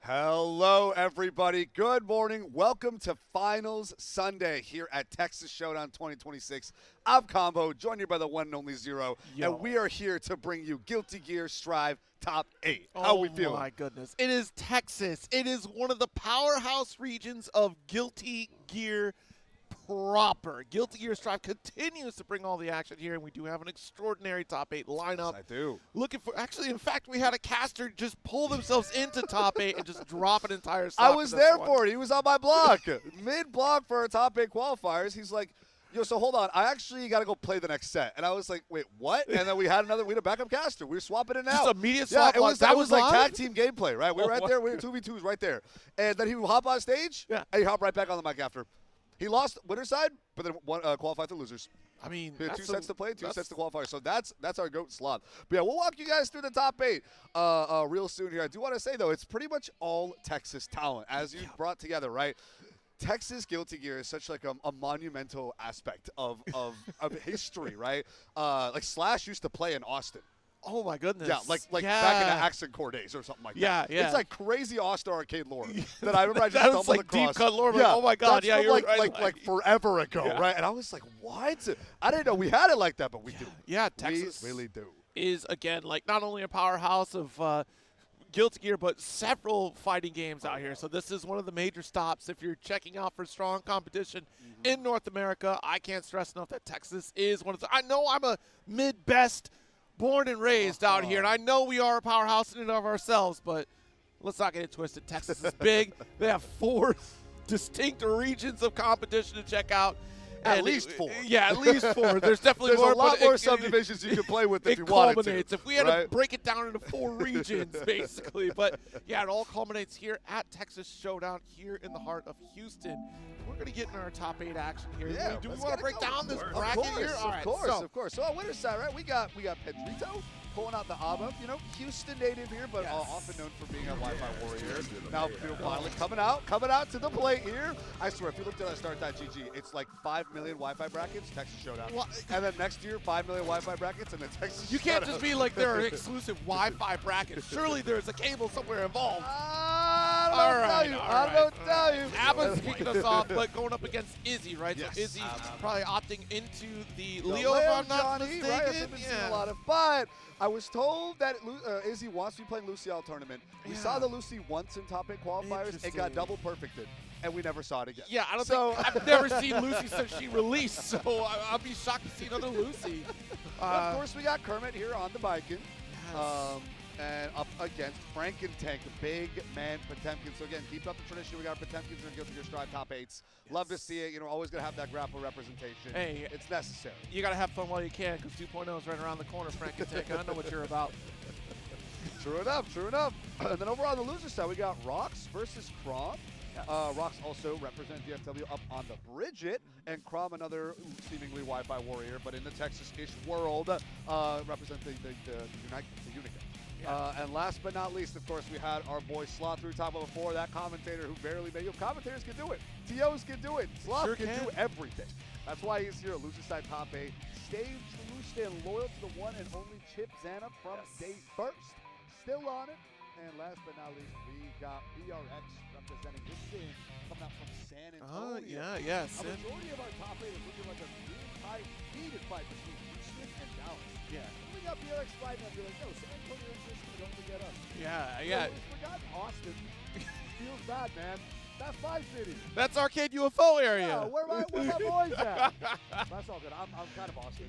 Hello, everybody. Good morning. Welcome to Finals Sunday here at Texas Showdown 2026. I'm Combo, joined here by the one and only Zero, and we are here to bring you Guilty Gear Strive Top 8. How we feeling? Oh, my goodness. It is Texas. It is one of the powerhouse regions of Guilty Gear proper. Guilty Gear Strive continues to bring all the action here, and we do have an extraordinary top 8 lineup. Yes, I do. Looking for, actually, in fact, we had a caster just pull themselves into top 8 and just drop an entire stock. I was there for it. He was on my block. Mid-block for our top 8 qualifiers. He's like, yo, so hold on. I actually got to go play the next set. And I was like, wait, what? And then we had a backup caster. We were swapping it out. Just immediate swap. Yeah, that was like live? tag team gameplay, right? We were right there. We were 2v2s right there. And then he would hop on stage, and he hopped right back on the mic after. He lost winner's side, but then qualified to losers. I mean, we had 2 sets to play, 2 sets to qualify. So that's our GOAT slot. But yeah, we'll walk you guys through the top 8 real soon here. I do want to say, though, it's pretty much all Texas talent, as you brought together, right? Texas Guilty Gear is such like a monumental aspect of history, right? Like Slash used to play in Austin. Oh, my goodness. Yeah, like back in the Accent Core days or something like that. Yeah. It's like crazy Austin arcade lore that I remember I just that stumbled was like across. deep cut lore. Like, oh, my God. Yeah, you're right. Like forever ago, right? And I was like, what? I didn't know we had it like that, but we do. Yeah, Texas we really do. Is, again, like not only a powerhouse of Guilty Gear, but several fighting games out here. So this is one of the major stops if you're checking out for strong competition in North America. I can't stress enough that Texas is one of the – I know I'm a mid-best – born and raised out here, and I know we are a powerhouse in and of ourselves, but let's not get it twisted. Texas is big. They have 4 distinct regions of competition to check out. At least 4. Yeah, at least 4. There's definitely There's more. a lot more subdivisions you can play with if you wanted to. If we had to break it down into 4 regions, basically. But, yeah, it all culminates here at Texas Showdown here in the heart of Houston. We're going to get in our top 8 action here. Yeah, do we want to break down this bracket here? Of course. So on winner's side, right, we got Pedrito pulling out the ABBA. You know, Houston native here, but often known for being a Wi-Fi warrior. Now, finally coming out to the plate here. I swear, if you looked at our start.gg, it's like 5 million Wi-Fi brackets, Texas Showdown. And then next year, 5 million Wi-Fi brackets, and then Texas You can't just be like there are exclusive Wi-Fi brackets. Surely there's a cable somewhere involved. I don't tell you. ABBA's kicking us off, but going up against Izzy, right? Yes. So Izzy probably opting into the Leo, Leo, if I'm not Johnny, mistaken. right? I've been seeing a lot of, but I was told that Izzy wants to be playing Lucy out tournament. We saw the Lucy once in top 8 qualifiers. It got double perfected, and we never saw it again. Yeah, I don't think I've never seen Lucy since she released, so I'll be shocked to see another Lucy. Of course, we got Kermit here on the Viking. And up against Frankentank, big man Potemkin. So again, keep up the tradition. We got Potemkins and Guilty Gear Strive top 8s. Love to see it. You know, always gonna have that grapple representation. Hey, it's necessary. You gotta have fun while you can, because 2.0 is right around the corner. Frankentank, I know what you're about. True enough. And then over on the loser side, we got Rocks versus Crawm. Yes. Rocks also represent DFW up on the Bridget, and Crawm, another seemingly Wi-Fi warrior, but in the Texas-ish world, represent the Unica. And last but not least, of course, we had our boy Sloth through top of 4, that commentator who barely made it. Commentators can do it. TOs can do it. Sloth can do everything. That's why he's here. Loser side top 8. Stay true, and loyal to the one and only Chip Zanna from day first. Still on it. And last but not least, we got BRX representing this team coming out from San Antonio. Yeah. A majority of our top 8 is looking like a really high heated fight between Houston and Dallas. Yeah. We got BRX fighting and be like, no, San Antonio and Houston, don't forget us. Yeah. We forgot Austin. Feels bad, man. That's my city. That's Arcade UFO area. Yeah, where my boys at? That's all good. I'm kind of Austin.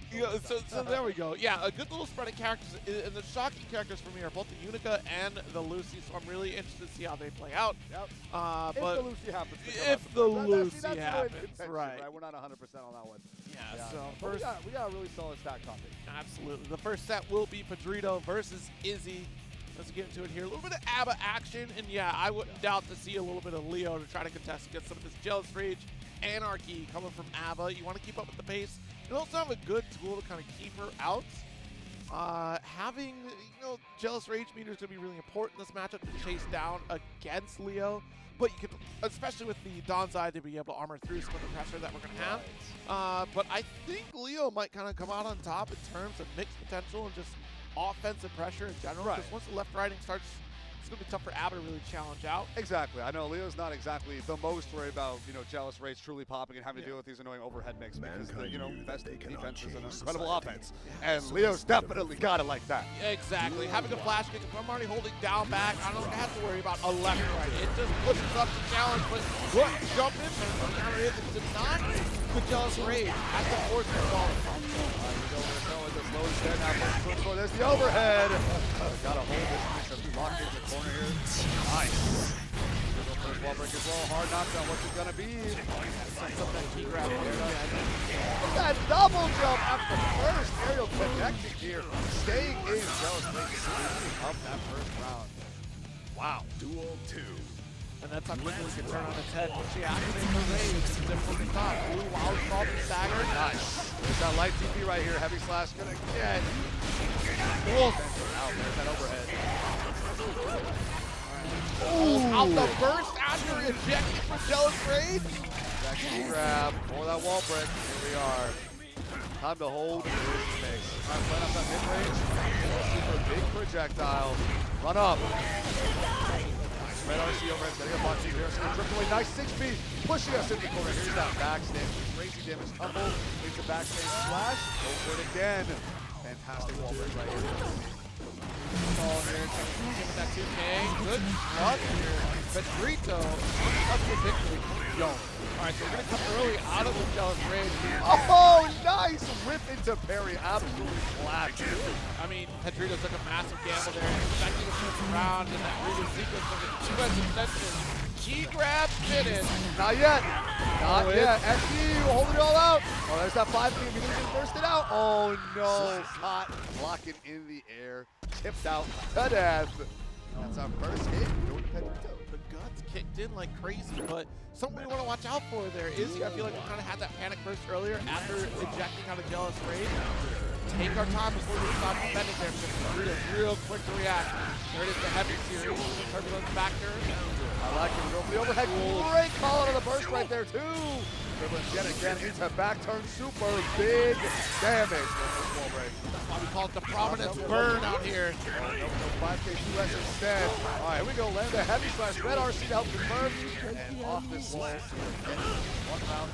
So there we go. Yeah, a good little spread of characters. And the shocking characters for me are both the Unica and the Lucy, so I'm really interested to see how they play out. Yep. But if the Lucy happens. If the Lucy happens, right. We're not 100% on that one. Yeah, so first, we got a really solid stack topic. Absolutely. The first set will be Pedrito versus Izzy. Let's get into it here. A little bit of ABBA action, and yeah, I wouldn't doubt to see a little bit of Leo to try to contest against some of this Jealous Rage anarchy coming from ABBA. You want to keep up with the pace. You also have a good tool to kind of keep her out. Having, Jealous Rage meter is going to be really important in this matchup to chase down against Leo. But you can, especially with the Dawn's Eye, to be able to armor through some of the pressure that we're going to have. But I think Leo might kind of come out on top in terms of mixed potential and just offensive pressure in general. Because once the left riding starts it's going to be tough for Abba to really challenge out. Exactly. I know Leo's not exactly the most worried about, Jealous Rage truly popping and having to deal with these annoying overhead mix because the, best defense is an incredible offense. And Leo's definitely got it like that. Exactly. Having a flash kick, if I'm already holding down back, I don't have to worry about a left or right. It just pushes up the challenge, but what jump in and counter hit to not the Jealous Rage at the force of ball. There's the overhead. Gotta hold this mix. Locked into the corner here. Nice. First wall break as well. Hard knockdown. What's it gonna be? Sets up that key grab. That double jump after the first aerial connecting here. Staying in. Jealous Rage up that first round. Wow. Duel 2. And that's how quickly we can turn on its head. Once she activates the rage, it's difficult to stop. Blue wild salt and stagger. Nice. There's that light TP right here. Heavy slash gonna get. Out. There's that overhead. Out the burst after ejecting from Jealous Rage. That key grab for that wall break. Here we are. Time to hold this mix. All right, playing up that mid-range. Super big projectile. Run up. Red RC overhead, getting a box here. Triple away, nice 6B, pushing us into the corner. Here's that backstand, crazy damage tumble into backstand slash. Go for it again. Fantastic wall break right here. Oh, here, giving that 2K. Good luck here. Pedrito, up the victory. Yo. All right, so we're gonna come early out of the Jealous Rage. Oh, nice whip into parry, absolutely flat. I mean, Pedrito took a massive gamble there, expecting to flip around in that really sequence of it. 2S extension. Key grab, finish. Not yet. Not yet. SD holding it all out. Oh, there's that 5K. He didn't burst it out. Oh, no. Caught, blocking in the air. Tipped out to death. That's our first hit. Going to Pedrito. The guts kicked in like crazy, but something we want to watch out for there is, I feel like we kind of had that panic burst earlier after ejecting out of Jealous Rage. Take our time before we start defending there because Pedrito's real quick to react. There it is, the heavy series. Turbulence factor. I like it. We go for the overhead. Great call out of the burst right there, too. Turbulence yet again into back turn. Super big damage. Wall break. That's why we call it the Providence burn out here. No 5K 2S instead. All right, here we go. Land a heavy slash. Red RC to help confirm. And off this wall. One round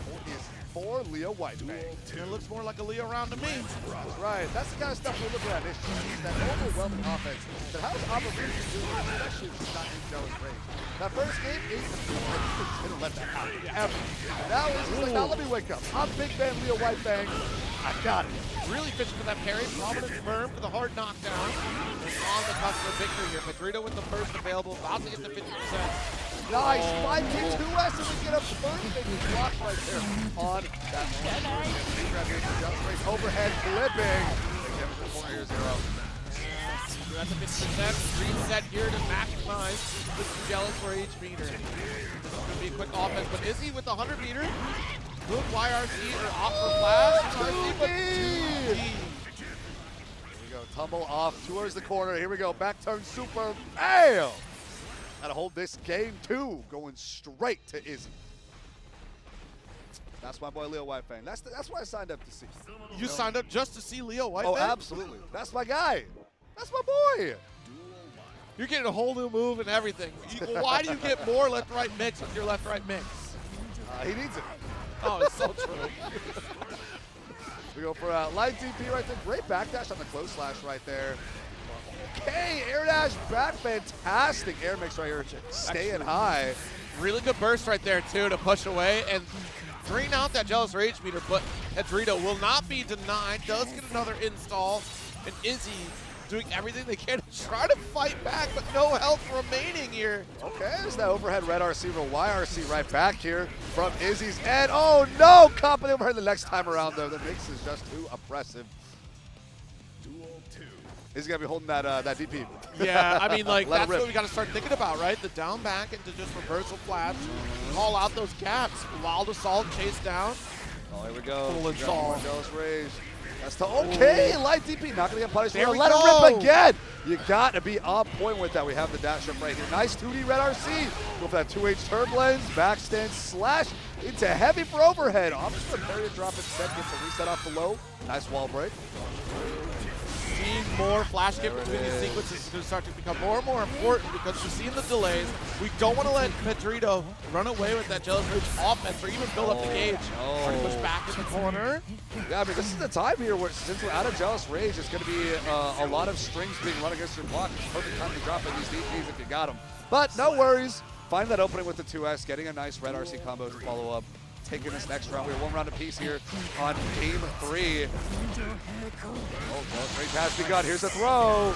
for Leo Whitebang. It looks more like a Leo round to me. That's right. That's the kind of stuff we're looking at this year. That overwhelming offense. But how's Opportunity doing, especially if she's not in Jealous Rage? That first game, didn't let that happen ever. Now it's just like, now let me wake up. I'm big fan Leo Whitebang. I got it. Really fishing for that parry. Providence burn for the hard knockdown. On the cusp of victory here. Pedrito with the first available, about to get the 50%. Nice. 5K 2S and we get a perfect block right there on that one. Overhead flipping. Corner here, 0. We're at the 50%. Reset here to maximize this Jealous Rage meter. This is going to be a quick offense, but Izzy with the 100 meter. Good YRC or off for flash. 2D. Here we go. Tumble off towards the corner. Here we go. Back turn super. Bam! Gotta hold this game too. Going straight to Izzy. That's my boy Leo Whitebang. That's what I signed up to see. You signed up just to see Leo Whitebang? Oh, absolutely. That's my guy. That's my boy. You're getting a whole new move and everything. Why do you get more left-right mix with your left-right mix? He needs it. Oh, it's so true. We go for a light DP right there. Great backdash on the close slash right there. Okay, air dash back. Fantastic air mix right here. Staying high. Really good burst right there, too, to push away and drain out that Jealous Rage meter. But Pedrito will not be denied. Does get another install. And Izzy doing everything they can to try to fight back, but no health remaining here. Okay, there's that overhead red RC or YRC right back here from Izzy's end. Oh no, comping overhead the next time around though. The mix is just too oppressive. Duel 2. Izzy gonna be holding that that DP. Yeah, I mean, like, that's rip. what we got to start thinking about, right? The down back into just reversal flash, call out those gaps. Wild Assault, chase down. Oh, here we go. Full install. Jealous Rage. That's the okay. Light DP, not gonna get punished. There we Let go. it rip again. You got to be on point with that. We have the dash up right here. Nice 2D red RC. Go for that 2H turbulence, backstand slash into heavy for overhead. Option for parry to drop instead, gets a reset off the low. Nice wall break. seeing more flash skip between these sequences is going to start to become more and more important because we're seeing the delays. We don't want to let Pedrito run away with that Jealous Rage offense or even build up the gauge. Trying to push back in the corner. Yeah, I mean, this is the time here where since we're out of Jealous Rage, it's going to be a lot of strings being run against your block. It's perfect time to drop in these DPs if you got them. But no worries. Find that opening with the 2S, getting a nice red RC combo to follow up. Taking this next round. We have 1 round apiece here on game 3. Oh, Jealous Rage has begun. Here's the throw.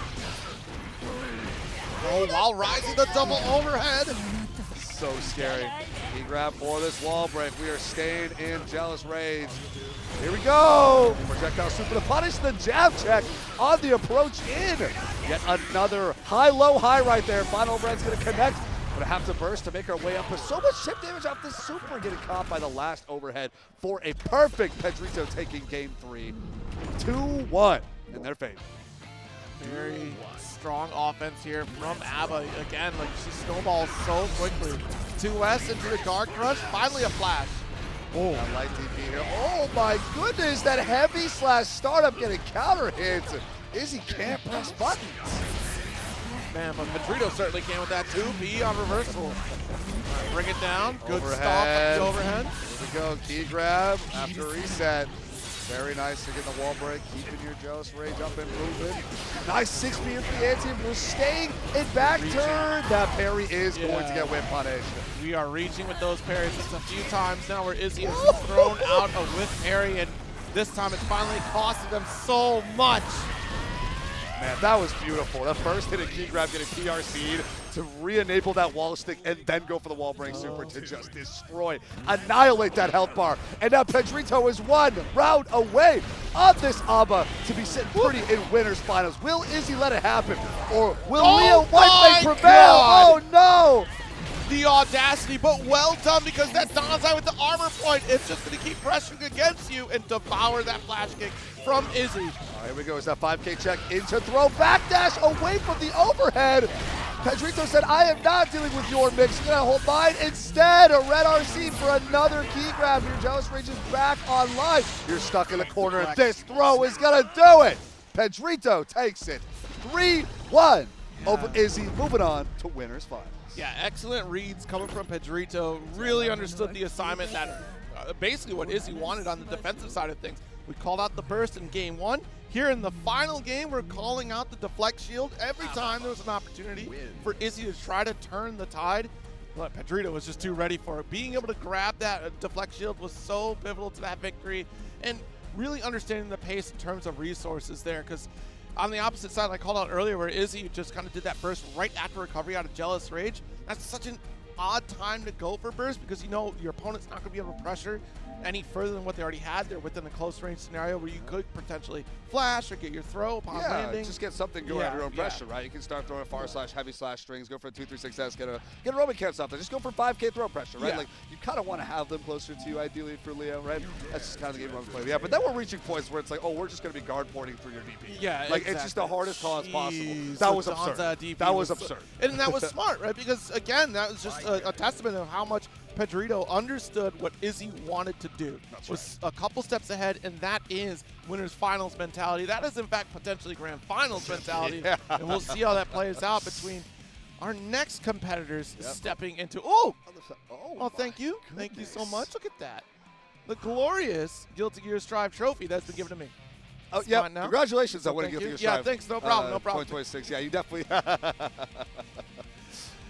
Oh, while rising the double overhead. So scary. Key grab for this wall break. We are staying in Jealous Rage. Here we go. Projectile super to punish the jab check on the approach in. Yet another high-low high right there. Final overhead's going to connect. Gonna have to burst to make our way up, but so much chip damage off this super, getting caught by the last overhead for a perfect Pedrito taking game 3. 2-1 in their favor. Very strong offense here from ABBA. Again, like she snowballs so quickly. 2S into the guard crush, finally a flash. Oh, light DP here. Oh my goodness, that heavy slash startup getting counter hits. Izzy can't press buttons. Man, but Pedrito certainly can with that 2P on reversal. Bring it down. Good Overhead. stop at the overhead. Here we go. Key grab after reset. Very nice to get the wall break, keeping your Jealous Rage up and moving. Nice 6P into the anti. We're staying in back turn. That parry is going to get whip punished. We are reaching with those parries. It's a few times now where Izzy has thrown out a whip parry, and this time it's finally costing them so much. Man, that was beautiful. That first hit of key grab getting PRC'd to re-enable that wall stick and then go for the wall break super to just destroy, annihilate that health bar. And now Pedrito is 1 round away on this ABBA to be sitting pretty in winners finals. Will Izzy let it happen, or will Leo White prevail? God. Oh no! The audacity, but well done because that Donzai with the armor point, it's just going to keep pressuring against you and devour that flash kick from Izzy. All right, here we go. It's that 5K check into throw, backdash away from the overhead. Pedrito said, I am not dealing with your mix. You're going to hold mine. Instead, a red RC for another key grab. Your Jealous Rage is back online. You're stuck in the corner, and this throw is going to do it. Pedrito takes it 3-1 over Izzy, moving on to winners finals. Yeah, excellent reads coming from Pedrito. Really understood the assignment that basically what Izzy wanted on the defensive side of things. We called out the burst in game 1. Here in the final game, we're calling out the deflect shield every time there was an opportunity for Izzy to try to turn the tide. But Pedrito was just too ready for it. Being able to grab that deflect shield was so pivotal to that victory, and really understanding the pace in terms of resources there, because on the opposite side, I called out earlier where Izzy just kind of did that burst right after recovery out of Jealous Rage. That's such an odd time to go for burst because you know your opponent's not going to be able to pressure any further than what they already had. They're within a close range scenario where you could potentially flash or get your throw upon landing. Just get something going at your own pressure, right? You can start throwing far slash, heavy slash strings, go for a 2-3-6S, get a Roman cancel off there. Just go for 5K throw pressure, right? Like you kind of want to have them closer to you, ideally for Leo, right? That's just kind of the game Roman's playing. Yeah, but then we're reaching points where it's like, oh, we're just going to be guard porting through your DP. Yeah, like exactly. It's just the hardest cause possible. That was absurd. That was absurd. And that was smart, right? Because again, that was just a testament of how much Pedrito understood what Izzy wanted to do. Was a couple steps ahead, and that is winners finals mentality. That is in fact potentially grand finals mentality. And we'll see how that plays out between our next competitors stepping into. Oh, thank you. Thank you so much. Look at that. The glorious Guilty Gear Strive trophy that's been given to me. Oh, yeah. Congratulations on winning Guilty Gear Strive. Yeah, thanks. No problem. No problem. 2026. Yeah, you definitely.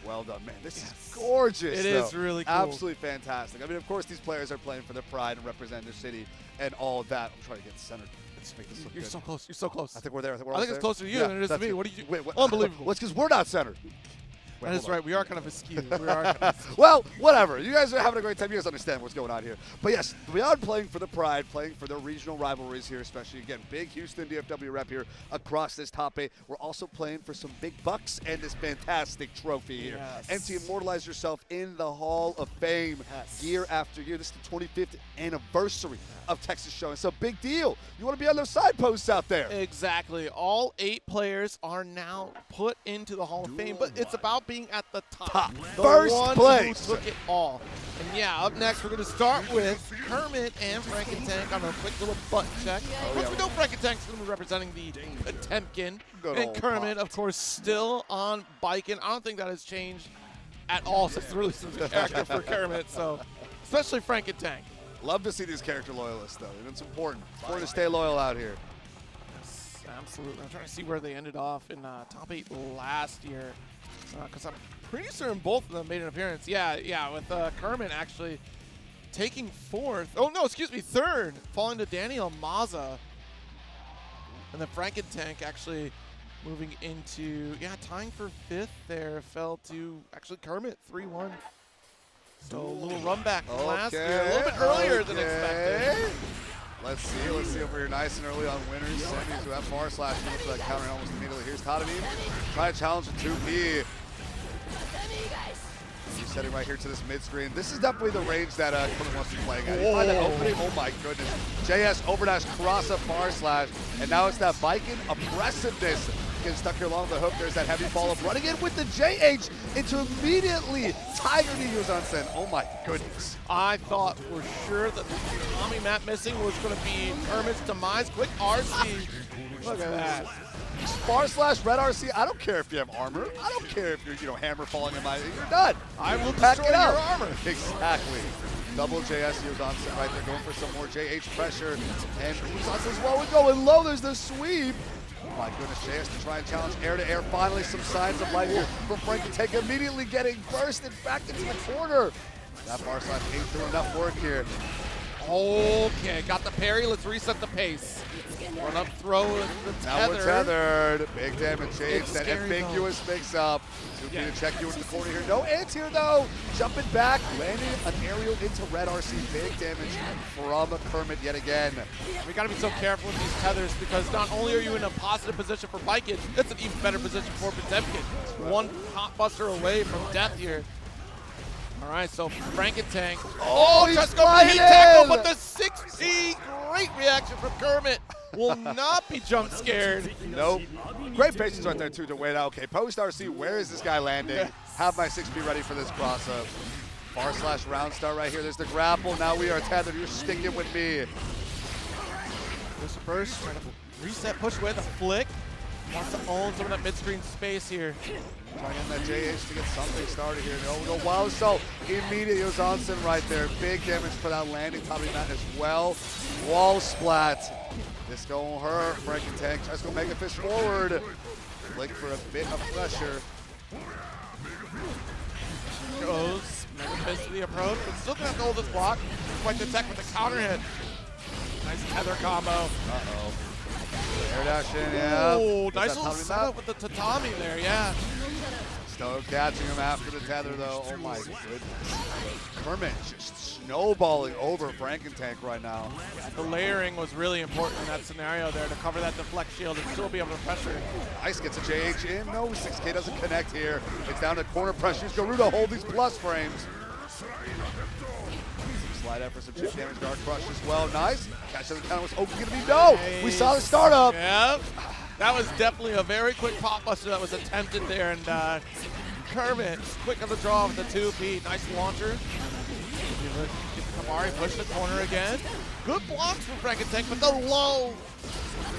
Well done, man. This is gorgeous. It is really cool. Absolutely fantastic. I mean, of course, these players are playing for their pride and represent their city and all of that. I'm trying to get centered. Let's make this look You're good. so close. You're so close. I think we're there. I think it's closer to you than it is to me. What do you? Wait, Unbelievable. Well, it's because we're not centered. That is right. We are kind of askew. We are kind of well, whatever. You guys are having a great time. You guys understand what's going on here. But yes, beyond playing for the pride, playing for their regional rivalries here, especially, again, big Houston DFW rep here across this top 8. We're also playing for some big bucks and this fantastic trophy here. And to immortalize yourself in the Hall of Fame year after year. This is the 25th anniversary of Texas Showdown. It's a big deal. You want to be on those side posts out there. Exactly. All 8 players are now put into the Hall of Fame, but it's about about being at the top. The First one place. who took it all. And yeah, up next we're going to start with Kermit and Frankentank on a quick little butt check. Once we know Frankentank's going to be representing the Potemkin. Good And old Kermit, Pop. of course, still on biking. I don't think that has changed at all since the release of the character for Kermit. So, especially Frankentank. Love to see these character loyalists, though. And it's important. It's important to stay loyal out here. Yes, absolutely. I'm trying to see where they ended off in top 8 last year, because I'm pretty certain both of them made an appearance. Yeah, with Kermit actually taking 4th. Oh, no, excuse me, 3rd, falling to Daniel Maza. And then Frankentank actually moving into, tying for 5th there, fell to actually Kermit, 3-1. So a little run back from last year, a little bit earlier than expected. Let's see over here nice and early on winners. Semis who have far slash looks for that counter almost immediately. Here's Tadamine trying to challenge the 2P. He's setting right here to this mid screen. This is definitely the range that Kermit wants to be playing at. You find that opening, oh my goodness. JS overdash cross up far slash, and now it's that biking aggressiveness. Getting stuck here along the hook. There's that heavy follow-up. Running in with the JH into immediately Tiger Negro's on send. Oh my goodness. I thought for sure that the Tommy map missing was going to be Kermit's demise. Quick RC. Look at that. Far slash red RC. I don't care if you have armor. I don't care if you're, hammer falling in my. You're done. I will Pack destroy it out. your armor. Exactly. Double JS here's on set right there, going for some more JH pressure. And he's on as well. We're going low. There's the sweep. Oh my goodness, JS to try and challenge air to air. Finally, some signs of life here from Frankentank, immediately getting bursted back into the corner. That far slash ain't doing enough work here. Okay, got the parry. Let's reset the pace. Run up, throw the tether. Now we're tethered. Big damage, JH. That scary, ambiguous mix-up. To check you into the corner here. No ants here, though. Jumping back, landing an aerial into red RC. Big damage from Kermit yet again. We got to be so careful with these tethers because not only are you in a positive position for biking, it's an even better position for Potemkin. One hot buster away from death here. All right, so Frankentank. Oh, he's just go flying heat tackle, in. but the 6P, great reaction from Kermit. Will not be jump scared. Nope. Great patience right there, too, to wait out. Okay, post RC, where is this guy landing? Have my 6P ready for this cross-up. Far slash round start right here. There's the grapple. Now we are tethered. You're sticking with me. This first, trying to reset, push away the flick. Wants to own some of that mid-screen space here. Trying to get that JH to get something started here. No, wow, so immediately Johnson right there. Big damage for that landing top of that as well. Wall splat. This gonna hurt. Frankentank tries to go mega fist forward. Flick for a bit of pressure. Goes mega fist to the approach, but still gonna have to hold this block. Quite the tech with the counter hit. Nice tether combo. Uh-oh. Air dash in, yeah. Oh, nice little setup with the tatami there, yeah. Still catching him after the tether, though. Oh, my goodness. Kermit just snowballing over Frankentank right now. Yeah, the layering was really important in that scenario there to cover that deflect shield and still be able to pressure. Nice, gets a JH in. No, 6K doesn't connect here. It's down to corner pressures. Garuda hold these plus frames. Slide out for some chip damage, guard crush as well. Nice. Catch on the counter was open, gonna be no. Nice. We saw the startup. Yep. That was definitely a very quick pop buster that was attempted there, and Kermit quick on the draw with the 2P. Nice launcher. Get Kamari, push the corner again. Good blocks from Frankentank, but the low.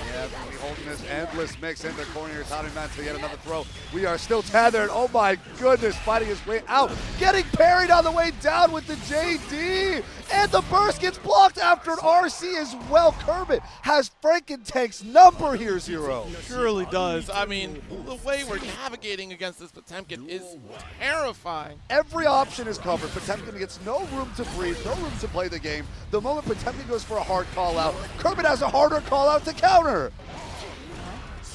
Yeah, we're holding this endless mix in the corner here. Tommy Man to get another throw. We are still tethered. Oh my goodness, fighting his way out. Getting parried on the way down with the JD. And the burst gets blocked after an RC as well. Kermit has Frankentank's number here, Zero. Surely does. I mean, the way we're navigating against this Potemkin is terrifying. Every option is covered. Potemkin gets no room to breathe, no room to play the game. The moment Potemkin goes for a hard call out, Kermit has a harder call out to counter.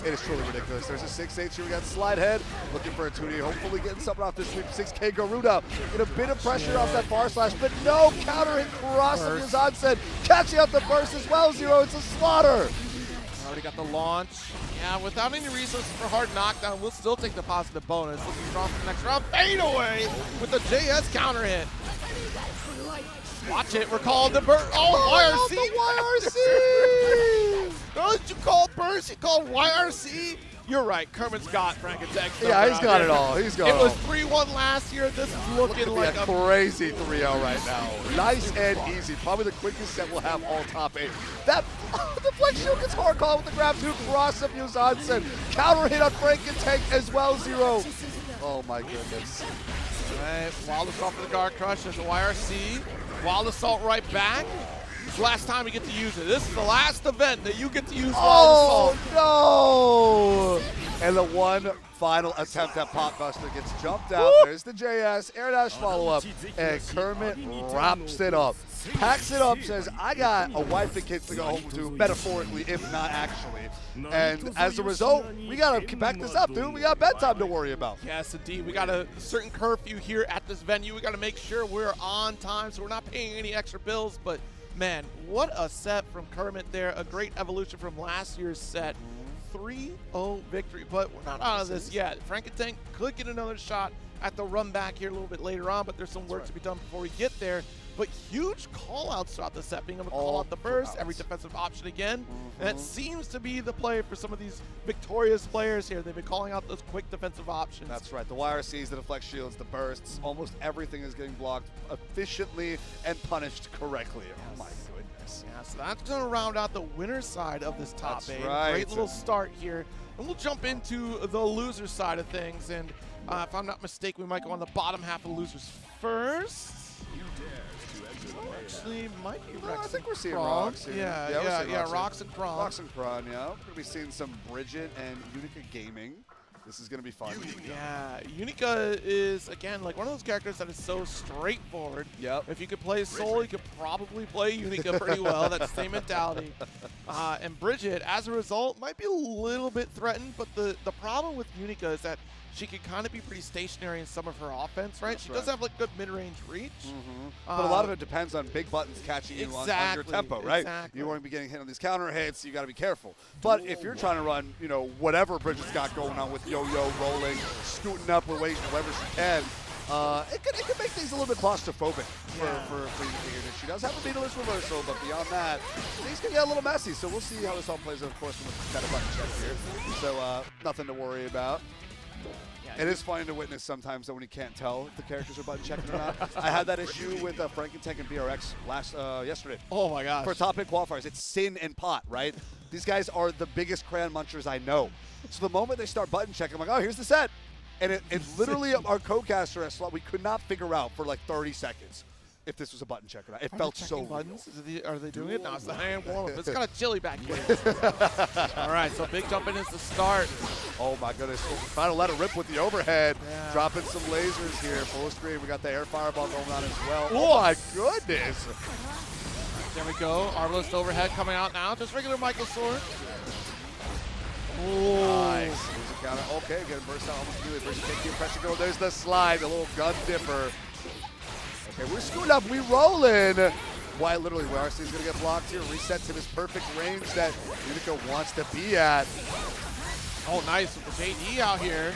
It is truly ridiculous. There's a 6H here. We got slide head looking for a 2D. Hopefully getting something off this sweep. 6K Garuda. Get a bit of pressure off that bar slash, but no counter hit cross of Yazan. Catching out the burst as well, Zero. It's a slaughter. Already got the launch. Yeah, without any resources for hard knockdown, we'll still take the positive bonus. Looking strong for the next round. Fade away with the JS counter hit. Watch it. We're calling the burst. Oh, YRC. The YRC. No, did you call burst? You called YRC. you're right. Kermit's got Frankentank. Yeah, he's got it all. He's got it all. It was 3-1 last year. This is looking like a crazy 3-0 right now. Nice and easy. Probably the quickest set we'll have all top 8. That the flex shield gets hard call with the grab 2 cross up Johnson. Counter hit on Frankentank as well, 0. Oh my goodness. All right, Wild Assault for the guard crush. There's a YRC. Wild Assault right back. It's the last time you get to use it. This is the last event that you get to use Wild Assault. Oh no! And the one final attempt at Potbuster gets jumped out. Whoop. There's the JS, air dash follow-up, and Kermit wraps it up. Packs it up, says, I got a wife and kids to go home to, metaphorically, if not actually. And as a result, we got to back this up, dude. We got bedtime to worry about. Yes, indeed. We got a certain curfew here at this venue. We got to make sure we're on time so we're not paying any extra bills. But, man, what a set from Kermit there. A great evolution from last year's set. 3-0 victory, but we're not out of this yet. Frankentank could get another shot at the run back here a little bit later on, but there's some work to be done before we get there. But huge call-outs throughout the set, being able to call out the burst, every defensive option again. And that seems to be the play for some of these victorious players here. They've been calling out those quick defensive options. That's right. The YRCs, the deflect shields, the bursts, almost everything is getting blocked efficiently and punished correctly. Yes. Oh my goodness. Yeah, so that's going to round out the winner's side of this top 8. Right. Great little start here. And we'll jump into the loser side of things. And if I'm not mistaken, we might go on the bottom half of the losers first. Actually, might be Rex. I think we're seeing Crawm. Rocks here. Yeah, Rocks and Crawm. Rocks and Crawm, yeah. We're going to be seeing some Bridget and Unica Gaming. This is going to be fun. Yeah, Unica is, again, like one of those characters that is so straightforward. Yep. If you could play Soul, you could probably play Unica pretty well. That's the same mentality. And Bridget, as a result, might be a little bit threatened, but the problem with Unica is that she can kind of be pretty stationary in some of her offense, right? She does have like good mid-range reach. But a lot of it depends on big buttons catching you on your tempo, right? Exactly. You want to be getting hit on these counter hits, you got to be careful. But if you're trying to run, you know, whatever Bridget's got going on with yo-yo, rolling, scooting up with weight, whatever she can, it can make things a little bit claustrophobic for Unica. She does have a beatless reversal, but beyond that, things can get a little messy. So we'll see how this all plays out, of course, with the button check here. So nothing to worry about. It is funny to witness sometimes that when you can't tell if the characters are button checking or not. I had that issue with Frankentank and BRX yesterday. Oh my gosh. For top 8 qualifiers, it's Sin and Pot, right? These guys are the biggest crayon munchers I know. So the moment they start button checking, I'm like, oh, here's the set. And it literally, our co-caster at slot, we could not figure out for like 30 seconds if this was a button check or not. It felt so buttons? Are they doing it? No, it's the hand warm-up. It's kind of chilly back here. All right, so big jump in is the start. Oh my goodness. Trying to let it rip with the overhead. Yeah. Dropping some lasers here. Full screen. We got the air fireball going on as well. Oh my goodness. There we go. Arbalist overhead coming out now. Just regular Michael sword. Oh. Nice. There's a counter. Okay, getting burst out almost immediately. Bridget can't keep pressure going. There's the slide. The little gun dipper. Okay, we're screwed up. We rolling. Why literally RC is going to get blocked here. Reset to this perfect range that Unica wants to be at. Oh, nice with the JD out here.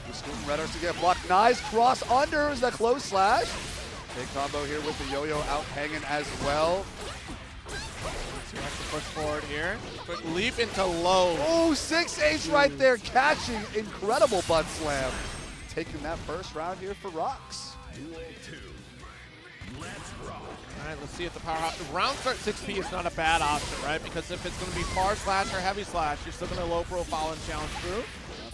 We're screwing Red RC get blocked. Nice cross under is the close slash. Big combo here with the yo-yo out hanging as well. So he has to push forward here. Quick leap into low. Oh, 6H right there, catching incredible butt slam. Taking that first round here for Rocks. Duel 2. Let's rock. All right, let's see if the powerhouse. Round start 6P is not a bad option, right? Because if it's going to be far slash or heavy slash, you're still going to low profile and challenge through.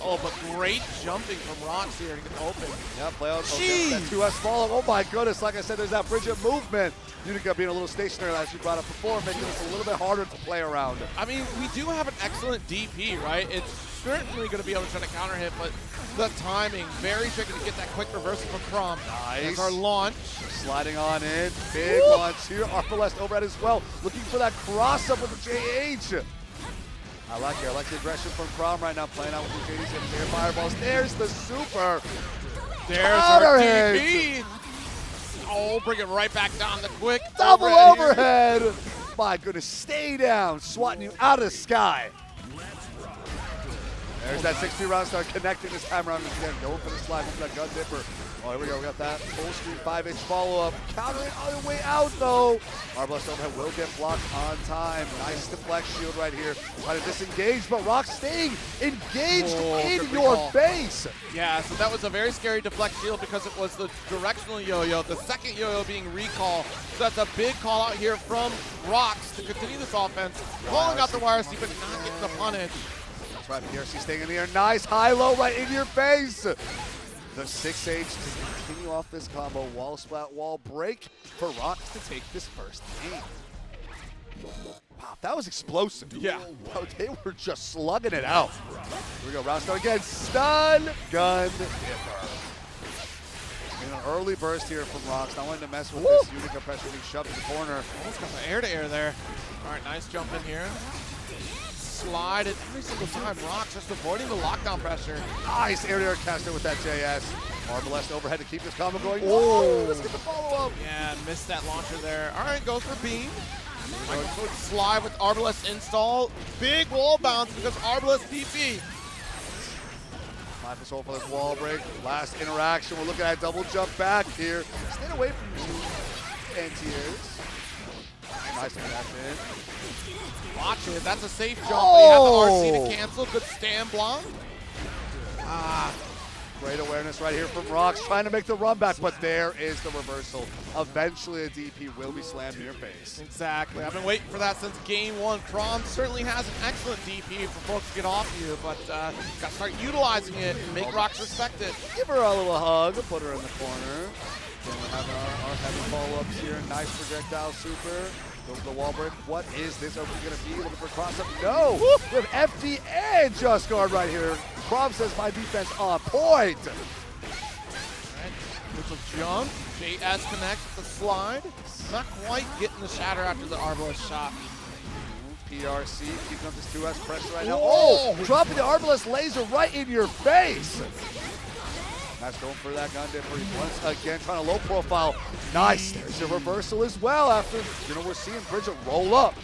Oh, but great jumping from Rocks here to get open. Yeah, play out. Okay, that 2S follow. Oh my goodness, like I said, there's that Bridget movement. Unica being a little stationary as we brought up before, making this a little bit harder to play around. I mean, we do have an excellent DP, right? It's certainly going to be able to try to counter hit, but the timing, very tricky to get that quick reversal from Crawm. Nice. There's our launch. Sliding on in, big launch here. Arbalest overhead as well, looking for that cross up with the JH. I like it. I like the aggression from Crawm right now, playing out with the JDs and air fireballs. There's the super. There's our DP. Oh, bring it right back down the quick. Double overhead. My goodness, stay down, swatting you out of the sky. There's that 6P round start connecting this time around again. Going for the slide with that gun dipper. Oh, here we go. We got that full screen 5-inch follow-up. Countering on the way out, though. Our blessed overhead will get blocked on time. Nice deflect shield right here. Trying to disengage, but Rock staying engaged in your face. Yeah, so that was a very scary deflect shield because it was the directional yo-yo. The second yo-yo being recall. So that's a big call out here from Rocks to continue this offense. Calling out the YRC, but not getting the punish. That's right, PRC staying in the air. Nice high-low right in your face. The 6H to continue off this combo. Wall splat, wall break for Rocks to take this first game. Wow, that was explosive. Yeah. Wow, they were just slugging it out. Here we go, round start again. Stun, gun, dipper. And an early burst here from Rocks. Not wanting to mess with this unit compressor being shoved in the corner. Almost got the air-to-air there. All right, nice jump in here. Slide it every single time. Rocks just avoiding the lockdown pressure. Nice air-to-air caster with that JS. Arbalest overhead to keep this combo going. Oh, let's get the follow-up. Yeah, missed that launcher there. All right, goes for beam. Microfoot slide with Arbalest install. Big wall bounce because Arbalest DP. Mindful Soul for this wall break. Last interaction. We're looking at a double jump back here. Stay away from you, anti-airs. Nice interaction. Watch it. That's a safe jump. But he had the RC to cancel. Good stand block. Great awareness right here from Rocks, trying to make the run back, but there is the reversal. Eventually, a DP will be slammed in your face. Exactly. I've been waiting for that since game one. Crawm certainly has an excellent DP for folks to get off you, but got to start utilizing it and make Rocks respect it. Give her a little hug, put her in the corner. Then we have our heavy follow-ups here. Nice projectile super. Goes to the wall break. What is this opening going to be? Looking for cross-up. No! We have FD and Just Guard right here. Crawm says my defense on point. Right. Little jump. JS connects with the slide. Not quite getting the shatter after the Arbalest shot. PRC keeping up this 2S pressure right now. Oh! Dropping the Arbalest laser right in your face. That's going for that gun dipper. Once again, trying to low profile. Nice. There's a reversal as well after, we're seeing Bridget roll up.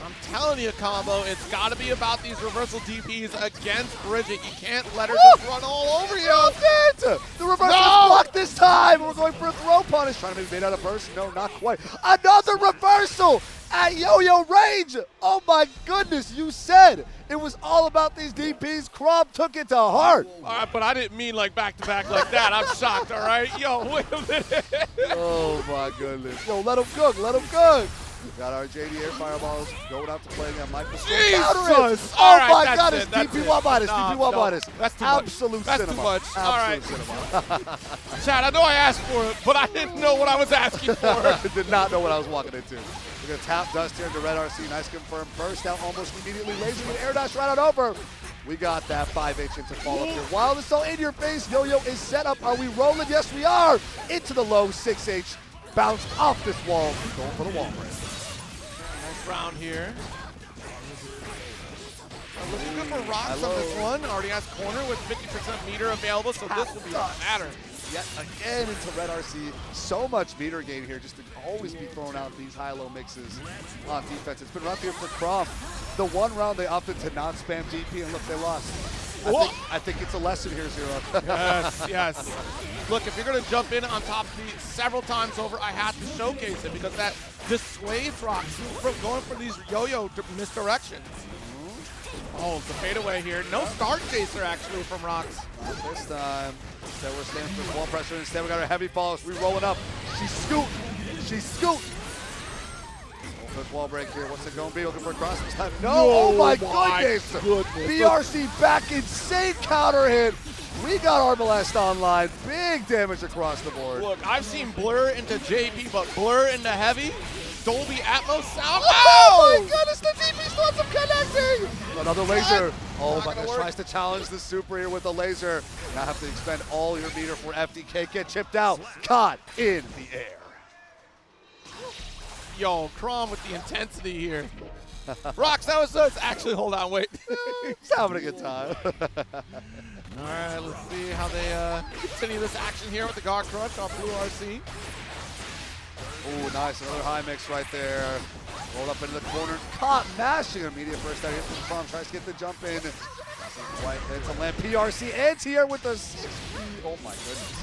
I'm telling you, Combo, it's got to be about these reversal DPs against Bridget. You can't let her just run all over you. The reversal is blocked this time. We're going for a throw punish. Trying to make made out of burst. No, not quite. Another reversal at yo-yo range. Oh my goodness, you said it was all about these DPs. Crawm took it to heart. All right, but I didn't mean like back-to-back like that. I'm shocked, all right? Yo, wait a minute. Oh my goodness. Yo, let him cook, let him cook. Got our JD air fireballs going out to play again. Mike Jesus! Oh right, my God, it. it's DP1 minus, DP1 minus. That's too Absolute much. That's cinema. too much. Absolute All right. cinema. Chad, I know I asked for it, but I didn't know what I was asking for. Did not know what I was walking into. We're going to tap Dust here into Red RC. Nice confirm. Burst out almost immediately. Laser with air dash right on over. We got that 5H into follow-up here. While it's all in your face, Yo-Yo is set up. Are we rolling? Yes, we are. Into the low 6H. Bounce off this wall. Going for the wall break. Nice round here. Looking good for Rocks on this one. Already has corner with 50% meter available, so this will be a matter. Yet again into Red RC. So much meter gain here just to always be throwing out these high-low mixes on defense. It's been rough here for Crawm. The one round they opted to not spam DP, and look, they lost. I think it's a lesson here, Zero. Yes, yes. Look, if you're going to jump in on top of me several times over, I have to showcase it because that dissuades Rocks from going for these yo-yo misdirections. Oh, the fadeaway here. No start chaser, actually, from Rocks. Not this time. Instead, we're standing for wall pressure. Instead, we got our heavy falls. Re-rolling up. She's scooting. She's scooting. First wall break here. What's it going to be? Looking for a cross this time. No! Oh, my goodness! BRC back. Insane counter hit. We got Arbalest online. Big damage across the board. Look, I've seen Blur into JP, but Blur into Heavy. Dolby Atmos sound. Oh my goodness, the DP starts him connecting! Another laser. Oh my goodness, tries to challenge the super here with a laser. Now have to expend all your meter for FDK. Get chipped out. Caught in the air. Yo, Crawm with the intensity here. Rocks, that was us. Actually, hold on, wait. He's having a good time. All right, let's see how they continue this action here with the guard crush on Blue RC. Oh, nice. Another high mix right there. Rolled up into the corner. Caught mashing. Immediate first out here from Crawm. Tries to get the jump in. Quite hit to land. PRC and here with the 6. Oh, my goodness.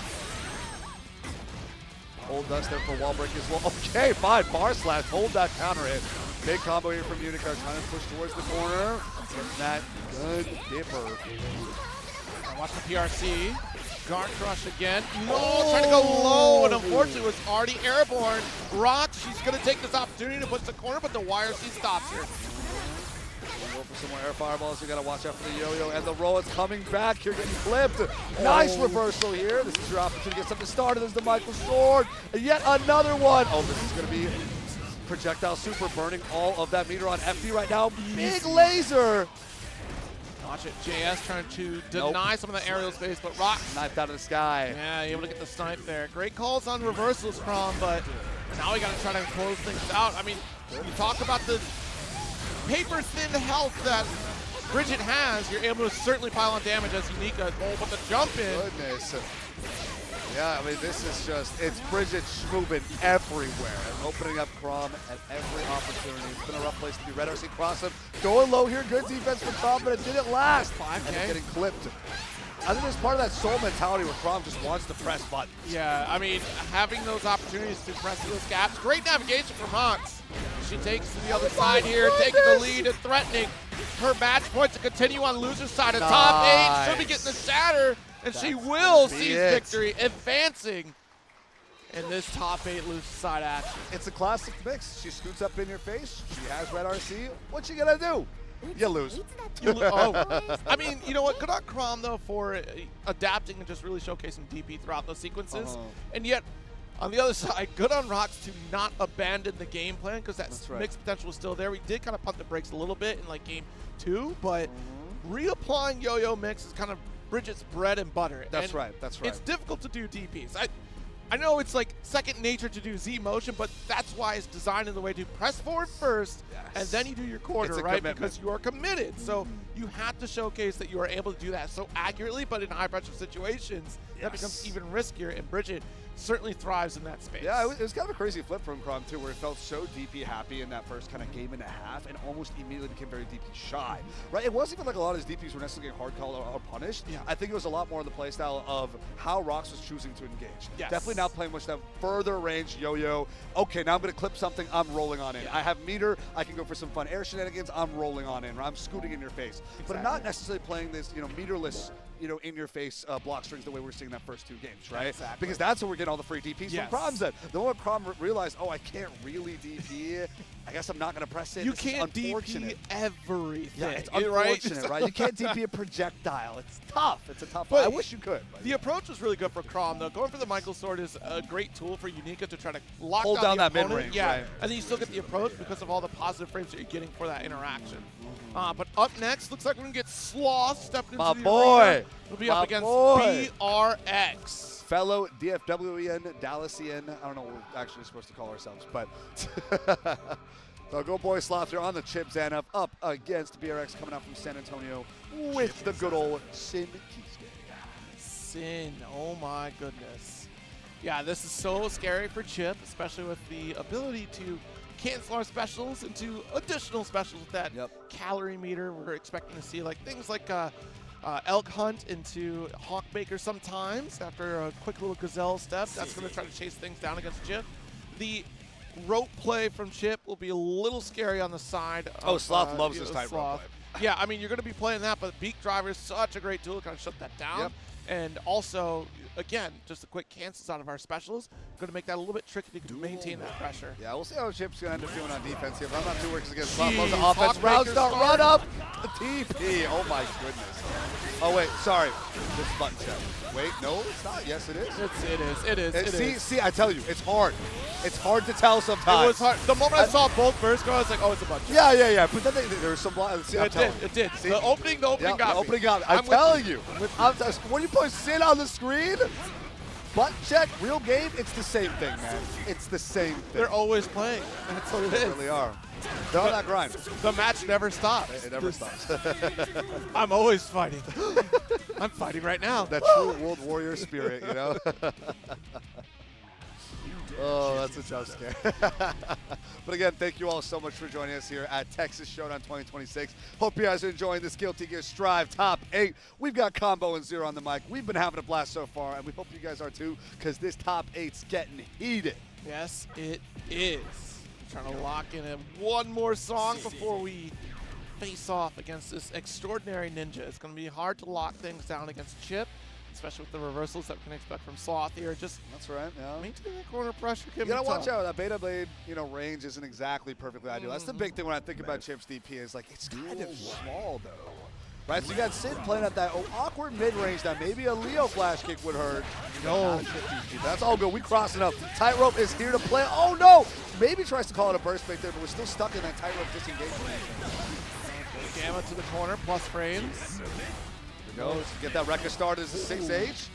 Hold us there for wall break as well. Okay, fine. Bar slash. Hold that counter hit. Big combo here from Unica. Trying to push towards the corner. Getting that good dipper. Watch the PRC. Guard crush again. No, trying to go low, and unfortunately was already airborne. Rock, she's going to take this opportunity to push the corner, but the YRC stops her. Go for some more air fireballs. You got to watch out for the yo-yo. And the roll is coming back here, getting flipped. Nice reversal here. This is your opportunity to get something started. There's the Michael Sword. And yet another one. Oh, this is going to be projectile super burning all of that meter on FD right now. Big laser. Watch it, JS trying to deny some of the aerial space, but Rock knifed out of the sky. Yeah, able to get the snipe there. Great calls on reversals, Crawm, but now we got to try to close things out. I mean, you talk about the paper-thin health that Bridget has, you're able to certainly pile on damage as Unica. Oh, but the jump in. Goodness. Yeah, I mean, this is just, it's Bridget schmoobing everywhere and opening up Crawm at every opportunity. It's been a rough place to be. Red RC cross him. Going low here. Good defense from Crawm, but it didn't last. 5K. And it's getting clipped. I think it's part of that soul mentality where Crawm just wants to press buttons. Yeah, I mean, having those opportunities to press those gaps. Great navigation from Mox. She takes to the other side here, taking the lead and threatening her match point to continue on loser's side of top 8. She'll be getting the shatter, and she will seize victory, advancing in this top 8 loser side action. It's a classic mix. She scoots up in your face. She has Red RC. What's she gonna do? You lose. I mean, you know what? Good on Crawm, though, for adapting and just really showcasing DP throughout those sequences. And yet, on the other side, good on Rocks to not abandon the game plan, because that mixed potential was still there. We did kind of pump the brakes a little bit in like game 2, but reapplying yo-yo mix is kind of Bridget's bread and butter. That's right. That's right. It's difficult to do DPs. I know it's like second nature to do Z motion, but that's why it's designed in the way to press forward first, and then you do your quarter, right? Because you are committed. So you have to showcase that you are able to do that so accurately, but in high pressure situations, that becomes even riskier, and Bridget certainly thrives in that space. Yeah, it was kind of a crazy flip from Crawm too, where it felt so DP happy in that first kind of game and a half, and almost immediately became very DP shy. Right? It wasn't even like a lot of his DPs were necessarily getting hard called or punished. Yeah. I think it was a lot more in the playstyle of how Rox was choosing to engage. Yes. Definitely now playing much that further range yo-yo. Okay, now I'm going to clip something. I'm rolling on in. I have meter. I can go for some fun air shenanigans. I'm rolling on in. I'm scooting in your face. But not necessarily playing this, meterless, in your face block strings the way we're seeing that first 2 games, right? Exactly. Because that's where we're getting all the free DPs from Crawm's then. The moment Crawm realized, oh, I can't really DP, I guess I'm not going to press it. You can't DP everything. Yeah, it's unfortunate, right? You can't DP a projectile. It's tough. It's a tough one. I wish you could. The approach was really good for Crawm, though. Going for the Michael Sword is a great tool for Unica to try to hold down that mid-range. Yeah, right. And then you still get the approach because of all the positive frames that you're getting for that interaction. But up next, looks like we're going to get Sloth stepping into the arena. It'll be up against BRX. Fellow DFWian, Dallasian. I don't know what we're actually supposed to call ourselves, but so go boy Sloth here on the chip, Xanaf, up against BRX coming out from San Antonio with the good old Sin Keystone. Sin, oh my goodness. Yeah, this is so scary for Chip, especially with the ability to cancel our specials into additional specials with that calorie meter. We're expecting to see things like Elk Hunt into Hawkbaker sometimes after a quick little gazelle step. That's going to try to chase things down against Chip. The rope play from Chip will be a little scary on the side. Sloth loves this type rope play. Yeah, I mean, you're going to be playing that, but Beak Driver is such a great tool to kind of shut that down. Yep. And also, again, just the quick cancels out of our specials, going to make that a little bit tricky to maintain that pressure. Yeah, we'll see how Chip's going to end up doing on defense here. But I'm not too worried against Sloth. Loves the offense. Round start, run up, the TP. Oh my goodness. Oh wait, sorry. This is button check. Wait, no, it's not. Yes, it is. It is. See, I tell you, it's hard. It's hard to tell sometimes. It was hard. The moment I saw both bursts go, I was like, oh, it's a button check. Yeah. But then there was some. It did. See? The opening got me. The opening got me. I'm telling you. When you put Sin on the screen, button check, real game, it's the same thing, man. It's the same thing. They're always playing. That's what it is. They really are. They're on that grind. The match never stops. It never stops. I'm always fighting. I'm fighting right now. That true World Warrior spirit, Oh, that's a jump scare. But again, thank you all so much for joining us here at Texas Showdown 2026. Hope you guys are enjoying this Guilty Gear Strive Top 8. We've got Combo and Zero on the mic. We've been having a blast so far, and we hope you guys are too, because this Top 8's getting heated. Yes, it is. Trying to lock in one more song before we face off against this extraordinary ninja. It's going to be hard to lock things down against Chip, especially with the reversals that we can expect from Sloth here. Just That's right, yeah. maintaining that corner pressure can You gotta be watch tough. out. That Beta Blade, range isn't exactly perfectly ideal. That's the big thing when I think about Chip's DP is like it's kind of small though. Right, so you got Sid playing at that awkward mid-range that maybe a Leo flash kick would hurt. No. That's all good. We crossing up. Tightrope is here to play. Oh no! Maybe tries to call it a burst break there, but we're still stuck in that tightrope disengagement. Gamma to the corner, plus frames. Goes to get that Rekka started as a 6H.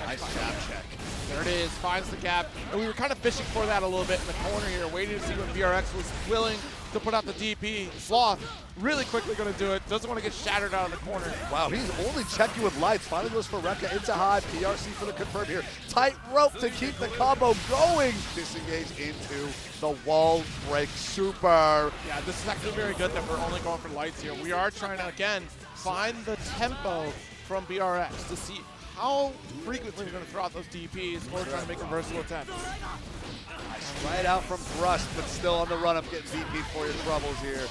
Nice jab check. There it is, finds the gap. And we were kind of fishing for that a little bit in the corner here, waiting to see when BRX was willing to put out the DP. Sloth really quickly going to do it. Doesn't want to get shattered out of the corner. Wow, he's only checking with lights. Finally goes for Rekka into high. PRC for the confirm here. Tight rope to keep the combo going. Disengage into the wall break super. Yeah, this is actually very good that we're only going for lights here. We are trying to, again, find the tempo from BRX to see how frequently we're going to throw out those DPs or trying to make reversal attempts. Right out from thrust, but still on the run up, getting DP'd for your troubles here.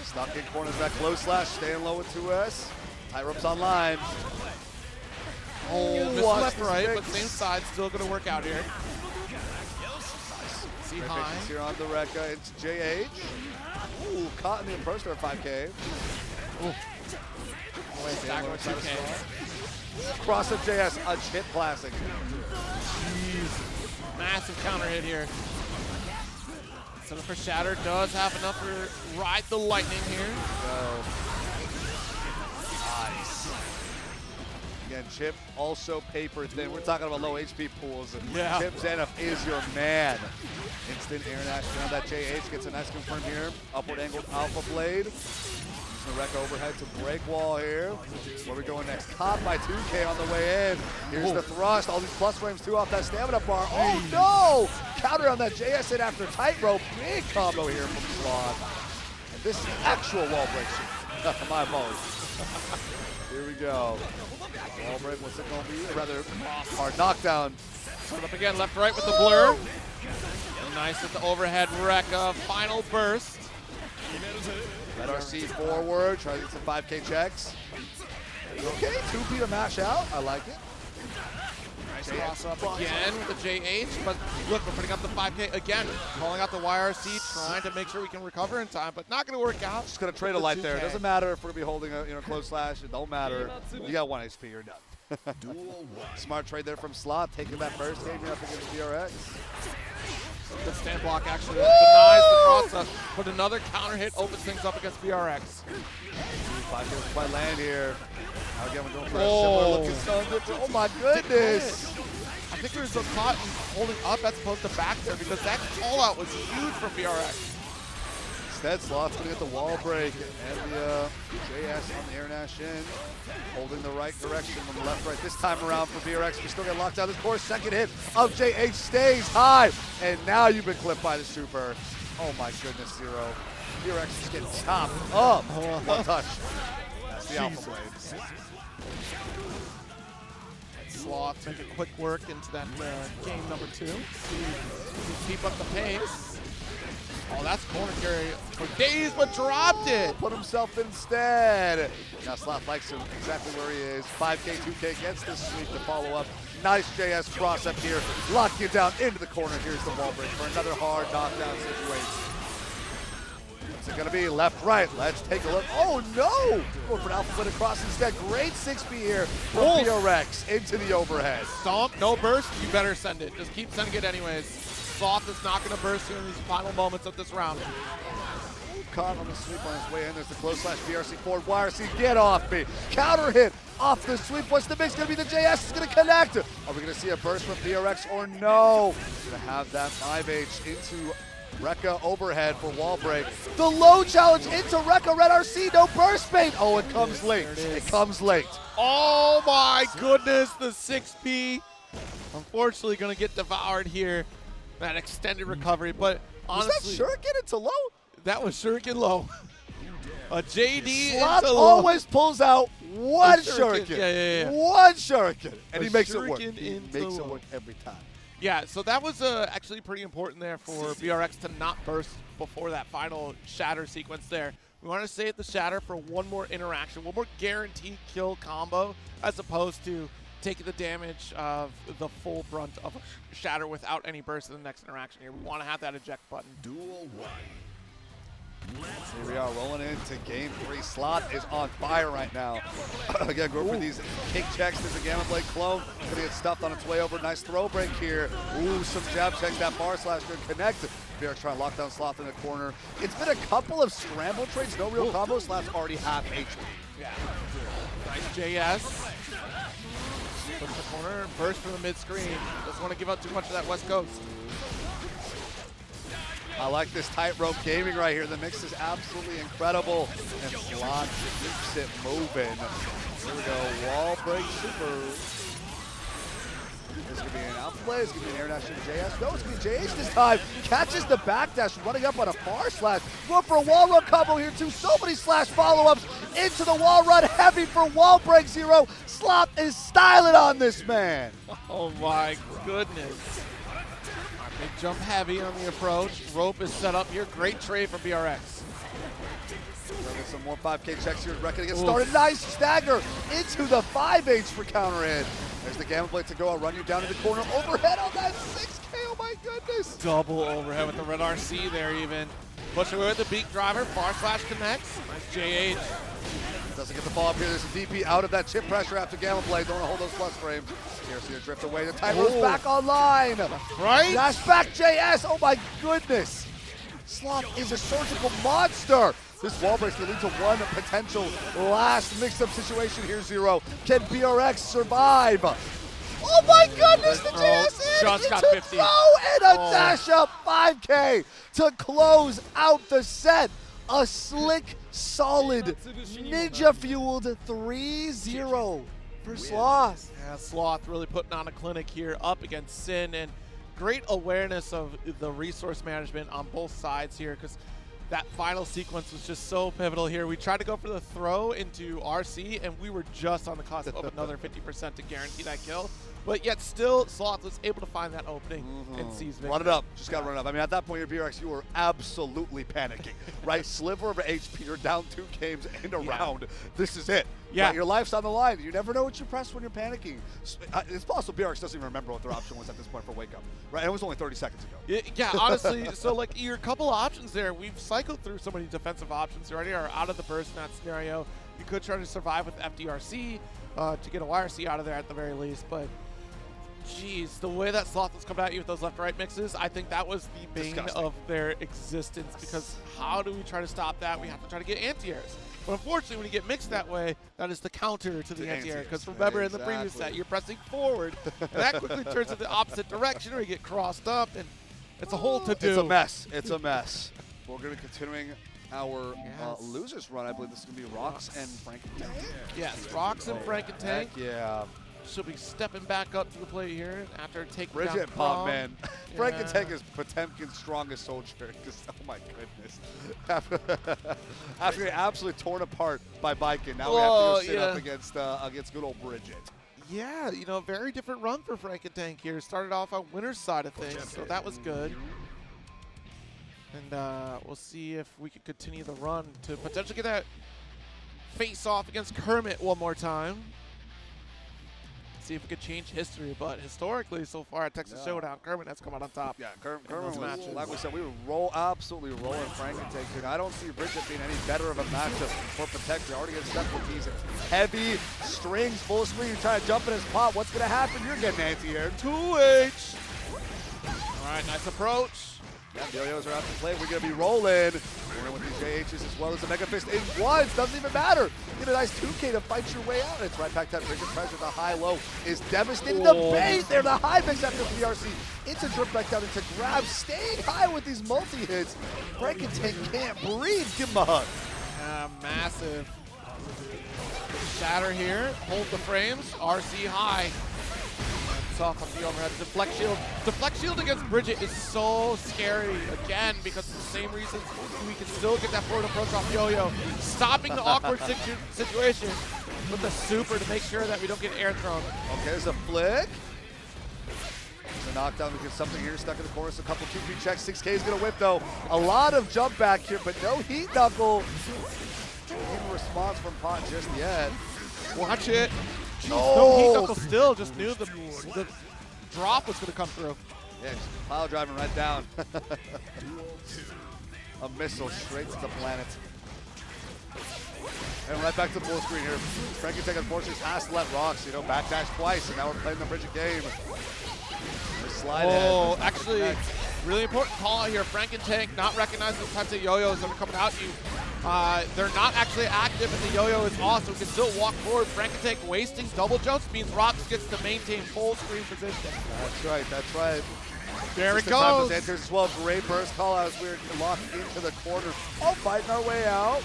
Stuck in corners, that close slash, staying low with 2S. Tightrope's online. Oh, missed watch left, this right, mix. but same side, still going to work out here. See Great high. patience here on the Rekka. It's JH. Ooh, caught in the approach there, 5K. Stack with 2K. Cross up JS, a chip classic. Massive counter hit here. Set up for Shatter, does have enough to ride the lightning here. Nice. Again, Chip also paper thin. We're talking about low HP pools. And Yeah. Chip Zenoff is your man. Instant air dash down that JH gets a nice confirm here. Upward angled alpha blade. Using the Rekka overhead to break wall here. Where we going next? Caught by 2K on the way in. Here's the thrust. All these plus frames too off that stamina bar. Oh no! Counter on that JS hit after tightrope. Big combo here from Sloth. And this is actual wall break shit. My apologies. Here we go. Wall break, what's it gonna be? Or rather, hard knockdown. Put up again, left, right with the blur. Nice with the overhead Rekka. Final burst. Let RC forward, try to get some 5K checks. Okay, 2P to mash out. I like it. Nice cross up again with the JH, but look, we're putting up the 5K again. Calling out the YRC, trying to make sure we can recover in time, but not going to work out. Just gonna trade a light there. It doesn't matter if we're gonna be holding a close slash. It don't matter. You got 1 HP, you're done. Smart trade there from Slot, taking that first game up against BRX. Good stand block actually denies the cross up, but another counter hit opens things up against BRX. 5 kills by land here. Now again, we're going for a similar looking stun dip. Oh my goodness! I think there's a caught holding up as opposed to back there because that call out was huge from BRX. Instead, Sloth's gonna get the wall break and the JS on the air dash in. Holding the right direction from the left right this time around for BRX. We still get locked out. This course, second hit of JH stays high. And now you've been clipped by the super. Oh my goodness, Zero. BRX is getting chopped up. One touch. That's the Alpha Blade. Sloth making quick work into that game number 2. Keep up the pace. Oh, that's corner carry for days, but dropped it. Put himself instead. Now Sloth likes him exactly where he is. 5K, 2K gets the sweep to follow up. Nice JS cross up here. Lock you down into the corner. Here's the wall break for another hard knockdown situation. What's it gonna be? Left, right. Let's take a look. Oh no! Going for an alpha blade across instead. Great 6B here from BRX into the overhead. Stomp, no burst, you better send it. Just keep sending it anyways. Sloth is not going to burst here in these final moments of this round. Caught on the sweep on his way in. There's the close slash. BRC forward. YRC, get off me. Counter hit off the sweep. What's the mix going to be? The JS is going to connect. Are we going to see a burst from BRX or no? Going to have that 5H into Rekka overhead for wall break. The low challenge into Rekka. Red RC, no burst bait. Oh, it comes late. It comes late. Oh my goodness, the 6P. Unfortunately going to get devoured here. that extended recovery. But honestly, was that shuriken into low? that was shuriken low. A JD Slot into low. always pulls out one shuriken. shuriken. Yeah. One shuriken. And A he makes it work. shuriken He into makes it low. work every time. Yeah, so that was actually pretty important there for BRX to not burst before that final shatter sequence there. We want to save the shatter for one more interaction, one more guaranteed kill combo, as opposed to taking the damage of the full brunt of a shatter without any burst in the next interaction here. We want to have that eject button. Duel 1. Here we are rolling into game 3. Slot is on fire right now. Again, go for these kick checks. There's a Gamma Blade clone. Gonna get stuffed on its way over. Nice throw break here. Ooh, some jab checks. That bar slash good connect. BRX trying to lock down Sloth in the corner. It's been a couple of scramble trades. No real combo. Sloth's already half HP. Yeah. Nice JS. Push the corner, burst from the mid-screen. Doesn't want to give up too much of that West Coast. I like this tightrope gaming right here. The mix is absolutely incredible. And Slot keeps it moving. Here we go. Wall break super. This is going to be an alpha play. It's going to be an air dash into JS. No, it's going to be JH this time. Catches the backdash, running up on a bar slash. Going for a wall run combo here too. So many slash follow-ups into the wall run. Heavy for wall break 0. Slot is styling on this man. Oh my goodness. Big jump heavy on the approach. Rope is set up here. Great trade from BRX. Get some more 5K checks here. Reckon to get started. Nice stagger into the 5H for counter hit. There's the Gamma Blade to go. I'll run you down to the corner. Overhead on that 6K. Oh my goodness. Double overhead with the red RC there even. Pushing away with the beak driver. Far slash connects. Nice JH. Doesn't get the fall up here. There's a DP out of that chip pressure after Gamma Blade. Don't want to hold those plus frames. Here's the drift away. The tight rope's back online. Right? Dash back JS. Oh my goodness. Slot is a surgical monster. This wall break's going to lead to one potential last mix-up situation here, 0. Can BRX survive? Oh my goodness, the JS Just in got into 50. throw and a dash up 5K to close out the set. A slick, solid, ninja-fueled 3-0 for Sloth. Yeah, Sloth really putting on a clinic here up against Sin, and great awareness of the resource management on both sides here, because that final sequence was just so pivotal here. We tried to go for the throw into RC, and we were just on the cusp of another 50% to guarantee that kill. But yet still, Sloth was able to find that opening and seize victory. Run it up. Just got to run it up. I mean, at that point, your BRX, you were absolutely panicking, right? Sliver of HP. You're down 2 games in a round. This is it. Yeah. Right? Your life's on the line. You never know what you press when you're panicking. It's possible BRX doesn't even remember what their option was at this point for wake up, right? And it was only 30 seconds ago. Yeah, honestly, so like your couple options there, we've cycled through so many defensive options. You already are out of the burst in that scenario. You could try to survive with FDRC to get a YRC out of there at the very least, but geez, the way that Sloth was coming at you with those left-right mixes, I think that was the bane of their existence, because how do we try to stop that? We have to try to get anti-airs. But unfortunately, when you get mixed that way, that is the counter to the anti-air, because remember in the previous set, you're pressing forward, and that quickly turns in the opposite direction, or you get crossed up, and it's a whole to-do. It's a mess. It's a mess. We're going to be continuing our losers run. I believe this is going to be Rocks and Frankentank. Yes, Rocks and Frankentank. Yeah. She'll be stepping back up to the plate here after taking Bridget down Pop, Crawm. man. Frankentank is Potemkin's strongest soldier. Just, oh my goodness. After getting absolutely torn apart by Biken, now we have to go sit up against good old Bridget. Yeah, you know, very different run for Frankentank here. Started off on winner's side of things, so that was good. And we'll see if we can continue the run to potentially get that face-off against Kermit one more time. See if we could change history, but historically, so far at Texas Showdown, Kermit has come out on top. Yeah, Kermit was, like we said, we were absolutely rolling Frankentank here. I don't see Bridget being any better of a matchup for Protector. Already getting stuck with these heavy strings, full screen. You're trying to jump in his pop. What's going to happen? You're getting anti-air. 2H. All right, nice approach. Yeah, the Yo-Yos are out to play. We're going to be rolling. We're with these JHs as well as the Mega Fist in ones. Doesn't even matter. Get a nice 2K to fight your way out. It's right back to that Bridget pressure. The high-low is devastating. The base there. The high mix after PRC. It's a drip back down into grab. Staying high with these multi-hits. Frankentank can't breathe. Give him a hug. Massive. Shatter here. Hold the frames. RC high. gets off on the overhead. Deflect shield. Deflect shield against Bridget is so scary, again, because of the same reasons we can still get that forward approach off Yo-Yo. Stopping the awkward situation with the super to make sure that we don't get air thrown. Okay, there's a flick. The knockdown, we get something here, stuck in the corner, so a couple 2P checks. 6K is going to whip, though. A lot of jump back here, but no heat knuckle. Even response from Pot just yet. Watch it. Jeez, Oh. no heat knuckle still, just knew the drop was going to come through. Yeah, just pile driving right down. A missile straight to the planet. And right back to the full screen here. Frankentank, unfortunately, has to let Rocks, backdash twice, and now we're playing the Bridget game. Slide oh, in. actually, really important call out here. Frankentank not recognizing the types of yo-yos that are coming at you. They're not actually active, and the yo-yo is awesome. Can still walk forward. Frankentank wasting double jumps means Rocks gets to maintain full screen position. That's right, that's right. There it The time goes. was enters as well. Great burst call out as we're locked into the corner. Oh, fighting our way out.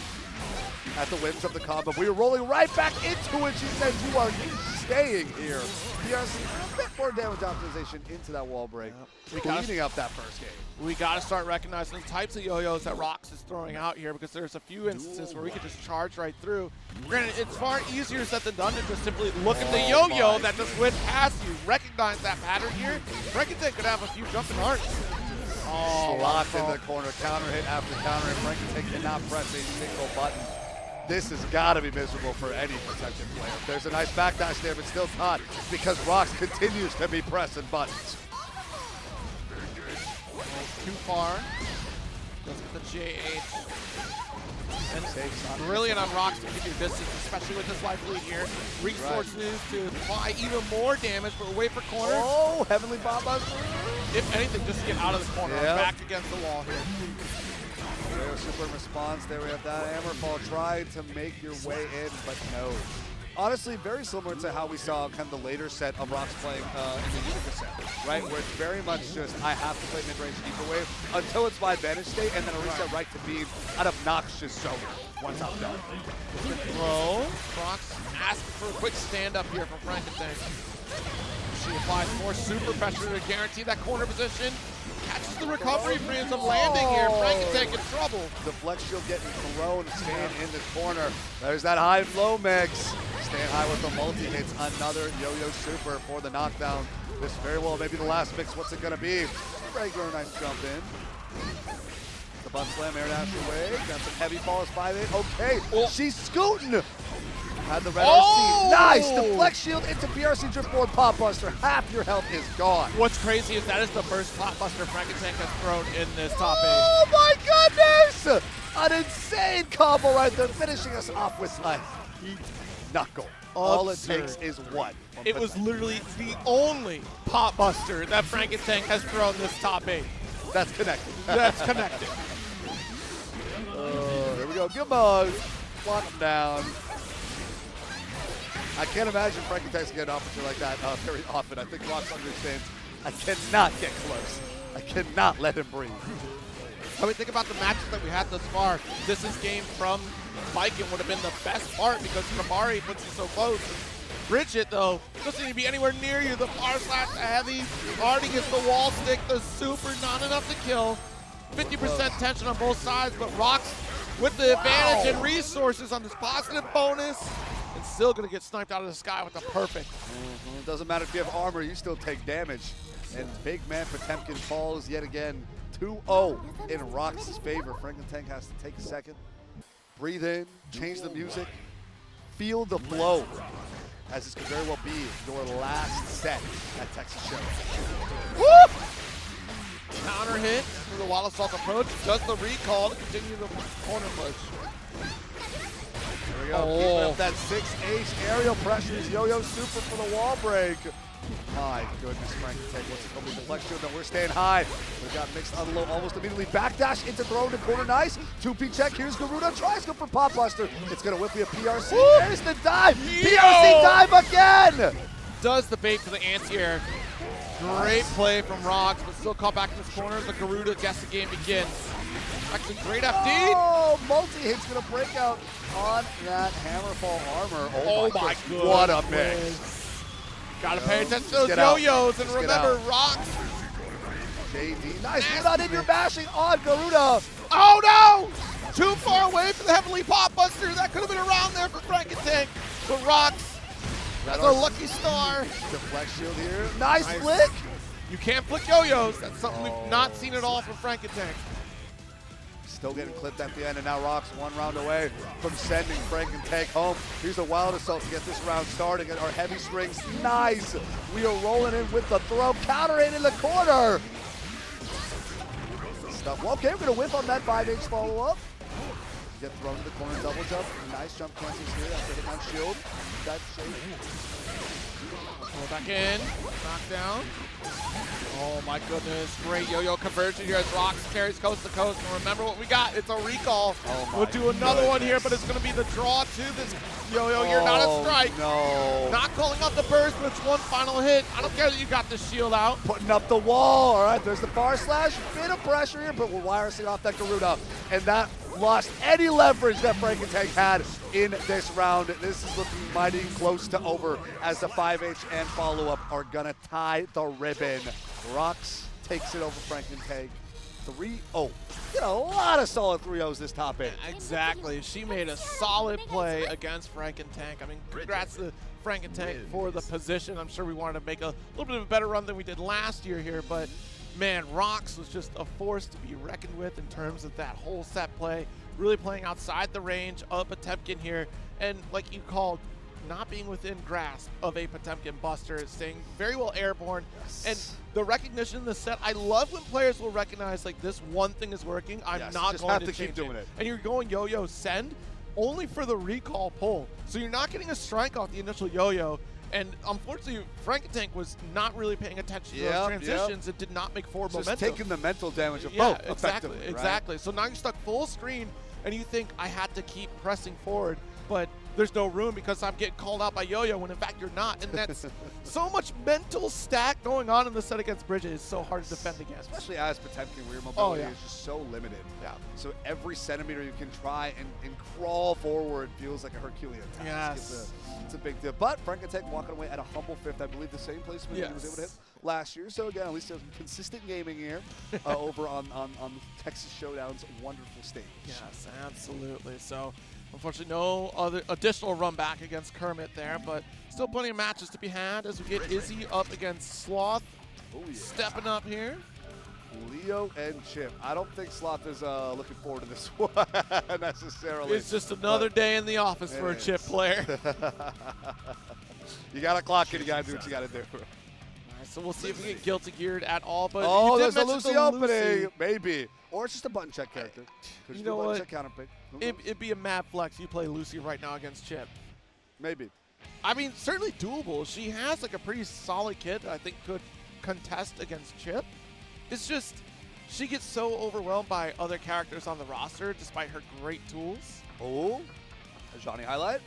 At the whims of the combo. We were rolling right back into it. She said, you are staying here. PRC a bit more damage optimization into that wall break. We Cleaning up that first game. We got to start recognizing the types of yo-yos that Rocks is throwing out here, because there's a few instances where we can just charge right through. Granted, it's far easier said than done to just simply look at the yo-yo that just went past you. Recognize that pattern here. Frankentank could have a few jumping hearts. Oh, Locked in the corner. Counter hit after counter, and Frankentank cannot press a single button. This has got to be miserable for any protected player. There's a nice backdash there, but still not, because Rocks continues to be pressing buttons. Too far. Let's get the JH. And brilliant on Rocks to keep your distance, especially with this life lead here. Resources to apply even more damage, but wait for corner. Oh, Heavenly Bomb Buster. If anything, just get out of the corner. Yep. Back against the wall here. Super in response. There we have that Hammerfall. Tried to make your way in, but no. Honestly, very similar to how we saw kind of the later set of Rocks playing in the Unica set, right? Where it's very much just, I have to play mid-range deeper wave until it's my advantage state, and then a reset right to beam out of Noxious Zone once I'm done. Throw. Rocks asking for a quick stand-up here from Frankentank. She applies more super pressure to guarantee that corner position. Catches the recovery frames of landing here. Frankentank in trouble. The flex shield getting thrown, staying in the corner. There's that high flow mix. Staying high with the multi-hits. Another yo-yo super for the knockdown. This very well maybe the last mix. What's it going to be? Regular nice jump in. The butt slam, air dash away. Got some heavy falls 5-8. Okay, she's scooting. Had the red RC. Nice! The flex shield into PRC drift forward pop buster. Half your health is gone. What's crazy is that is the first pop buster Frankentank has thrown in this top 8. Oh my goodness! An insane combo right there, finishing us off with a heat knuckle. All it takes is what? It was literally the only pop buster that Frankentank has thrown this top 8. That's connected. That's connected. There we go. Good bug. Lock him down. I can't imagine Frankentank's get an opportunity like that very often. I think Rocks understands I cannot get close. I cannot let him breathe. I mean, think about the matches that we had thus far. This is game from Viking would have been the best part because Kamari puts you so close. Bridget, though, doesn't need to be anywhere near you. The far slash, the heavy, already gets the wall stick, the super, not enough to kill. 50% tension on both sides, but Rocks with the advantage and resources on this positive bonus. And still going to get sniped out of the sky with the perfect. It doesn't matter if you have armor, you still take damage. And big man Potemkin falls yet again. 2-0 in Rocks' favor. Frankentank has to take a second. Breathe in, change the music, feel the flow. As this could very well be your last set at Texas Showdown. Whoop! Counter hit through the wall assault approach. Does the recall to continue the corner push. There we go. Keeping up that 6H aerial pressures. Yo-yo super for the wall break. My goodness, Frankentank wants to come with the flex shield. No, we're staying high. We've got mixed unload almost immediately. Backdash into throw into corner. Nice. 2P check. Here's Garuda. Tries to go for Pop Buster. It's going to whip me a PRC. Woo! There's the dive. Yo! PRC dive again. Does the bait for the anti-air. Great play from Rocks, but still caught back in this corner. The Garuda guess the game begins. Actually, great FD. Oh, multi-hit's going to break out on that Hammerfall armor. Oh my goodness. What a mix. Gotta pay attention to those get out. yo-yos, and Just get remember, out. Rocks. JD, nice. You're not in your mashing on Garuda. Oh no! Too far away for the Heavenly Pop Buster. That could have been around there for Frankentank. But Rocks, that's a lucky star. Deflect shield here. Nice flick. You can't flick yo-yos. That's something we've not seen at all from Frankentank. Still getting clipped at the end, and now Rock's 1 round away from sending Frankentank home. Here's a wild assault to get this round started. Our heavy strings, nice. Leo rolling in with the throw, countering in the corner. Stuff. Well, okay, we're gonna whiff on that 5H follow-up. Get thrown to the corner, double jump. Nice jump cancels here after hitting on shield. That Pull back in, knockdown. Oh my goodness, great yo-yo conversion here as Rocks carries coast to coast. And remember what we got, it's a recall. We'll do another one here, but it's gonna be the draw to this yo-yo here, not a strike. No. Not calling out the burst, but it's one final hit. I don't care that you got the shield out. Putting up the wall, all right, there's the bar slash. Bit of pressure here, but we're wiring off that Garuda. And that lost any leverage that Frankentank had in this round. This is looking mighty close to over as the 5H and follow-up are gonna tie the ribbon. Rocks takes it over Frankentank. 3-0. Get a lot of solid 3-0s this top 8. Exactly. She made a solid play against Frankentank. I mean, congrats to Frankentank for the position. I'm sure we wanted to make a little bit of a better run than we did last year here, but man, Rocks was just a force to be reckoned with in terms of that whole set play, really playing outside the range of Potemkin here, and like you called, not being within grasp of a Potemkin Buster, staying very well airborne, and the recognition in the set, I love when players will recognize like this one thing is working, I'm not just going have to to keep change doing it. And you're going yo-yo send only for the recall pull, so you're not getting a strike off the initial yo-yo. And unfortunately, Frankentank was not really paying attention to those transitions and did not make forward momentum. Just taking the mental damage of Yeah, both, exactly, effectively, exactly. So now you're stuck full screen, and you think, I had to keep pressing forward, but there's no room because I'm getting called out by Yo-Yo, when in fact you're not. And that's so much mental stack going on in the set against Bridget. It's so hard to defend against. Especially as Potemkin, where your mobility is just so limited. Yeah. So every centimeter you can try and crawl forward feels like a Herculean task. Yes. It's a big deal. But Frankentank walking away at a humble 5th. I believe the same placement he was able to hit last year. So again, at least there's consistent gaming here over on Texas Showdown's wonderful stage. Yes, absolutely. So unfortunately, no other additional run back against Kermit there, but still plenty of matches to be had as we get Izzy up against Sloth. Stepping up here. Leo and Chip. I don't think Sloth is looking forward to this one necessarily. It's just another day in the office for a Chip player. You got to clock it. You got to do what you got to do. All right, so we'll see if we get Guilty Geared at all. But oh, you did there's a mention Lucy the opening. Lucy. Maybe. Or it's just a button check character. You know what? Check counter pick. It'd be a mad flex. You play Lucy right now against Chip. Maybe. I mean, certainly doable. She has like a pretty solid kit that I think could contest against Chip. It's just she gets so overwhelmed by other characters on the roster despite her great tools. Oh, a Johnny highlight?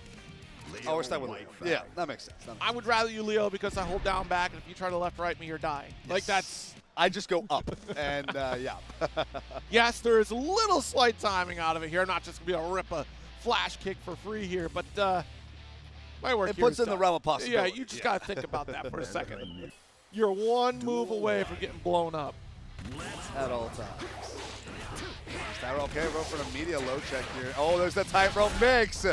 Oh, we're stuck with Leo. Yeah, that makes sense. I would rather you Leo because I hold down back, and if you try to left-right me, you're dying. Yes. Like that's... I just go up, and yeah. Yes, there is a little slight timing out of it here. I'm not just going to be able to rip a flash kick for free here, but my work it here puts is in the done. realm of possibility. Yeah, you just got to think about that for a second. You're one move away from getting blown up. At all times. Is that okay? Roll for the media low check here. Oh, there's the tightrope mix.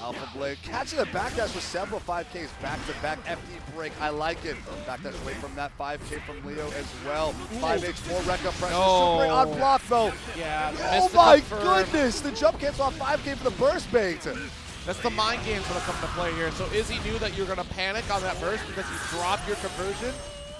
Alpha Blade catching the backdash with several 5Ks back-to-back. FD break. I like it. Backdash away from that 5K from Leo as well. 5H more wreck up pressure. No. Super on block though. Yeah. Oh my goodness. The jump cancel on 5K for the burst bait. That's the mind games that come to play here. So Izzy knew that you were going to panic on that burst because you dropped your conversion.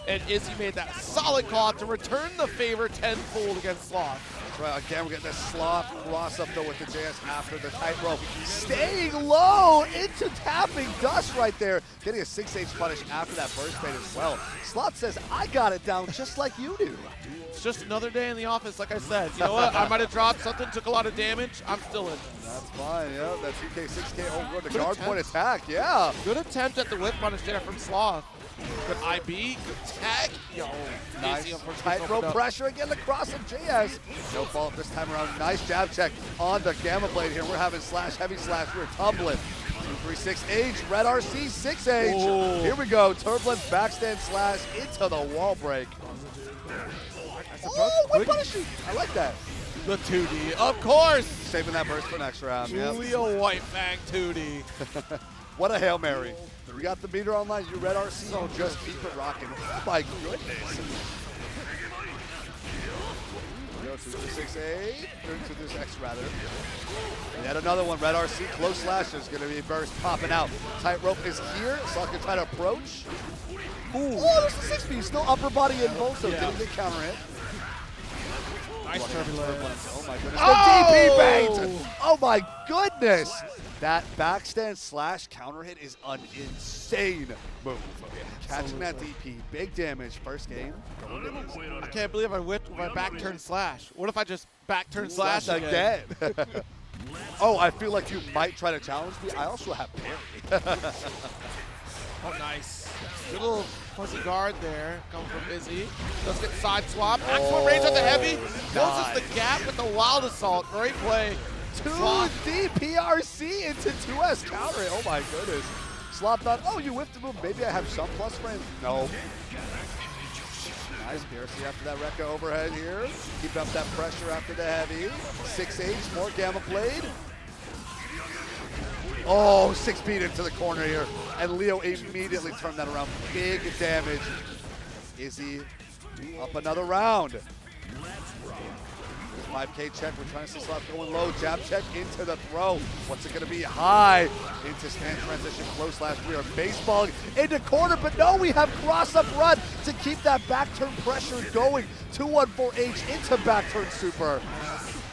And Izzy made that solid call to return the favor tenfold against Sloth. That's right. Again, we're getting this Sloth cross up though with the JS after the tightrope. Staying low into tapping dust right there. Getting a 6H punish after that burst bait as well. Sloth says, I got it down just like you do. It's just another day in the office, like I said. You know what? I might have dropped something, took a lot of damage. I'm still in. That's fine, yeah. That 2K, 6K over the guard point attack, yeah. Good attempt at the whip punish there from Sloth. Good IB, good tag. Yo, nice tightrope pressure again, the cross of JS. No fault this time around. Nice jab check on the Gamma Blade here. We're having slash, heavy slash. We're tumbling. 3-6H, Red RC 6H. Ooh. Here we go. Turbulence backstand slash into the wall break. Oh, whip punish. I like that. The 2D, of course. Saving that burst for next round. Yep. Leo White Fang 2D. What a Hail Mary. We got the meter online. You Red RC. So just keep it rocking. Oh my goodness. Go to the 6A, to this X rather. Yet another one, Red RC, close slash is gonna be burst popping out. Tightrope is here, Sloth can try to approach. Ooh. Oh, there's the 6B, still upper body in both, so didn't get counter hit. Nice turbulence. Oh my goodness, Oh! the DP bait! Oh my goodness! That backstand slash counter hit is an insane move. Catching that DP, big damage, first game. I can't believe I whipped my back turn slash. What if I just back turn slash again? Oh, I feel like you might try to challenge me. I also have parry. Oh, nice. Good little fuzzy guard there coming from Izzy. Let's get side swap. Maximum range on the heavy. Closes the gap with the wild assault. Great play. 2D PRC into 2S counter it. Oh my goodness. Slop thought, oh, you whiffed the move. Maybe I have some plus range. No. Nice PRC after that Rekka overhead here. Keep up that pressure after the heavy. 6H, more Gamma Blade. Oh, 6 feet into the corner here. And Leo immediately turned that around. Big damage. Izzy up another round. 5K check, we're trying to see Slot going low, jab check into the throw. What's it gonna be? High into stand transition, close slash. We are baseballing into corner, but no, we have cross up run to keep that back turn pressure going. 2-1-4H into back turn super.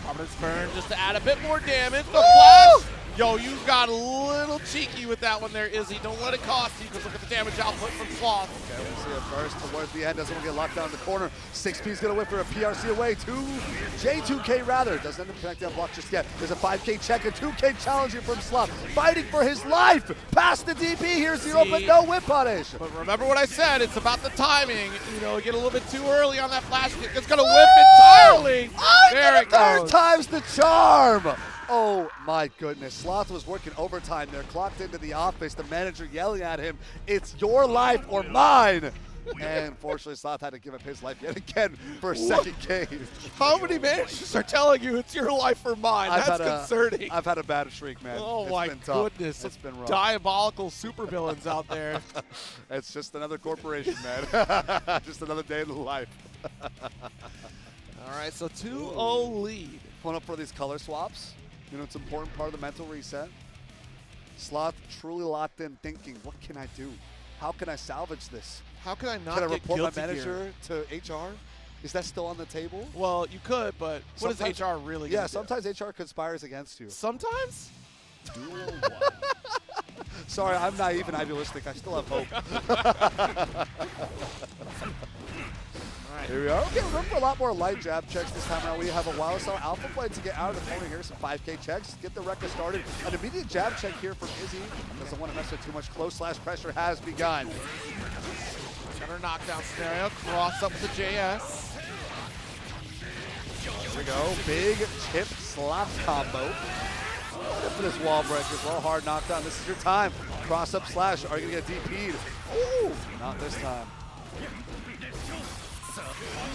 Providence burn just to add a bit more damage. The flash. Yo, you got a little cheeky with that one there, Izzy. Don't let it cost you, because look at the damage output from Sloth. Okay, we'll see a burst towards the end. Doesn't want to get locked down in the corner. 6P's going to whip for a PRC away. J2K rather. Doesn't end up connecting on block just yet. There's a 5K check, a 2K challenger from Sloth. Fighting for his life. Past the DP here, 0, but no whip punish. But remember what I said, it's about the timing. You know, get a little bit too early on that flash kick. It's going to whip entirely. Oh, there it third goes. time's the charm. Oh my goodness, Sloth was working overtime there, clocked into the office, the manager yelling at him, it's your life or mine. And unfortunately, Sloth had to give up his life yet again for a second game. How many managers are telling you it's your life or mine? That's concerning. I've had a bad streak, man. Oh it's my been tough. goodness. It's been rough. Diabolical supervillains out there. It's just another corporation, man. Just another day in the life. All right, so 2-0 lead. Pulling up for these color swaps. You know, it's an important part of the mental reset. Sloth truly locked in thinking, what can I do? How can I salvage this? How can I not Can I get report my guilty manager here? to HR? Is that still on the table? Well, you could, but what is HR really Yeah, gonna sometimes HR conspires against you. do? Sometimes? Sorry, I'm naive and idealistic. I still have hope. Here we are. Okay, we're going for a lot more light jab checks this time around. We have a wild style alpha play to get out of the corner here. Some 5K checks. Get the Rekka started. An immediate jab check here from Izzy. Doesn't want to mess with too much. Close slash pressure has begun. Another knockdown scenario. Cross up with the JS. Here we go. Big chip slap combo. Good for this wall break as well. Hard knockdown. This is your time. Cross up slash. Are you going to get DP'd? Ooh, not this time.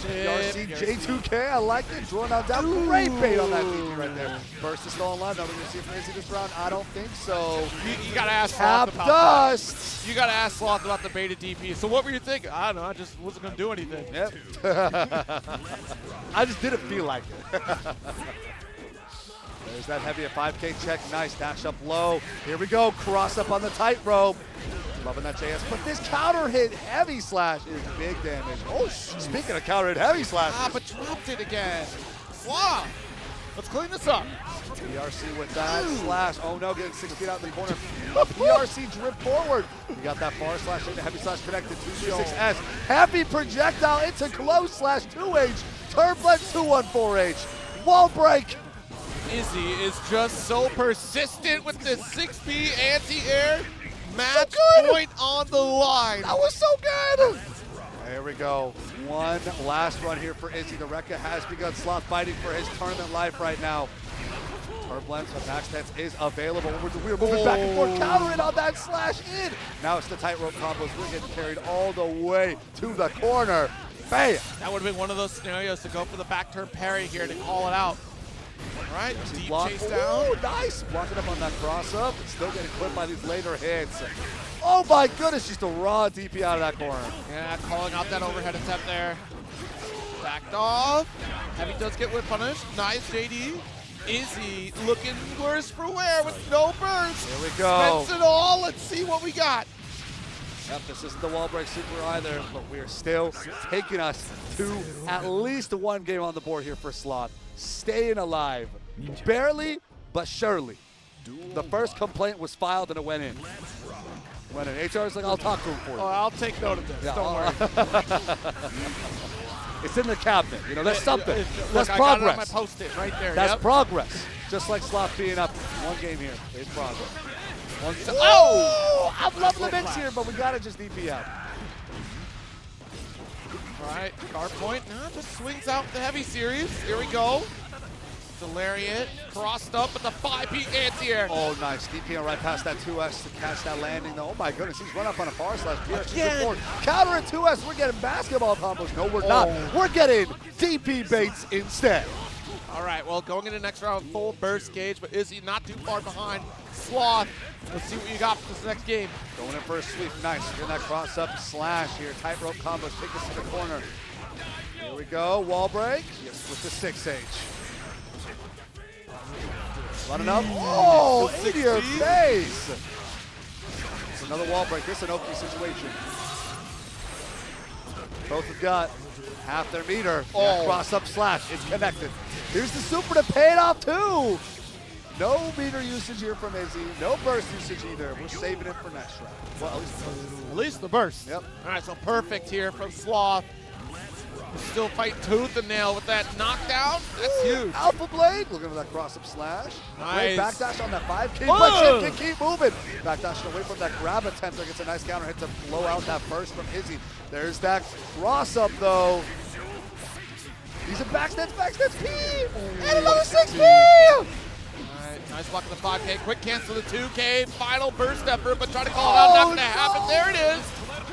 RC J2K, I like it. Drawing out down. Great bait on that DP right there. Burst is still online. Now we're going to see if Izzy this round. I don't think so. You got to ask Tap Sloth about dust. that. You got to ask Sloth about the beta DP. So what were you thinking? I don't know. I just wasn't going to do anything. Yep. I just didn't feel like it. There's that heavy at 5K check. Nice dash up low. Here we go. Cross up on the tightrope. Loving that JS. But this counter hit heavy slash is big damage. Oh, speaking of counter hit heavy slash. Ah, but dropped it again. Sloth. Let's clean this up. PRC with that slash. Oh no, getting 6 feet out in the corner. PRC drip forward. You got that far slash into heavy slash connected. 2-6S. Heavy projectile into close slash 2H. Turbulence 2-1-4H. Wall break. Izzy is just so persistent with this 6P anti-air. Match point on the line. That was so good. There we go. One last run here for Izzy. The Rekka has begun. Sloth fighting for his tournament life right now. Turbulence, but backstance is available. We're moving back and forth, countering on that slash in. Now it's the tightrope combos. We're getting carried all the way to the corner. Bam! That would have been one of those scenarios to go for the back turn parry here to call it out. All right, deep chase down. Ooh, nice! Blocking up on that cross up. Still getting clipped by these later hits. Oh my goodness, just a raw DP out of that corner. Yeah, calling out that overhead attempt there. Backed off. Heavy does get whip punished. Nice, JD. Izzy looking worse for wear with no burst. Here we go. Spends it all. Let's see what we got. Yep, this isn't the wall break super either, but we're still taking us to at least one game on the board here for Sloth. Staying alive. Barely, but surely. The first complaint was filed and it went in. Went in. HR's like, I'll talk to him for you. Oh, I'll take note of this. Yeah, Don't worry. It's in the cabinet. You know, there's something. Look, That's I got it on progress. my post-it right there. That's yep. progress. Just like Sloth being up one game here. There's progress. Oh! I'm loving the mix here, but we got to just DP out. All right, guard point. Nah, just swings out the heavy series. Here we go. The lariat crossed up with the 5-peak anti-air. Oh, nice. DP right past that 2S to catch that landing, though. Oh, my goodness. He's run up on a far slash. Again. Counter at 2S. We're getting basketball combos. No, we're not. We're getting DP baits instead. All right, well, going into next round, full burst gauge, but Izzy not too far behind. Sloth, let's see what you got for this next game. Going in for a sweep. Nice. Getting that cross up slash here. Tightrope combos. Take us to the corner. Here we go. Wall break. Yes, with the 6H. Running up. Oh, into your face. It's another wall break. This is an Oki situation. Both have got half their meter. Oh. Cross up slash. It's connected. Here's the super to pay it off too. No meter usage here from Izzy. No burst usage either. We're saving it for next round. Well, At least the burst. Yep. All right, so perfect here from Sloth. Still fighting tooth and nail with that knockdown. That's huge. Alpha Blade, looking at that cross-up slash. Nice. Great backdash on that 5K, Whoa. but Chip can keep moving. Backdashing away from that grab attempt. There gets a nice counter hit to blow out that burst from Izzy. There's that cross-up, though. He's a backstance P! And another 6P! All right, nice block of the 5K. Quick cancel the 2K. Final burst effort, but trying to call it out. Not going to happen. There it is.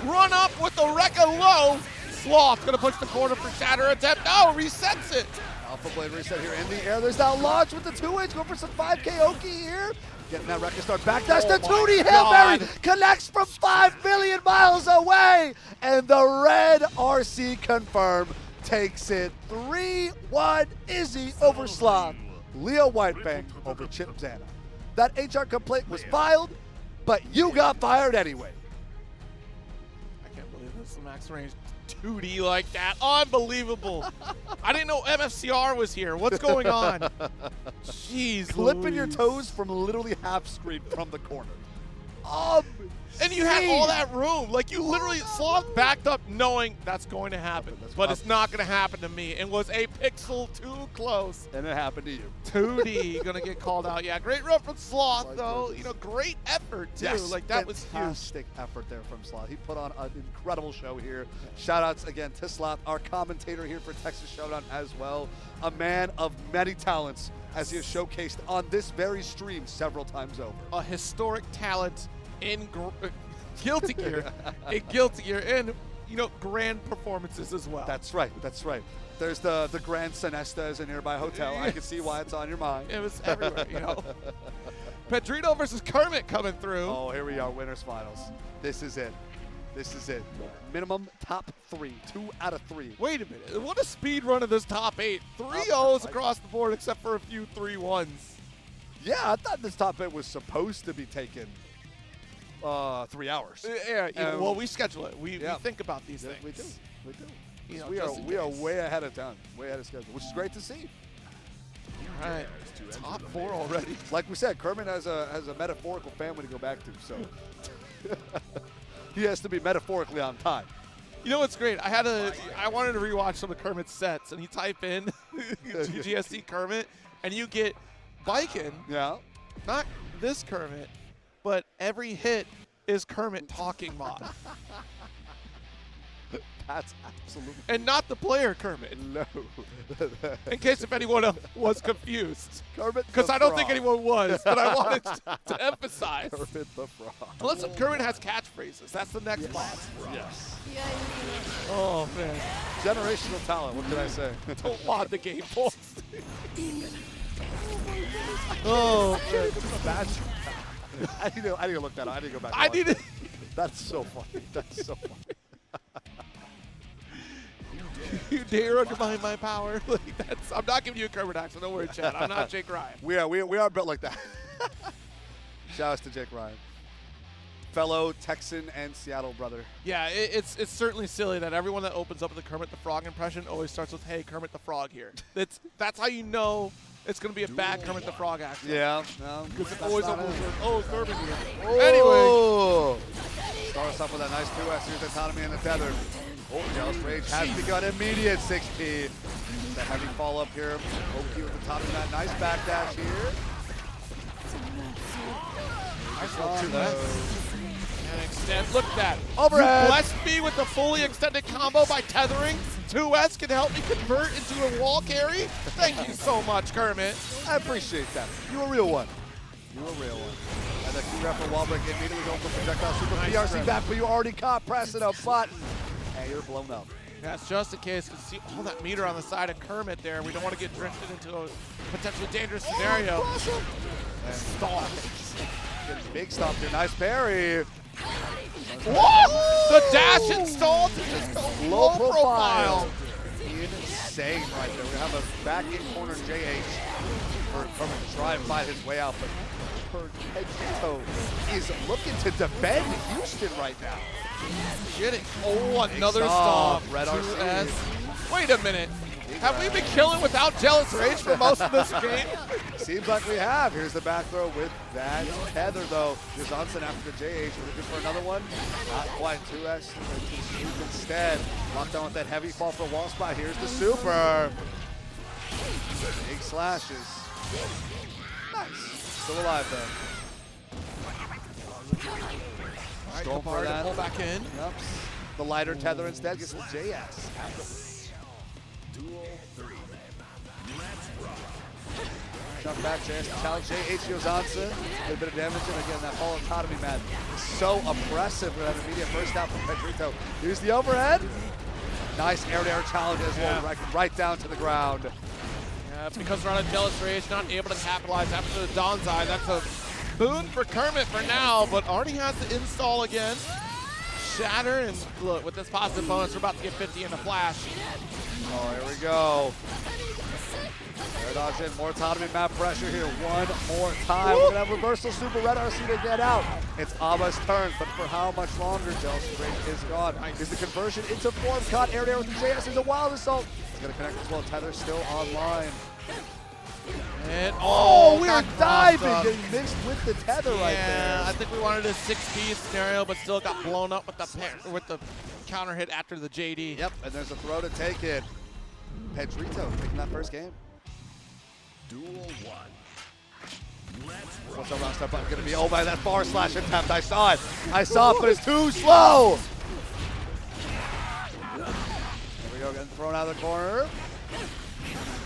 Run up with the Rekka low. Sloth going to push the corner for shatter attempt. No, resets it. Alpha Blade reset here in the air. There's that launch with the 2H. Going for some 5K Oki here. Getting that Rekka start. Backdash to 2D. Hail Mary connects from 5 million miles away. And the red RC confirm takes it 3-1 Izzy over Sloth. Leo Whitebang over Chip Zana. That HR complaint was filed, but you got fired anyway. I can't believe this is max range 2D like that. Unbelievable. I didn't know MFCR was here. What's going on? Jeez. Clipping your Louise. toes from literally half screen from the corner. And you had all that room. Like, you literally, Sloth backed up knowing that's going to happen. But it's not going to happen to me. It was a pixel too close. And it happened to you. 2D going to get called out. Yeah, great run from Sloth, My though. goodness. You know, great effort, too. Yes, Like, that was huge. fantastic effort there from Sloth. He put on an incredible show here. Shout outs again to Sloth, our commentator here for Texas Showdown as well. A man of many talents, as he has showcased on this very stream several times over. A historic talent in Guilty Gear. In Guilty Gear. And, you know, grand performances as well. That's right. That's right. There's the Grand Sinesta as a nearby hotel. I can see why it's on your mind. It was everywhere, you know. Pedrito versus Kermit coming through. Oh, here we are, winners finals. This is it. This is it. Minimum top 3, 2 out of 3. Wait a minute. What a speed run of this top 8. 3 O's across the board except for a few 3-1s. Yeah, I thought this top 8 was supposed to be taken 3 hours. Yeah, well, we schedule it. We think about these things. We do. We do. You know, We are way ahead of time, way ahead of schedule, which is great to see. All right, top 4 already. Like we said, Kermit has a metaphorical family to go back to, so he has to be metaphorically on time. You know what's great? I wanted to rewatch some of Kermit's sets, and you type in GGSC Kermit, and you get Bikin. Yeah. Not this Kermit, but every hit is Kermit talking mod. That's absolutely And not the player, Kermit. no. In case if anyone was confused. Kermit Because the I don't Frog. think anyone was, but I wanted to emphasize. Kermit the Frog. Unless Kermit has catchphrases. That's the next part. Yes. Oh, man. Generational talent. What can I say? Don't mod the game, boys. Oh, man. Imagine. I need to look that up. I need to go back. I and watch need to. that. That's so funny. That's so funny. You dare undermine my power? Like I'm not giving you a Kermit accent. Don't worry, Chad. I'm not Jake Ryan. We are built like that. Shout out to Jake Ryan, fellow Texan and Seattle brother. Yeah, it's certainly silly that everyone that opens up with a Kermit the Frog impression always starts with "Hey, Kermit the Frog here." That's how you know it's going to be a bad Kermit the Frog accent. Yeah. No. Because it that's always not opens it. with "Oh, Kermit here." Oh. Start us off with a nice 2S. Here's autonomy and the tether. Oh, Jealous Rage has begun immediate 6P. That heavy fall up here. OQ with the top of that. Nice backdash here. Nice little 2S. And extend. Look at that. Overhead. You blessed me with the fully extended combo by tethering. 2S can help me convert into a wall carry. Thank you so much, Kermit. I appreciate that. You a real one. You a real one. And the key ref for wall break immediately going for projectile super Nice PRC grip. back, but you already caught pressing a button. And you're blown up. That's just in case, because see all that meter on the side of Kermit there. We don't want to get drifted into a potentially dangerous scenario. And stop. Big stop here. Nice parry. Whoa! The dash installed to just go Low low profile. Insane right there. We have a back in corner JH for Kermit to try and fight his way out, but Pedrito is looking to defend Houston right now. Kidding. Oh, another Big stop. stop. Red 2S. RC. Wait a minute. Have we been killing without Jealous Rage for most of this game? Seems like we have. Here's the back throw with that tether, though. Johnson after the JH. We're looking for another one. Not quite. 2S to shoot instead. Locked down with that heavy fall for wall spot. Here's the super. Big slashes. Nice. Still alive, though. Right, Going for that. pull back in. Yep. The lighter tether instead gets the JS. Duel 3. Let's rock. Jump back, JS to challenge JH Johnson. A bit of damage, and again, that fall autonomy, man, is so oppressive with that immediate burst out from Pedrito. Here's the overhead. Nice air-to-air challenge as well, right down to the ground. Yeah, because we're on a Jealous Rage, not able to capitalize after the Dawn's Eye. That's a boon for Kermit for now, but already has to install again. Shatter, and look, with this positive bonus, we're about to get 50 in a flash. Oh, here we go. Air dodge in, more autonomy, map pressure here. One more time. We're gonna have reversal super red RC to get out. It's Abba's turn, but for how much longer? Jealous Rage is gone. Is the conversion into form cut? Air to air with the JS is a wild assault. It's gonna connect as well. Tether still online. And Oh, we got are crossed diving, up. getting mixed with the tether right Yeah, there. I think we wanted a 6B scenario, but still got blown up with the counter hit after the JD. Yep, and there's a throw to take it. Pedrito taking that first game. Duel 1. Let's rock. What's our round step button gonna be? Oh my, that bar slash attempt, I saw it, but it's too slow. There we go, getting thrown out of the corner.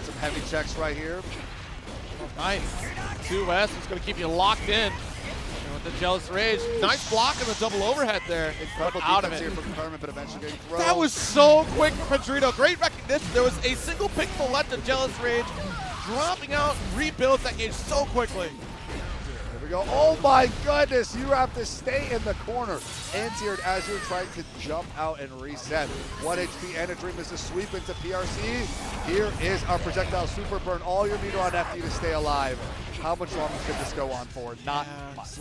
Some heavy checks right here. Nice. 2S is going to keep you locked in. And with the Jealous Rage, nice block in the double overhead there. Incredible Out of defense it. here from Kermit, but eventually getting thrown. That was so quick for Pedrito. Great recognition. There was a single pixel left of Jealous Rage, dropping out, rebuilds that gauge so quickly. There we go. Oh my goodness, you have to stay in the corner. Anti-aired as you're trying to jump out and reset. 1 HP and a dream is a sweep into PRC. Here is our projectile super burn. All your meter on FD to stay alive. How much longer could this go on for? Not much.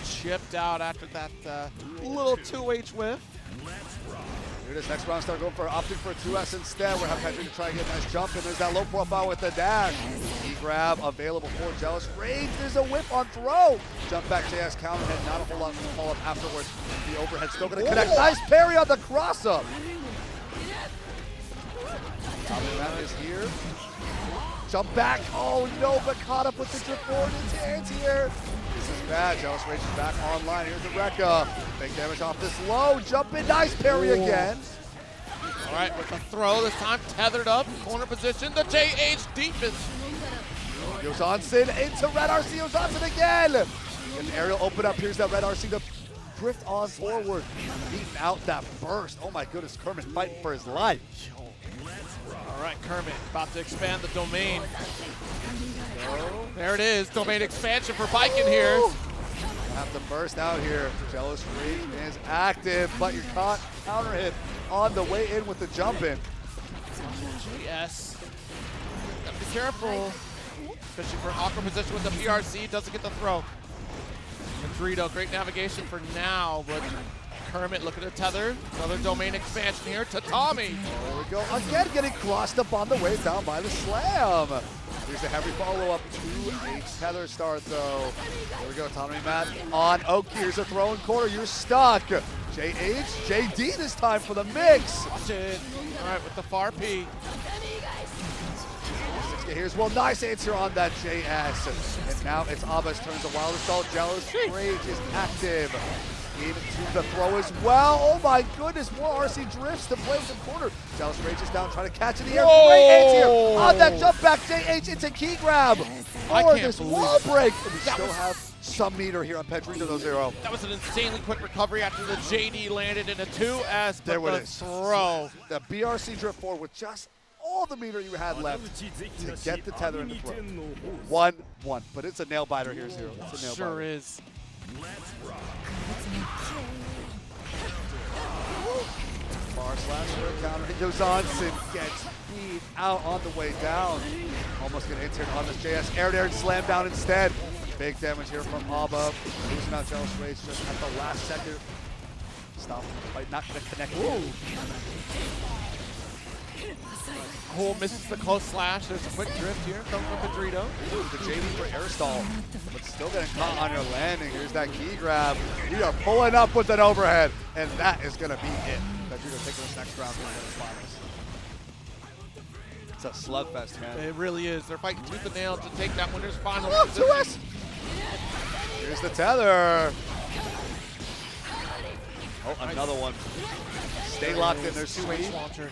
Chipped out after that little 2H whiff. Here it is, next round start going for opting for a 2S instead. We're having Pedrito to try and get a nice jump, and there's that low profile with the dash. E-grab available for Jealous Rage. There's a whip on throw. Jump back JS counter hit, not a whole lot to follow up afterwards. The overhead still gonna connect. Nice parry on the cross up. Top of that is here. Jump back. Oh no, but caught up with the drift forward into anti-air. is bad. Jealous Rage is back online. Here's the Rekka. Big damage off this low. Jump in, nice parry again. All right, with the throw, this time tethered up, corner position, the JH deepest. Yozansen into Red RC. Yozansen again. An aerial open up. Here's that Red RC to drift on forward. Beating out that burst. Oh my goodness, Kermit fighting for his life. All right, Kermit about to expand the domain. There it is, domain expansion for Viking here. Have to burst out here. Jealous Rage is active, but you're caught counter hit on the way in with the jump in. Yes. Gotta be careful. Especially for an awkward position with the PRC, doesn't get the throw. Pedrito, great navigation for now, but Kermit looking to tether. Another domain expansion here to Tommy. There we go. Again, getting crossed up on the way down by the slam. Here's the heavy follow-up. 2H tether start, though. There we go. Tommy Matt on Oki. Here's a throw in corner. You're stuck. JH, JD this time for the mix. Watch it. All right, with the far P. Here's well, nice answer on that JS. And now it's Abba's turn to Wild Assault. Jealous Rage is active. Into the throw as well. Oh my goodness, more RC drifts to play with the corner. Jealous Rage is down, trying to catch in the air. Great answer here on that jump back. JH into key grab. Or this wall break. And we still have some meter here on Pedrito, though, Zero. That was an insanely quick recovery after the JD landed in a 2S. There but it the is. throw. The BRC drift forward with just all the meter you had left to get the tether in the throw. 1-1, but it's a nail biter here, Zero. It's a nail Sure biter. is. Bar slasher counter. Yozansen gets beat out on the way down. Almost get answered on this JS. Air and slam down instead. Big damage here from Abba. Losing out Jealous Rage just at the last second. Stop. Fight not going to connect. Cole misses the close slash. There's a quick drift here coming from Pedrito. Ooh, the JD for air stall, but still getting caught on your landing. Here's that key grab. We are pulling up with an overhead, and that is going to be it. Pedrito taking this next round to the finals. It's a slugfest, man. It really is. They're fighting tooth and nail to take that winner's final. Oh, 2S! Here's the tether. Oh, another one. Stay locked in there, sweet. Launcher.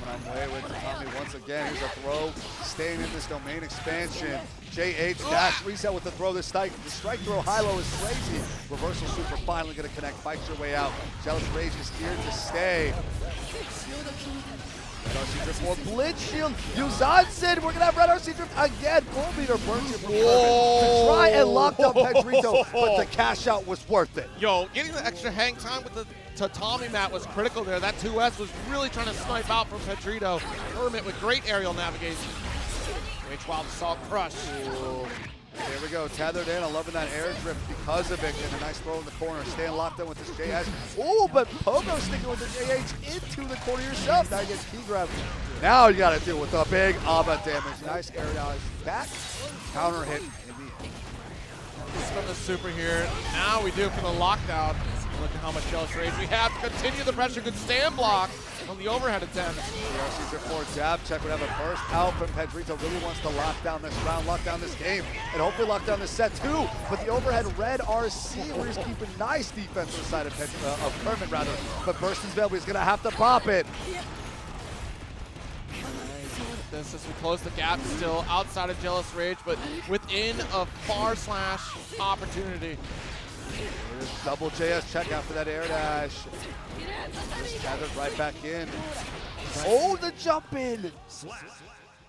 Coming on way with Tommy once again. Here's a throw. Staying in this domain expansion. JH dash reset with the throw. The strike throw high-low is crazy. Reversal super finally going to connect. Fights your way out. Jealous Rage is here to stay. Red RC drift for Blitz Shield. Yuzansen, we're going to have Red RC drift again. Full meter burns here from Kermit to try and lock up Pedrito, but the cash out was worth it. Yo, getting the extra hang time with the Tatami mat was critical there. That 2S was really trying to snipe out from Pedrito. Kermit with great aerial navigation. H Wild Assault crush. Ooh. There we go, tethered in. I'm loving that air drift because of it. And a nice throw in the corner. Staying locked in with this JS. Ooh, but Pogo sticking with the JH into the corner yourself. Now you get key grab. Now you got to deal with the big Abba damage. Nice aerial back. Counter hit in the end. Spin the super here. Now we do for the lockdown. Look at how much Jealous Rage we have to continue the pressure. Good stand block on the overhead attempt. BRC drift forward jab check would have a burst out from Pedrito. Really wants to lock down this round, lock down this game, and hopefully lock down this set too. But the overhead Red RC, we're just keeping nice defense on the side of Kermit rather. But Burston's Veil, he's gonna have to pop it. This as we close the gap, still outside of Jealous Rage, but within a far slash opportunity. There's double JS check after that air dash. Just tethered right back in. Oh, the jump in!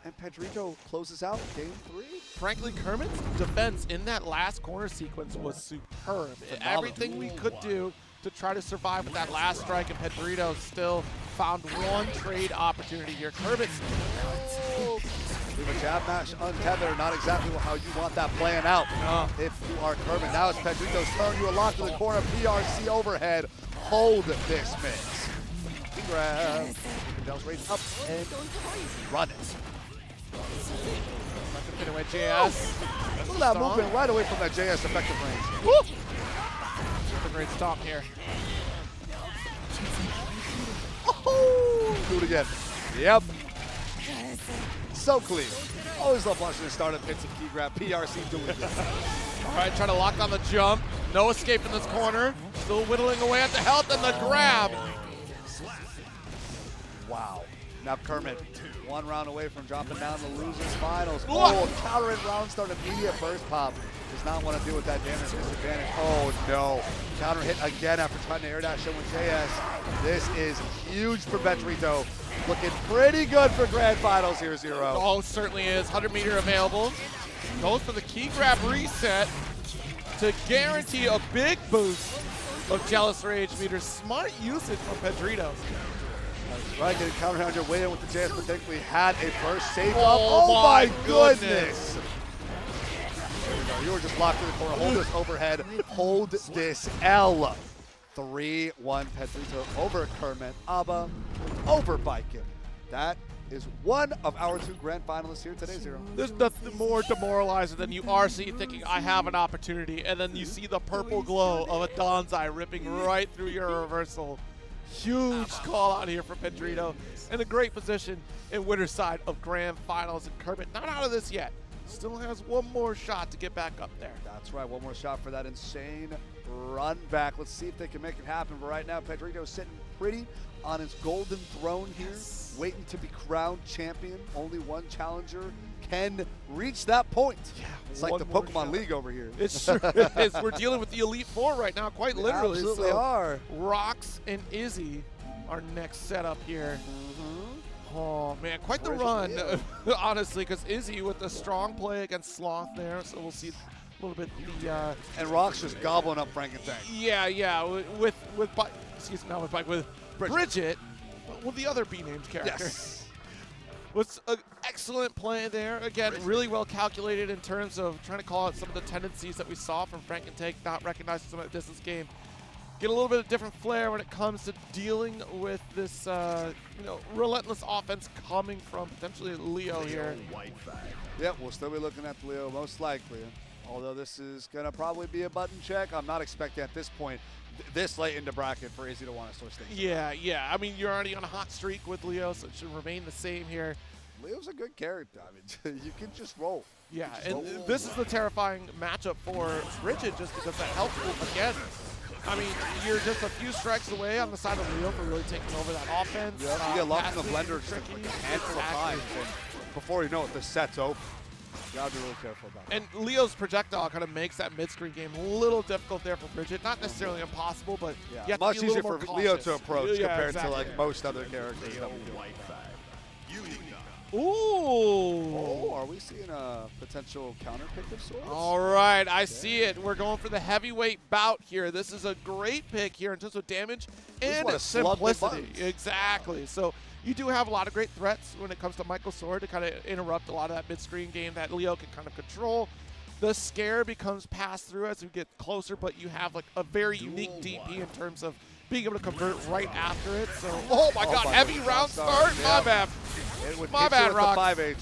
And Pedrito closes out game 3. Frankly, Kermit's defense in that last corner sequence was superb. Phenomenal. Everything we could do to try to survive with that last strike, and Pedrito still found one trade opportunity here. Kermit. We have a jab mash untethered, not exactly how you want that playing out. If you are Kermit, now it's Pedrito's turn. You are locked to the corner, PRC overhead. Hold this mix. Grab. Jealous Rage up and run it. Fit away JS. Look at that movement right away from that JS effective range. Woo! That's a great stop here. Oh, do it again. Yep. So clean. Always love watching the startup hits of key grab. PRC doing this. All right, trying to lock on the jump. No escape in this corner. Still whittling away at the health and the grab. Wow. Now Kermit, 1 round away from dropping down the losers finals. Ooh. Oh, counter in round start, immediate burst pop. Does not want to deal with that damage disadvantage. Oh no. Counter hit again after trying to air dash in with JS. This is huge for Pedrito. Looking pretty good for grand finals here, Zero. Oh, certainly is. 100-meter available. Goes for the key grab reset to guarantee a big boost of Jealous Rage meters. Smart usage from Pedrito. That's right, getting counter around your way in with the JS, but thankfully had a burst save up. Oh Oh my goodness. goodness. There we go. You were just locked in the corner. Hold this overhead. Hold this L. 3-1 Pedrito over Kermit. Abba over Bikin. That is one of our 2 grand finalists here today, Zero. There's nothing more demoralizing than you RC thinking, I have an opportunity, and then you see the purple glow of a Donzai ripping right through your reversal. Huge call out here for Pedrito. In a great position in winner's side of grand finals. And Kermit not out of this yet. Still has one more shot to get back up there. That's right, one more shot for that insane run back. Let's see if they can make it happen. But right now, Pedrito's sitting pretty on his golden throne here, waiting to be crowned champion. Only one challenger can reach that point. Yeah, it's like the Pokemon League over here. It sure is. We're dealing with the Elite Four right now, quite literally. We absolutely are. Rox and Izzy are next setup here. Oh, man, quite the run, honestly, because Izzy with a strong play against Sloth there, so we'll see a little bit the... and Rock's just gobbling up Frankentank. Yeah, with Bridget, well, the other B-named character. Yes. Was an excellent play there. Again, really well calculated in terms of trying to call out some of the tendencies that we saw from Frankentank, not recognizing some of the distance game. Get a little bit of different flair when it comes to dealing with this, relentless offense coming from potentially Leo here. Yep, we'll still be looking at Leo most likely. Although this is going to probably be a button check. I'm not expecting at this point, this late into bracket, for Izzy to want to switch things. Yeah. I mean, you're already on a hot streak with Leo, so it should remain the same here. Leo's a good character. I mean, you can just roll. Yeah, and this is the terrifying matchup for Bridget just because that health pool, again, I mean, you're just a few strikes away on the side of Leo for really taking over that offense. Yeah, you get locked in the blender just like a handful of times, and before you know it, the set's over. You gotta be really careful about that. And Leo's projectile kind of makes that mid-screen game a little difficult there for Bridget. Not necessarily impossible, but yeah, much easier for Leo to approach compared to like most other characters that we do. Ooh. Oh, are we seeing a potential counter pick of sorts? All right, I see it. We're going for the heavyweight bout here. This is a great pick here in terms of damage and simplicity. Exactly. So you do have a lot of great threats when it comes to Michael's sword to kind of interrupt a lot of that mid-screen game that Leo can kind of control. The scare becomes passed through as we get closer, but you have like a very unique DP in terms of being able to convert right after it. So, oh my God, heavy round start. My bad. My bad, Rock. 5H.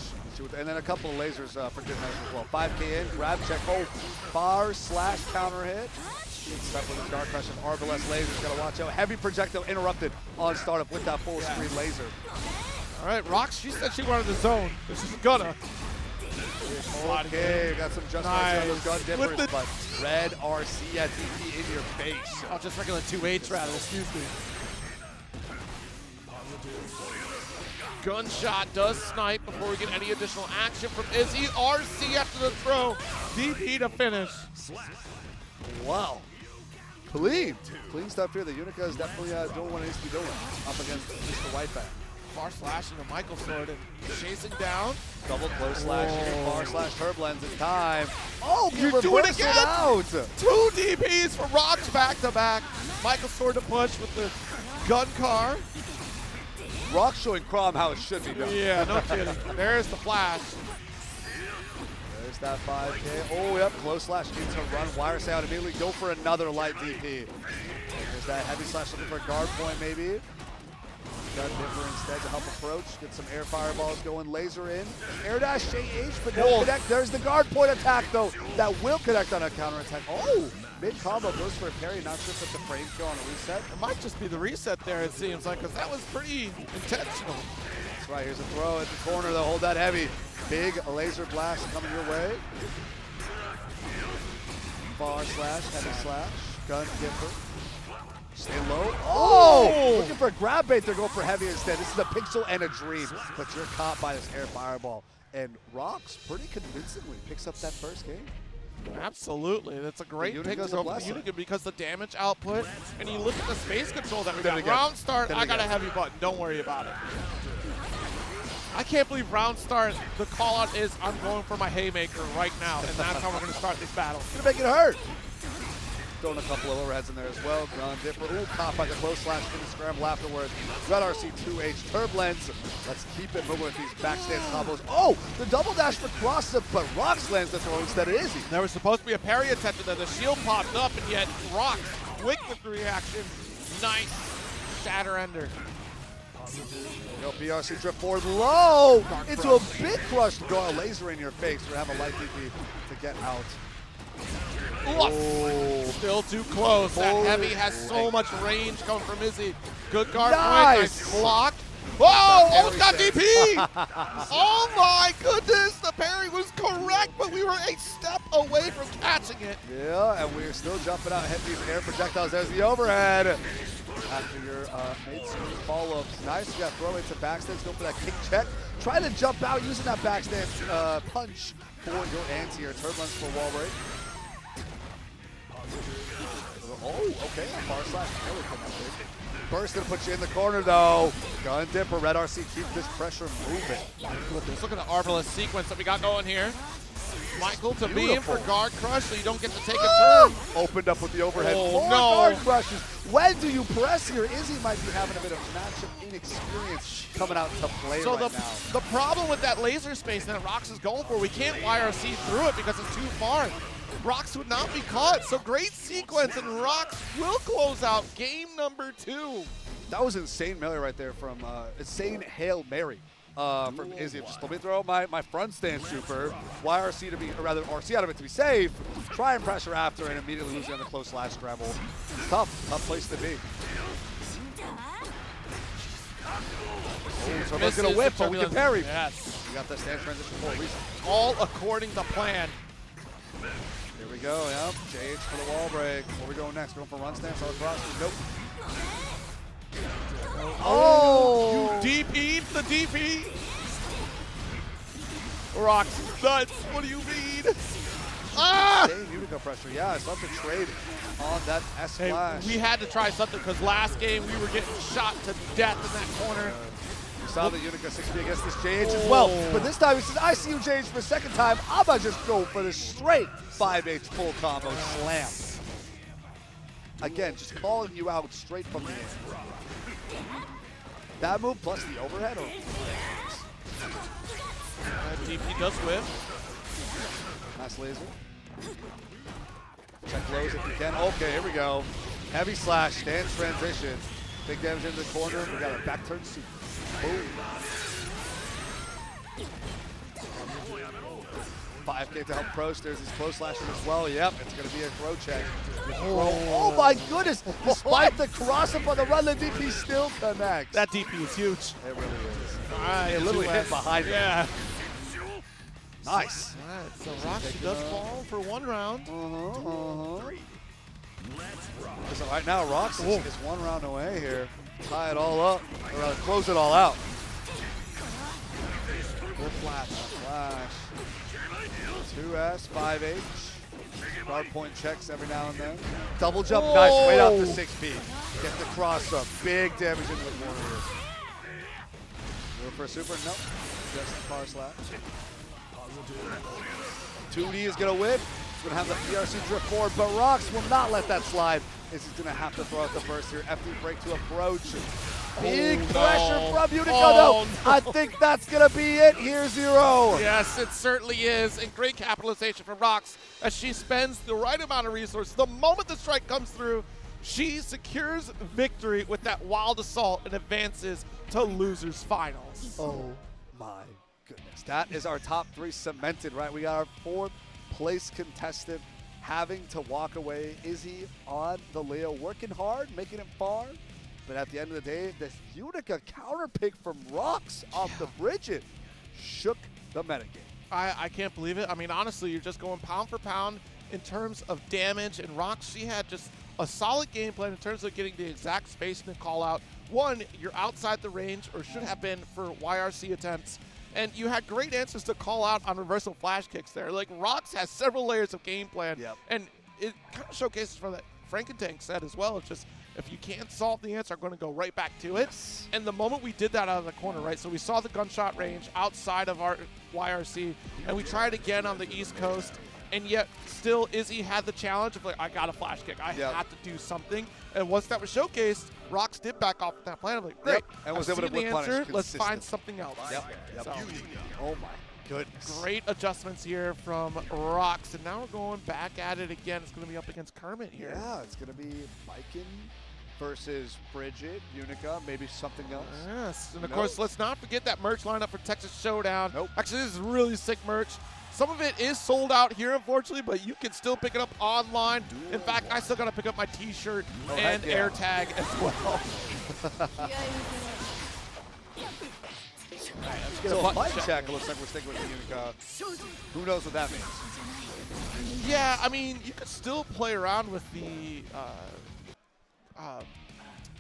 And then a couple of lasers for good measure as well. 5K in, grab, check, hold, bar slash counter hit. Stuck with his Dark Crush and Arbalest lasers. Gotta watch out. Heavy projectile interrupted on startup with that full screen laser. All right, Rox, she said she wanted the zone. This is gonna. Okay, got some just on those gun dippers, but red RC at DP in your face. Oh, just regular 2H rather, excuse me. Gunshot does snipe before we get any additional action from Izzy. RC after the throw. DP to finish. Wow. Clean stuff here. The Unica is definitely doing what it needs to be doing up against Mr. Whiteback. Far slash into Michael's sword and chasing down. Double close slash here. Far slash turbulence in time. Oh, you're doing it again! Out. 2 DPs for Rox back to back. Michael's sword to push with the gun car. Rock showing Crawm how it should be done. Yeah, no kidding. There's the flash. There's that 5K. Oh, yep, close slash into run. Wire say out immediately. Go for another light DP. There's that heavy slash looking for a guard point maybe. Gun dipper instead to help approach. Get some air fireballs going. Laser in. Air dash JH, but no connect. There's the guard point attack though. That will connect on a counter attack. Oh, mid combo goes for a parry. Not sure if it's a frame kill on a reset. It might just be the reset there, it seems like, because that was pretty intentional. That's right. Here's a throw at the corner. They'll hold that heavy. Big laser blast coming your way. Bar slash, heavy slash, gun dipper. Stay low. Oh! Looking for a grab bait. They're going for heavy instead. This is a pixel and a dream. But you're caught by this air fireball. And Rocks pretty convincingly picks up that first game. Absolutely. That's a great pick to Unica's a go for the blessing. Unica because the damage output, and you look at the space control that we Then got. again. Round start, Then I got a again. heavy button. Don't worry about it. I can't believe round start, the call out is I'm going for my haymaker right now, and that's how we're going to start this battle. Gonna make it hurt. Throwing a couple of overheads in there as well. Gun dipper. Ooh, caught by the close slash in the scramble afterwards. Red RC 2H turbulence. Let's keep it moving with these backstance combos. Oh, the double dash for Crossa, but Rocks lands the throw instead of Izzy. There was supposed to be a parry attempt there. The shield popped up, and yet Rocks quick with the reaction. Nice shatter ender. Yo, BRC drift forward low Dark into crush. a big crush to go a laser in your face or have a light DP to get out. Oh. Still too close. That Holy heavy has so much range coming from Izzy. Good guard Nice. point. Nice block. Whoa! Almost got everything. DP! Oh my goodness! The parry was correct, but we were a step away from catching it. Yeah, and we're still jumping out, hitting these air projectiles. There's the overhead. After your mid-screen follow-ups. Nice, you got throw into backstance, go for that kick check. Try to jump out using that backstance punch for your anti-air. Turbulence for wall break. Oh, okay, far slash really connected. Burst gonna put you in the corner though. Gun dipper, Red RC, keep this pressure moving. Look at the armorless sequence that we got going here. Michael to beam Beautiful. for guard crush, so you don't get to take a turn. Opened up with the overhead. Oh, Four no. guard crushes. When do you press here? Izzy might be having a bit of matchup inexperience coming out to play So right the now. the problem with that laser space that Rox is going for, we can't YRC through it because it's too far. Rox would not be caught, so great sequence, and Rox will close out game number 2. That was insane melee right there from insane Hail Mary from Izzy. Just let me throw my front stance super, YRC to be, or rather RC out of it to be safe, try and pressure after and immediately losing on the close slash scramble. Tough place to be. So he's gonna whip, but we can parry. Yes. We got that stance transition for a reason. All according to plan. Here we go, yep. JH for the wall break. Where we going next? Going for run stance, other cross? Nope. Oh! You DP'd the DP. Rox nuts. What do you mean? Ah! Insane Utica pressure. Yeah, I saw the trade on that S Hey, flash. we had to try something because last game we were getting shot to death in that corner. We saw the Utica 6B against this JH as well. But this time he says, I see you JH for a second time. I'm going to just go for the straight 5H full combo slam. Again, just calling you out straight from the end. That move plus the overhead. Or DP does whip. nice laser. Check lows if you can. Okay, here we go. Heavy slash, stance transition. Big damage into the corner. We got a back turn super. Boom. 5K to help Prost. There's these close slashes as well. Yep, it's going to be a throw check. Oh my goodness. Despite the cross up on the run, the DP still connects. That DP is huge. It really is. All right, It literally hit 2S. behind it. Yeah. Nice. All right, so Roxy does fall for 1 round. So right now, Rox is 1 round away here. Tie it all up, or rather close it all out. Good flash. Flash. 2S, 5H. Guard point checks every now and then. Double jump, nice. Right out to 6P. Get the cross up. Big damage into the corner here. Go for a super? Nope. Just the far slash. 2D is going to whip. He's going to have the PRC drift forward, but Rox will not let that slide. Is he's going to have to throw out the burst here. FD break to approach. Big pressure from Utica, though. I think that's going to be it. Here's 0. Yes, it certainly is. And great capitalization from Rox as she spends the right amount of resources. The moment the strike comes through, she secures victory with that wild assault and advances to losers finals. Oh my goodness. That is our top 3 cemented, right? We got our 4th place contestant having to walk away. Izzy on the Leo, working hard, making it far, but at the end of the day, this Unica counter pick from Rocks off the Bridget shook the metagame. I can't believe it. I mean, honestly, you're just going pound for pound in terms of damage, and Rocks, she had just a solid game plan in terms of getting the exact spacing and call out. One, you're outside the range, or should have been for YRC attempts, and you had great answers to call out on reversal flash kicks there. Like, Rocks has several layers of game plan, and it kind of showcases from that Frankentank said as well. It's just, if you can't solve the answer, I'm going to go right back to it. And the moment we did that out of the corner, right, so we saw the gunshot range outside of our YRC, and we tried again on the East Coast, and yet still Izzy had the challenge of, like, I got a flash kick. I have to do something. And once that was showcased, Rocks did back off that plan. I'm like, great, and was able to the answer. Let's find something else. So, oh, my goodness. Great adjustments here from Rocks, and now we're going back at it again. It's going to be up against Kermit here. Yeah, it's going to be Viking versus Bridget, Unica, maybe something else. Yes, and of course, let's not forget that merch lineup for Texas Showdown. Actually, this is really sick merch. Some of it is sold out here, unfortunately, but you can still pick it up online. In fact, I still got to pick up my T-shirt and air tag as well. So a fight check, it looks like we're sticking with the Unica. Who knows what that means? Yeah, I mean, you could still play around with the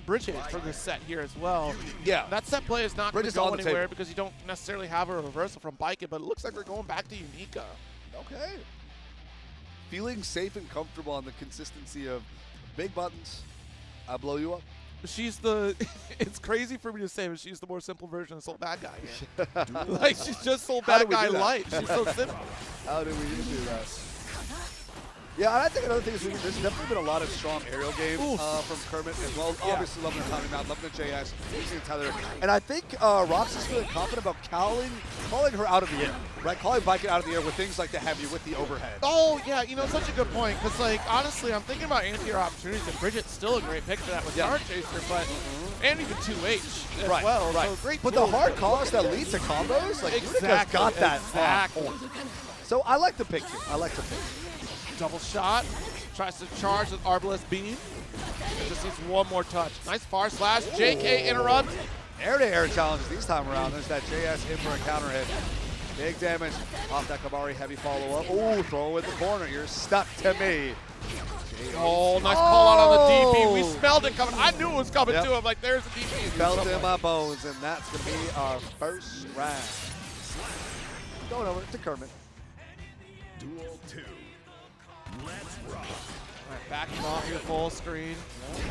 Bridget for this set here as well. Yeah. That set play is not going to go anywhere because you don't necessarily have a reversal from Bike It, but it looks like we're going back to Unica. Okay. Feeling safe and comfortable on the consistency of big buttons. I blow you up. She's the, it's crazy for me to say, but she's the more simple version of Soul Bad Guy here. Like, she's just Soul Bad Guy light. She's so simple. How do we do that? Yeah, and I think another thing is there's definitely been a lot of strong aerial game from Kermit as well. Obviously, loving the timing mount, loving the JS, using the tether. And I think Rox is feeling confident about calling her out of the air, right? Calling Viking out of the air with things like the heavy, with the overhead. Oh, yeah, you know, such a good point. Because, like, honestly, I'm thinking about anti-air opportunities, and Bridget's still a great pick for that with Star Chaser, but and even 2H as well. Right. So great but the hard calls that lead to combos, like, Unica's got that. Exactly. So I like the pick here. I like the pick. Double shot, tries to charge with Arbalest Beam. Just needs one more touch. Nice far slash, JK interrupt. Air-to-air challenges these time around. There's that JS in for a counter hit. Big damage off that Kamari heavy follow-up. Ooh, throw in the corner. You're stuck to me. Oh, nice call out on the DP. We smelled it coming. I knew it was coming to him. Like, there's the DP. Felt it in my bones, and that's going to be our first round. Going over to Kermit. Duel 2. Let's rock. All right, backing off here full screen.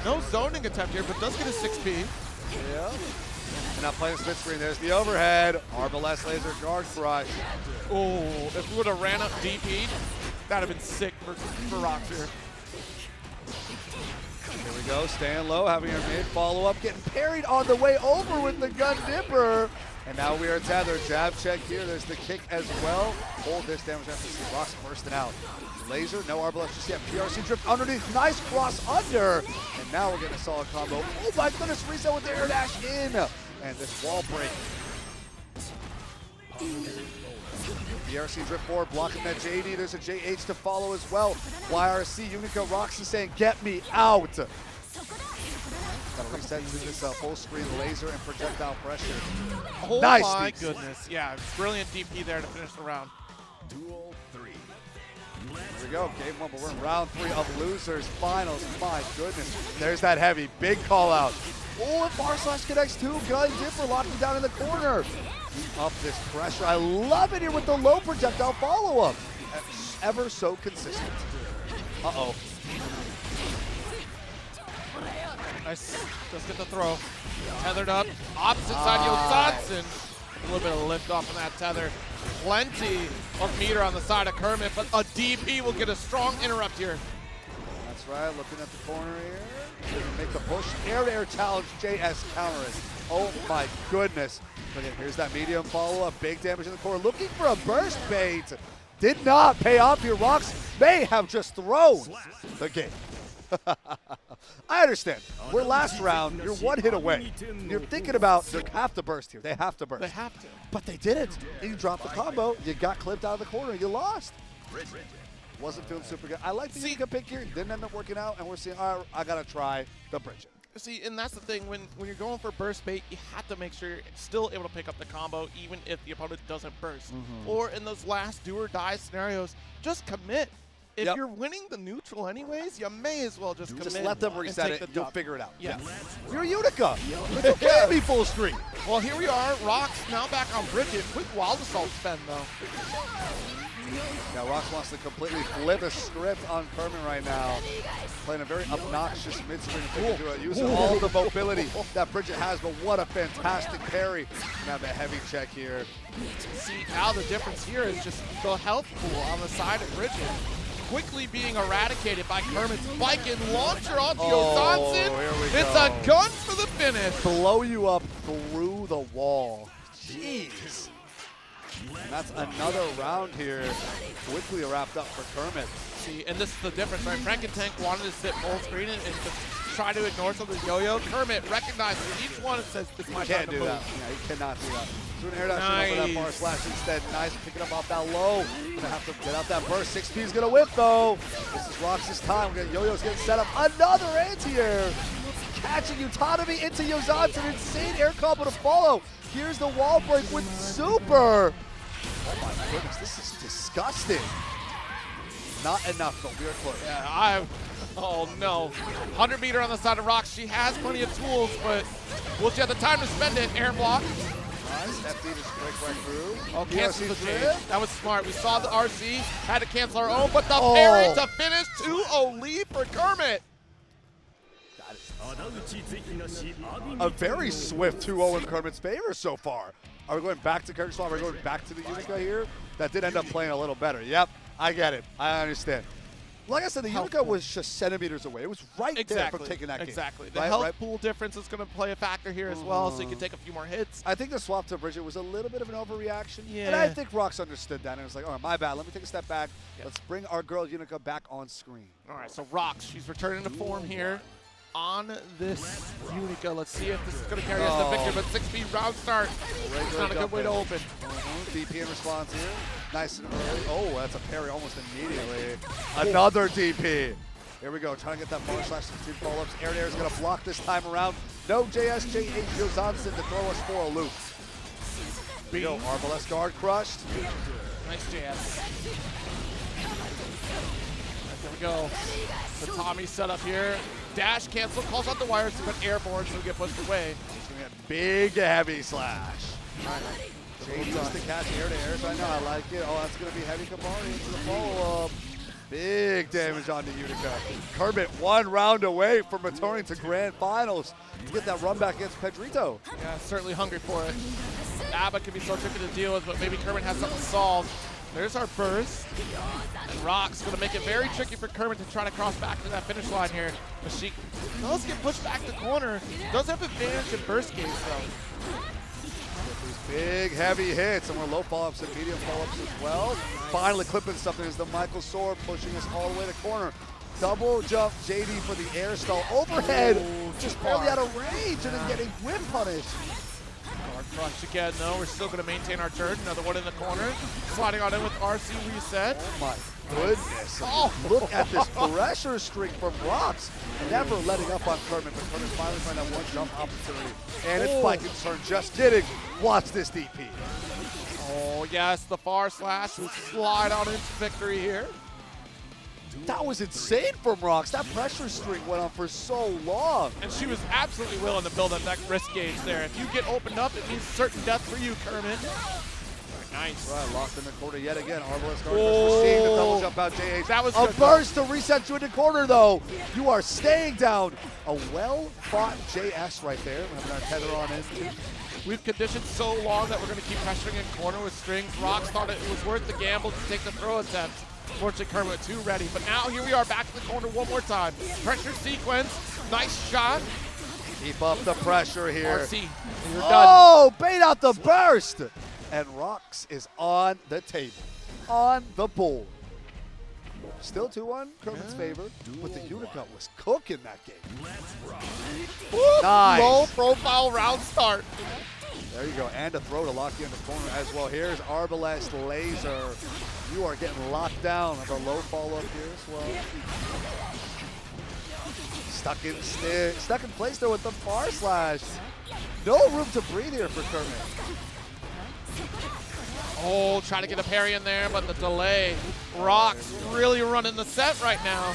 No zoning attempt here, but does get a 6P. Yeah. And now playing split screen. There's the overhead. Arbalest laser guard crush. Oh, if we would have ran up DP, that'd have been sick for Rox here. Here we go, staying low, having our mid follow-up, getting parried on the way over with the gun dipper. And now we are tethered. Jab check here. There's the kick as well. Hold this damage after see Rox bursting out. Laser, no Arbalest just yet. PRC drift underneath. Nice cross under. And now we're getting a solid combo. Oh my goodness, reset with the air dash in. And this wall break. PRC drift forward, blocking that JD. There's a JH to follow as well. YRC, Unica, Roxy saying, get me out. Gotta reset to this full screen laser and projectile pressure. Oh nice my goodness. Yeah, brilliant DP there to finish the round. Duel 3. Here we go, game one, but we're in round 3 of losers finals. My goodness. There's that heavy, big call out. Oh, and bar slash connects too. Gun dipper locking down in the corner. Keep up this pressure. I love it here with the low projectile follow-up. Ever so consistent. Uh-oh. Nice. Just get the throw. Tethered up. Opposite side, Yosansen. A little bit of lift off of that tether. Plenty of meter on the side of Kermit, but a DP will get a strong interrupt here. That's right. Looking at the corner here. Make the push. Air-to-air challenge. JS counter it. Oh, my goodness. Look at, here's that medium follow-up. Big damage in the core. Looking for a burst bait. Did not pay off here. Rox may have just thrown the game. I understand. We're last round. You're one hit away. You're thinking about they have to burst here. They have to burst. They have to. But they didn't. You dropped the combo. You got clipped out of the corner. You lost. Wasn't feeling super good. I like the Unica pick here. Didn't end up working out. And we're seeing, all right, I got to try the Bridget. See, and that's the thing, when you're going for burst bait, you have to make sure you're still able to pick up the combo even if the opponent doesn't burst. Or in those last do or die scenarios, just commit. If you're winning the neutral anyways, you may as well just commit. Just let them reset it, you'll dub. figure it out. Yeah. You're Utica. It's okay to be full screen. Well, here we are. Rox now back on Bridget. Quick Wild Assault spend, though. Now, Rox wants to completely flip the script on Kermit right now. Playing a very obnoxious mid-screen to it, using all the mobility that Bridget has, but what a fantastic parry. Now the heavy check here. See, now the difference here is just the health pool on the side of Bridget. Quickly being eradicated by Kermit's spike and launcher onto Johnson. It's a gun for the finish. Blow you up through the wall. Jeez. And that's another round here. Quickly wrapped up for Kermit. See, and this is the difference, right? Frankentank wanted to sit full screen and just try to ignore some of the yo-yo. Kermit recognizes each one and says, "This is my time to move." That. Yeah, he cannot do that. So an air dash over that bar slash instead. Nice, picking up off that low. Gonna have to get out that burst. 6P is gonna whip though. This is Rox's time. Yo-yo's getting set up. Another anti-air. Catching Utanomy into Yozan's an insane air combo to follow. Here's the wall break with super. Oh my goodness, this is disgusting. Not enough though, we are close. Yeah, oh no. 100 meter on the side of Rox. She has plenty of tools, but will she have the time to spend it? Air block. Nice, FD just break right through. Oh, cancel the change. That was smart. We saw the RC, had to cancel our own, but the parry to finish 2-0 lead for Kermit. A very swift 2-0 in Kermit's favor so far. Are we going back to Kirk Slot? Are we going back to the Unica here? That did end up playing a little better. Yep, I get it. I understand. Like I said, the Unica was just centimeters away. It was right there from taking that game. Exactly. The health pool difference is going to play a factor here as well, so you can take a few more hits. I think the swap to Bridget was a little bit of an overreaction. Yeah. And I think Rox understood that and was like, all right, my bad. Let me take a step back. Let's bring our girl Unica back on screen. All right, so Rox, she's returning to form here on this Unica. Let's see if this is going to carry us to victory, but 6-speed round start. It's not a good way to open. DP in response here. Nice and early. Oh, that's a parry almost immediately. Another DP. Here we go, trying to get that forward slash 16 follow-ups. Air is going to block this time around. No JSJ8 Josanson to throw us for a loop. Here we go, Arbalest guard crushed. Nice JS. There we go. The Tommy set up here. Dash cancel, calls out the wires, but airborne, so we get pushed away. He's going to get big heavy slash. JD just to catch air, so I know I like it. Oh, that's going to be heavy Kabari into the follow-up. Big damage on the Utica. Kermit 1 round away from returning to grand finals to get that run back against Pedrito. Yeah, certainly hungry for it. ABBA can be so tricky to deal with, but maybe Kermit has something solved. There's our burst. And Rox going to make it very tricky for Kermit to try to cross back to that finish line here. But she does get pushed back to corner. Does have advantage in burst games, though. These big, heavy hits, and we're low follow-ups and medium follow-ups as well. Finally clipping something is the Michael Sword pushing us all the way to corner. Double jump JD for the air stall. Overhead, just barely out of range, and then getting whip punished. Guard crunch again, though. We're still going to maintain our turn. Another one in the corner. Sliding on in with RC reset. Oh my goodness. Oh, look at this pressure streak from Rox. Never letting up on Kermit, but Kermit finally find that one jump opportunity. And it's spike and turn. Just kidding. Watch this DP. Oh, yes. The far slash will slide on into victory here. That was insane from Rox. That pressure streak went on for so long. And she was absolutely willing to build up that risk gauge there. If you get opened up, it means certain death for you, Kermit. Nice. Right, locked in the corner yet again. Arbalest guard. We're seeing the double jump out JH. That was a burst to reset you in the corner, though. You are staying down. A well-fought JS right there. We're having our tether on in, too. We've conditioned so long that we're going to keep pressuring in corner with strings. Rox thought it was worth the gamble to take the throw attempt. Fortunately, Kermit was too ready. But now here we are back in the corner one more time. Pressure sequence. Nice shot. Keep up the pressure here. RC, you're done. Oh, bait out the burst. And Rox is on the table, on the board. Still 2-1, Kermit's favor, but the Unica was cooking that game. Nice. Low profile round start. There you go, and a throw to lock you in the corner as well. Here's Arbalest Laser. You are getting locked down. The low follow-up here as well. Stuck in place though with the bar slash. No room to breathe here for Kermit. Oh, trying to get a parry in there, but the delay. Rock's really running the set right now.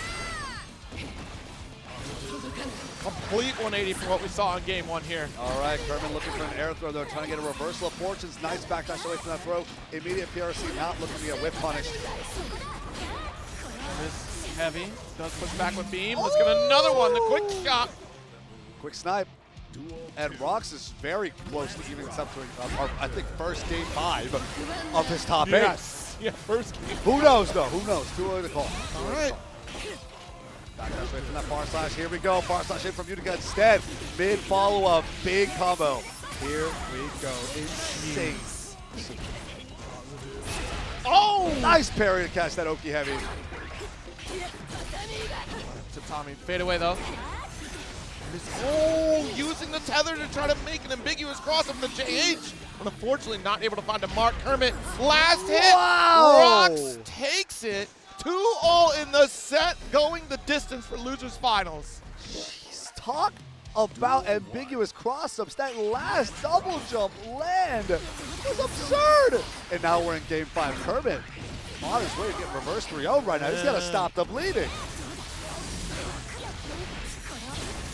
Complete 180 from what we saw in game 1 here. All right, Kermit looking for an air throw though, trying to get a reversal of fortunes. Nice backdash away from that throw. Immediate PRC, not looking to get whip punished. This heavy does push back with beam. Let's get another one. The quick shot. Quick snipe. And Rox is very close to giving this up to our, I think, first game 5 of his top 8. Yes. Yeah, first game. Who knows though? Who knows? Too early to call. All right. Backdash away from that bar slash. Here we go. Bar slash in from Utica instead. Mid follow-up. Big combo. Here we go. Insane. Oh! Nice parry to catch that Oki heavy. To Tommy. Fade away though. Oh, using the tether to try to make an ambiguous cross up the JH. But unfortunately not able to find a mark. Kermit, last hit. Wow! Rox takes it. 2-all in the set, going the distance for losers finals. Jeez, talk about ambiguous cross-ups. That last double jump land was absurd. And now we're in game 5. Kermit on his way to get reverse 3-0 right now. He's got to stop the bleeding.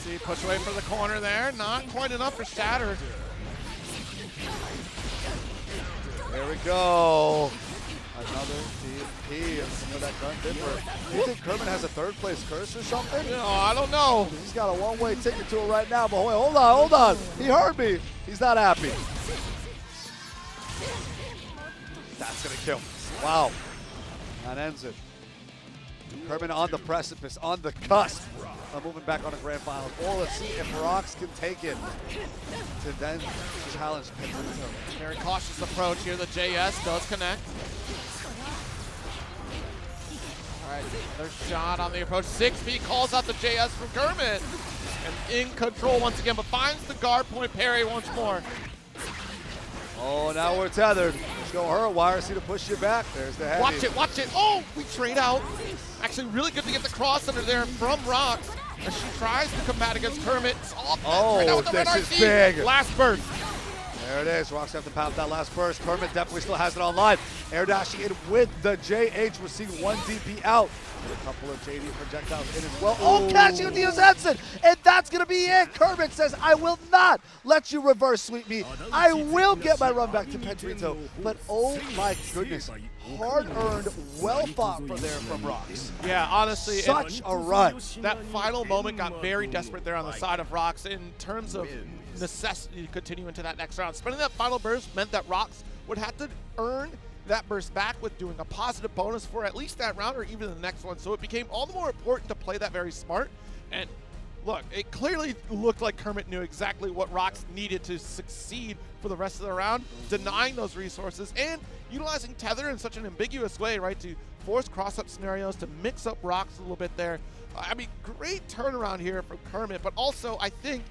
See, push away from the corner there. Not quite enough for Shatter. There we go. Another DP. You know that gun dipper. Do you think Kermit has a 3rd place curse or something? No, I don't know. He's got a one-way ticket to it right now, but wait, hold on. He heard me. He's not happy. That's going to kill. Wow. That ends it. Kermit on the precipice, on the cusp of moving back on the grand final. Or let's see if Rox can take it to then challenge Pedrito. Very cautious approach here. The JS does connect. All right, another shot on the approach. 6B calls out the JS from Kermit. And in control once again, but finds the guard point parry once more. Oh, now we're tethered. Let's go her wire, see to push you back. There's the heavy. Watch it, watch it. Oh, we trade out. Actually, really good to get the cross under there from Rox. As she tries to combat against Kermit. Oh, this is big. Last burst. There it is. Rox have to pound that last burst. Kermit definitely still has it online. Air dashing in with the JH. We're seeing 1 DP out. A couple of JD projectiles in as well. Oh, catching with the Zensen. And that's going to be it. Kermit says, I will not let you reverse sweep me. I will get my run back to Pedrito. But oh my goodness. Hard-earned, well-fought from there from Rox. Yeah, honestly. Such a run. That final moment got very desperate there on the side of Rox in terms of necessity to continue into that next round. Spending that final burst meant that Rox would have to earn that burst back with doing a positive bonus for at least that round or even the next one. So it became all the more important to play that very smart. And look, it clearly looked like Kermit knew exactly what Rox needed to succeed for the rest of the round, denying those resources and utilizing tether in such an ambiguous way, right, to force cross-up scenarios, to mix up Rox a little bit there. I mean, great turnaround here from Kermit, but also I think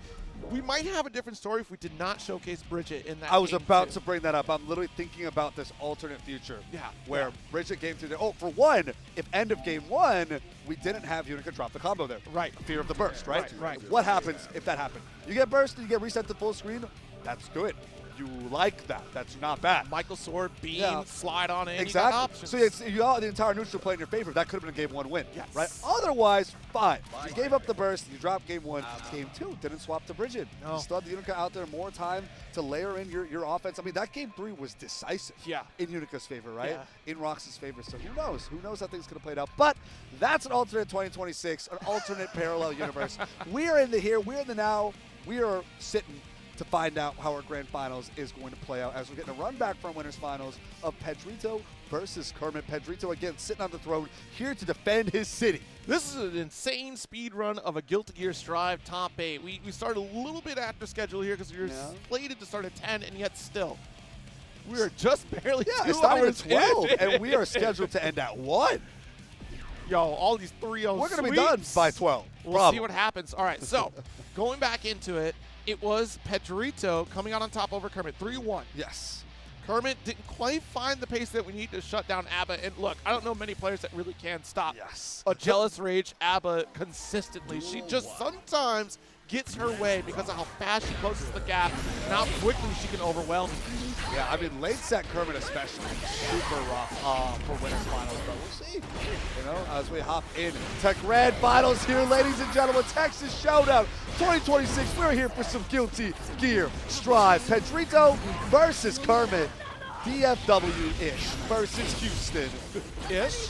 we might have a different story if we did not showcase Bridget in that. I was about too. to bring that up. I'm literally thinking about this alternate future. Yeah. Where Bridget game 2. Oh, for one, if end of game 1, we didn't have Unica drop the combo there. Right. Fear of the burst, right? Right. What happens if that happened? You get burst and you get reset to full screen. That's good. You like that. That's not bad. Michael Sword, beam, Yeah. slide on in. Exactly. You got options. So you got the entire neutral play in your favor. That could have been a game 1 win, Yes. right? Otherwise, fine. You gave up the burst, you dropped game 1. Game 2 didn't swap to Bridget. No. You still had the Unica out there, more time to layer in your offense. I mean, that game 3 was decisive. Yeah. In Unica's favor, right? Yeah. In Rox's favor. So who knows? Who knows how things could have played out? But that's an alternate 2026, an alternate parallel universe. We are in the here. We're in the now. We are sitting to find out how our grand finals is going to play out as we're getting a run back from winners finals of Pedrito versus Kermit. Pedrito again sitting on the throne here to defend his city. This is an insane speed run of a Guilty Gear Strive top 8. We started a little bit after schedule here because we were slated to start at 10, and yet still, we are just barely 2 it's not even hours 12, in. and we are scheduled to end at 1. Yo, all these 3-0 We're going to be done by 12. We'll see what happens. All right, so going back into it, it was Pedrito coming out on top over Kermit, 3-1. Yes. Kermit didn't quite find the pace that we need to shut down ABBA. And look, I don't know many players that really can stop a Jealous Rage ABBA consistently. She just sometimes gets her way because of how fast she closes the gap and how quickly she can overwhelm. Yeah, I mean, late set Kermit especially, super rough for winners finals, but we'll see. You know, as we hop in to grand finals here, ladies and gentlemen, Texas Showdown 2026. We're here for some Guilty Gear Strive. Pedrito versus Kermit. DFW-ish versus Houston. Ish?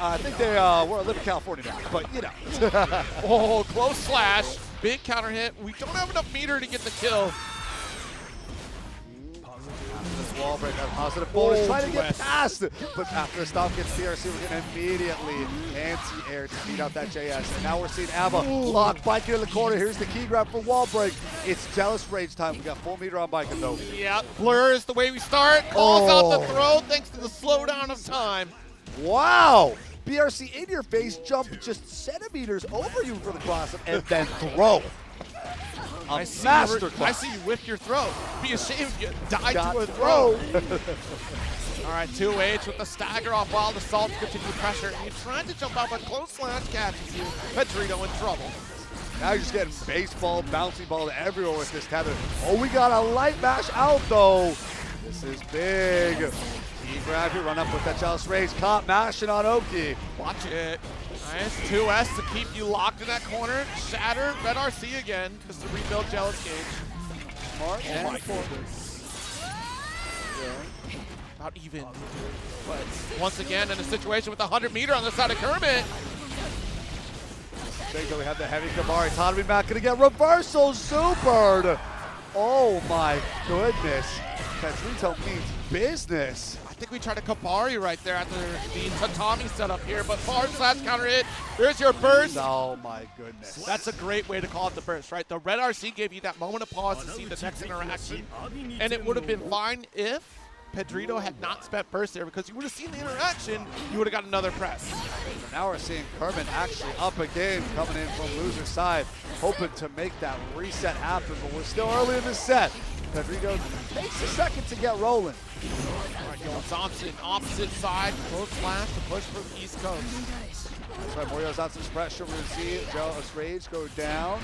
I think they live in California now, but you know. Oh, close slash. Big counter hit. We don't have enough meter to get the kill. This wall break, a positive bonus, trying to get past it. But after the stop gets PRC, we're getting immediately anti-air to beat out that JS. And now we're seeing ABBA lock Biking in the corner. Here's the key grab for wall break. It's Jealous Rage time. We got full meter on Biking though. Yeah, Blur is the way we start. Calls out the throw thanks to the slowdown of time. Wow! BRC in your face, jump just centimeters over you for the cross and then throw. I see you whip your throw. Be ashamed if you die to a throw. All right, 2H with the stagger off while the salts continue pressure. And you tried to jump out, but close slash catches you. Pedrito in trouble. Now you're just getting baseball, bouncy ball everywhere with this tether. Oh, we got a light mash out though. This is big. Key grab here, run up with that Jealous Rage. Caught mashing on Oki. Watch it. Nice 2S to keep you locked in that corner. Shatter, Red RC again, just to rebuild Jealous Gauge. Smart. Oh my goodness. About even. But once again in a situation with 100 meter on the side of Kermit. Big though, we have the heavy Kabari. Tanabe Mac gonna get reversal supered. Oh my goodness. Pedrito means business. I think we tried a Kabari right there after the tatami setup here, but forward slash counter hit. There's your burst. Oh my goodness. That's a great way to call it the burst, right? The Red RC gave you that moment of pause to see the next interaction, and it would have been fine if Pedrito had not spent burst there because you would have seen the interaction, you would have got another press. Now we're seeing Kermit actually up again, coming in from loser's side, hoping to make that reset happen, but we're still early in the set. Pedrito takes a second to get rolling. All right, going Thompson, opposite side, close slash to push for the East Coast. That's right, Morio's on some pressure. We're going to see Jealous Rage go down.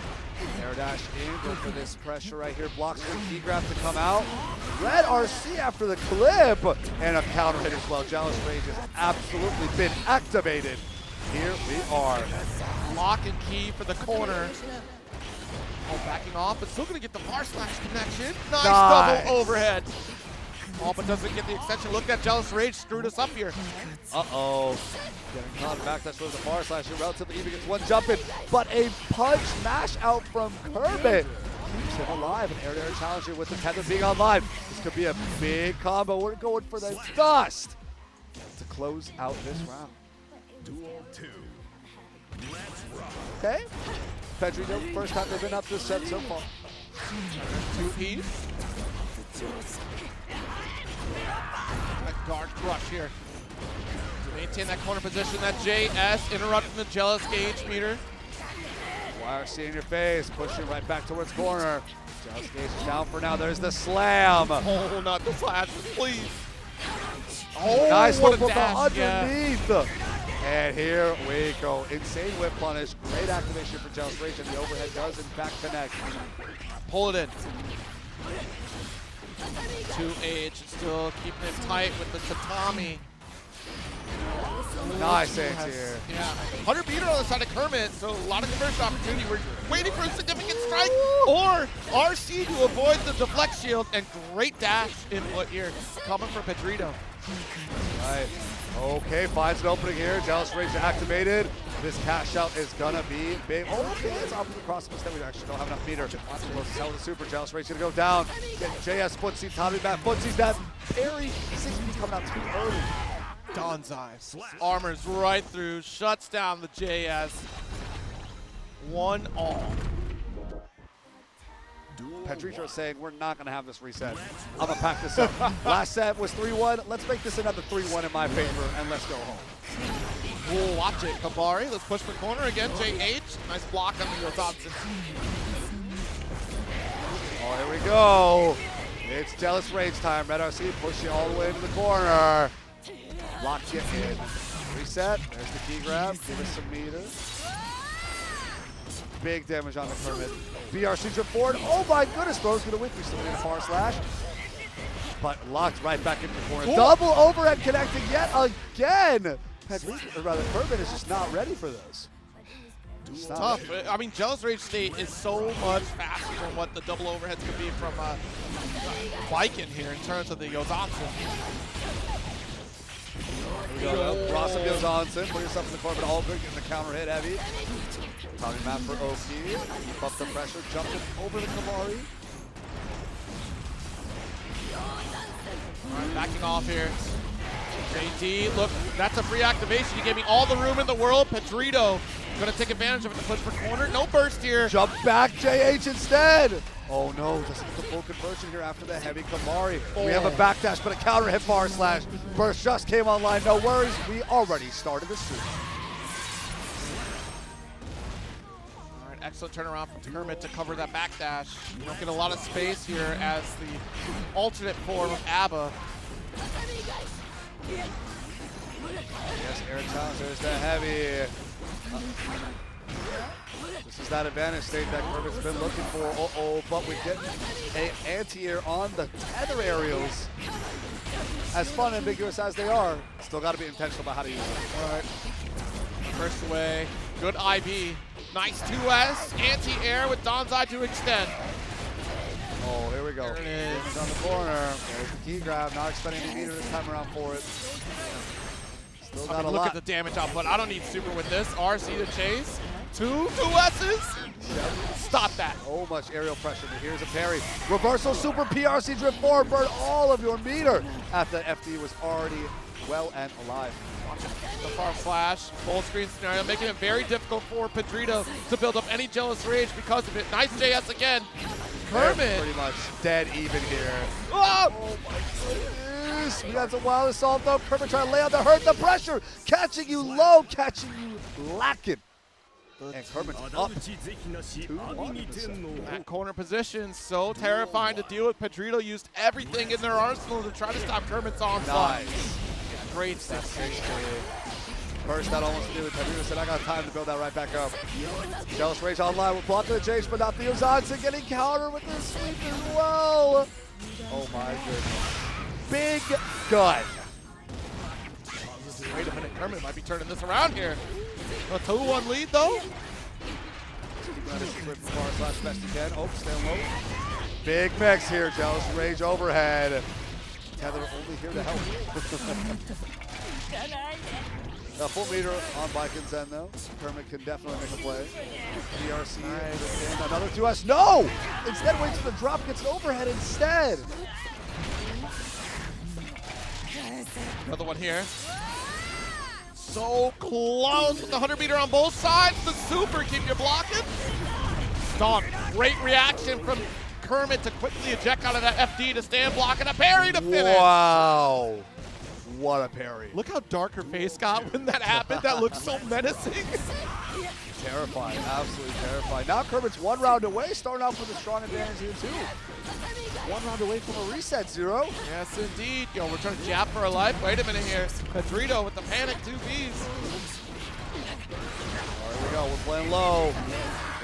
Air dash in, go for this pressure right here. Blocks for the key grab to come out. Red RC after the clip. And a counter hit as well. Jealous Rage has absolutely been activated. Here we are. Lock and key for the corner. Oh, backing off, but still going to get the far slash connection. Nice double overhead. Oh, but doesn't get the extension. Look at Jealous Rage screwed us up here. Uh-oh. Getting caught back. That's where the far slash is relatively even. Gets one jump in, but a punch smash out from Kermit keeps him alive. An air-to-air challenger with the tether being online. This could be a big combo. We're going for the dust to close out this round. Duel 2. Let's rock. Okay. Pedrito, first time they've been up this set so far. 2-piece. That guard crush here. To maintain that corner position, that JS interrupting the Jealous Gauge meter. YRC in your face, pushing right back towards corner. Jealous Gauge is down for now. There's the slam. Oh, not the flash, please. Oh, nice what hook a from dash, underneath. Yeah. And here we go. Insane whip punish. Great activation for Jealous Rage, and the overhead does in fact connect. Pull it in. 2H still keeping it tight with the tatami. Nice anti-air. Yeah, 100 meter on the side of Kermit, so a lot of conversion opportunity. We're waiting for a significant strike or RC to avoid the deflect shield, and great dash input here coming from Pedrito. Right. Okay, finds an opening here. Jealous Rage activated. This cash out is gonna be big. Oh, okay, it's up across the we actually don't have enough meter. Close out with the super. Jealous Rage gonna go down. Get JS footsie, Tommy back. Footsie's that parry 60 coming out too early. Donzai armors right through, shuts down the JS. 1-all. Pedrito saying we're not going to have this reset. I'm going to pack this up. Last set was 3-1. Let's make this another 3-1 in my favor, and let's go home. We'll watch it. Kabari, let's push for corner again. JH, nice block on the Thompson. Oh, here we go. It's Jealous Rage time. Red RC push you all the way into the corner. Lock you in. Reset. There's the key grab. Give us some meter. Big damage on the Kermit. BRC drip forward. Oh my goodness, bro's gonna whip you. Still in a far slash. But locked right back into the corner. Ooh. Double overhead connecting yet again. Pedrito, or rather, Kermit is just not ready for this. It's tough. I mean, Jealous Rage state is so much faster than what the double overheads could be from Viking here in terms of the Yozansen. Here we go. Rossa goes on, put yourself in the corner, but all good, getting the counter hit heavy. Tommy map for Oki. Keep up the pressure, jumping over the Kamari. All right, backing off here. JT, look, that's a free activation. You gave me all the room in the world. Pedrito gonna take advantage of it to push for corner. No burst here. Jump back, JH instead. Oh no, doesn't get the full conversion here after the heavy Kamari. We have a backdash, but a counter hit far slash. Burst just came online, no worries. We already started the suit. All right, excellent turnaround from Kermit to cover that backdash. You don't get a lot of space here as the alternate form of ABBA. Yes, Aaron Towns, there's the heavy. This is that advantage state that Kermit's been looking for. Uh-oh, but we get an anti-air on the tether aerials. As fun and ambiguous as they are, still got to be intentional about how to use them. All right. First away. Good IB. Nice 2S. Anti-air with Don's Eye to extend. Oh, here we go. There it is. It's on the corner. There's the key grab. Not expending any meter this time around for it. Still got a look lot. at the damage output. I don't need super with this. RC to chase. Two S's. Stop that. So much aerial pressure, but here's a parry. Reversal super PRC drift forward. Burn all of your meter after FD was already well and alive. The far flash, full screen scenario, making it very difficult for Pedrito to build up any Jealous Rage because of it. Nice JS again. Kermit. They're pretty much dead even here. Oh! Oh my goodness. We got some wild assault though. Kermit trying to lay on the hurt, the pressure. Catching you low, catching you lacking. And Kermit's up 2-1. That corner position, so terrifying to deal with. Pedrito used everything in their arsenal to try to stop Kermit's onslaught. Nice. Great step. First, that almost did it. Pedrito said, I got time to build that right back up. Jealous Rage online. We're blocking the chase, but not the Ozansen getting counter with the sweep as well. Oh my goodness. Big gun. Wait a minute, Kermit might be turning this around here. A 2-1 lead though. Far slash best he can. Oh, stay low. Big mix here. Jealous Rage overhead. Tether only here to help. Now full meter on Vikings end though. Kermit can definitely make a play. DRC nice. Another 2S. No! Instead waits for the drop, gets an overhead instead. Another one here. So close with the 100 meter on both sides. The super keep you blocking. Stomp. Great reaction from Kermit to quickly eject out of that FD to stand block and a parry to finish. Wow. What a parry. Look how dark her face got when that happened. That looked so menacing. Terrifying. Absolutely terrifying. Now Kermit's 1 round away, starting out with a strong advantage here too. 1 round away from a reset, Zero. Yes, indeed. Yo, we're trying to jab for our life. Wait a minute here. Pedrito with the panic 2Bs. There we go. We're playing low.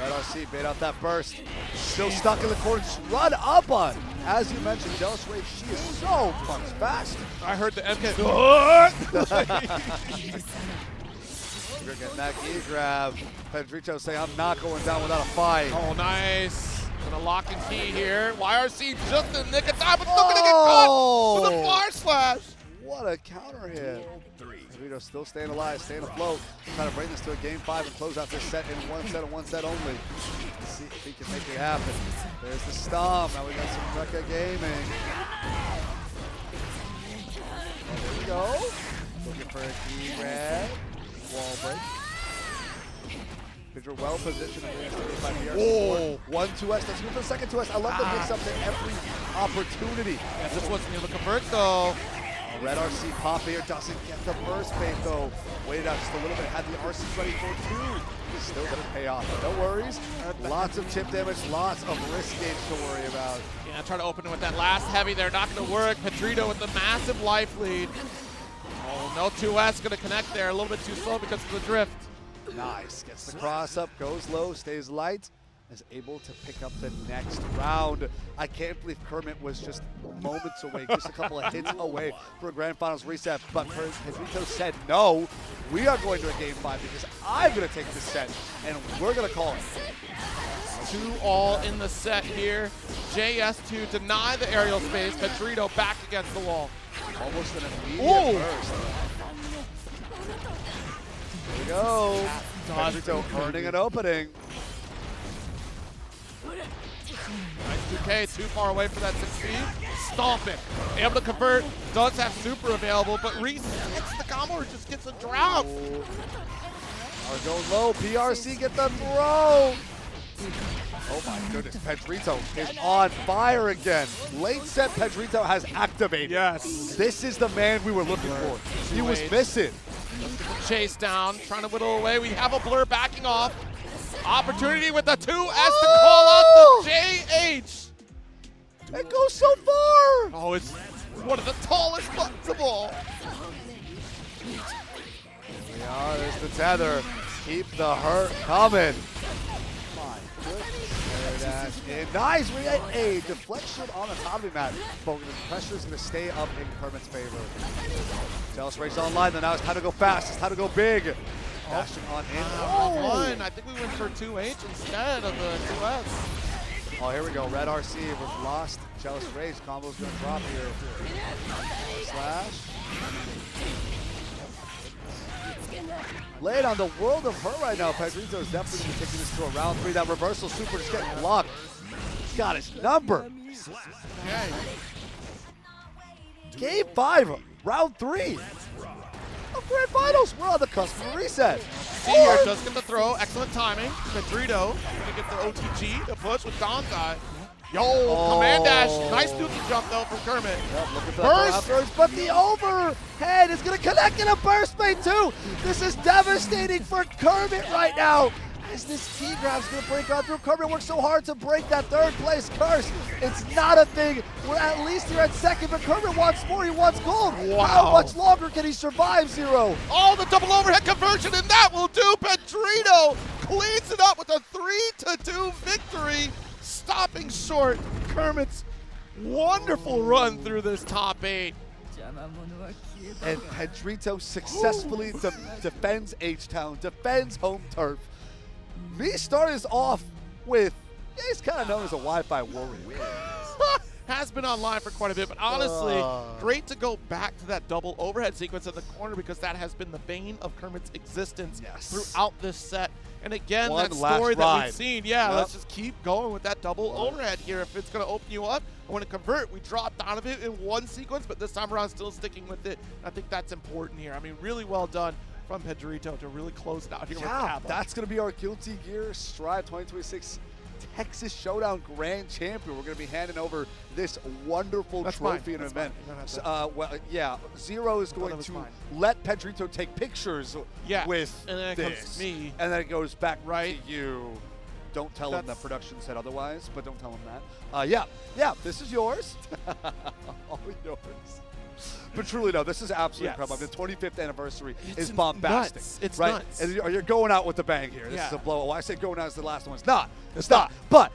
Red RC bait out that burst. Still stuck in the corner. Just run up on. As you mentioned, Jealous Rage, she is so punch fast. I heard the MK. We're getting that E grab. Pedrito say, I'm not going down without a fight. Oh, nice. Gonna lock and key here. YRC just in the nick of time, but still gonna get caught with a far slash. What a counter hit. Pedrito still staying alive, staying afloat. Trying to bring this to a game 5 and close out this set in one set only. Let's see if he can make it happen. There's the stomp. Now we got some Rekka gaming. Oh, there we go. Looking for a key grab. Wall break. Pedro well positioned by BRC. Oh. 1 2S. Let's go for the second 2S. I love the mix-ups at every opportunity. Yeah, this wasn't able to convert though. A red RC pop here doesn't get the burst bait though. Waited out just a little bit, had the RC ready for two. Still gonna pay off, but no worries. Lots of chip damage, lots of risk gauge to worry about. Yeah, try to open it with that last heavy there, not gonna work. Pedrito with the massive life lead. Oh, no 2S gonna connect there, a little bit too slow because of the drift. Nice, gets the cross up, goes low, stays light, is able to pick up the next round. I can't believe Kermit was just moments away, just a couple of hits away for a Grand Finals reset, but Pedrito said, no, we are going to a Game 5 because I'm going to take this set, and we're going to call it. 2-all in the set here. JS2 deny the aerial space. Pedrito back against the wall. Almost an immediate burst. Here we go. Pedrito earning an opening. Nice 2K, too far away for that 6 speed. Stomping. Able to convert. Does have super available, but Reese hits the combo or just gets a drop. Are going low. PRC get the throw. Oh my goodness, Pedrito is on fire again. Late set Pedrito has activated. Yes. This is the man we were looking for. He was missing. Let's get the chase down, trying to whittle away. We have a blur backing off. Opportunity with the 2S to call out the JH. It goes so far. Oh, it's one of the tallest buttons of all. Yeah, there's the tether. Keep the hurt coming. Dash in. Nice, we had a deflection on the top of the mat, but the pressure is going to stay up in Kermit's favor. Jealous race online, then now it's time to go fast, it's time to go big. Dashing on in. Oh, I think we went for 2H instead of the 2S. Oh, here we go, red RC was lost. Jealous race, combo's going to drop here. Slash. Laid on the world of hurt right now. Pedrito is definitely going to be taking this to a round 3. That reversal super just getting blocked. He's got his number. Okay. Game 5, round 3 of Grand Finals. We're on the cusp of a reset. See here, does get the throw. Excellent timing. Pedrito going to get the OTG to push with Donkai. Yo, command dash. Nice neutral jump, though, from Kermit. Yep, looking for that burst, but the overhead is going to connect in a burst bait, too. This is devastating for Kermit right now. As this T-grab's going to break on through. Kermit worked so hard to break that third place curse. It's not a thing. We're at least here at second, but Kermit wants more. He wants gold. Wow. How much longer can he survive, Zero? Oh, the double overhead conversion, and that will do. Pedrito cleans it up with a 3-2 victory. Stopping short Kermit's wonderful run through this top 8. And Pedrito successfully defends H-Town, defends home turf. Me started us off with, yeah, he's kind of known as a Wi-Fi warrior. Has been online for quite a bit, but honestly, great to go back to that double overhead sequence in the corner because that has been the bane of Kermit's existence throughout this set. And again, that story that we've seen, let's just keep going with that double overhead here. If it's going to open you up, I want to convert. We dropped out of it in one sequence, but this time around still sticking with it. I think that's important here. I mean, really well done from Pedrito to really close it out here with Abba. That's going to be our Guilty Gear Strive 2026 Texas Showdown Grand Champion. We're going to be handing over this wonderful trophy and event. Zero is going to let Pedrito take pictures with and then it this. comes to me. And then it goes back to you. Don't tell him that production said otherwise, but don't tell him that. This is yours. All yours. But truly, no, this is absolutely incredible. The 25th anniversary is bombastic. Nuts. It's right? nuts. And you're going out with the bang here. This is a blow. Why I say going out is the last one. It's not. It's not. But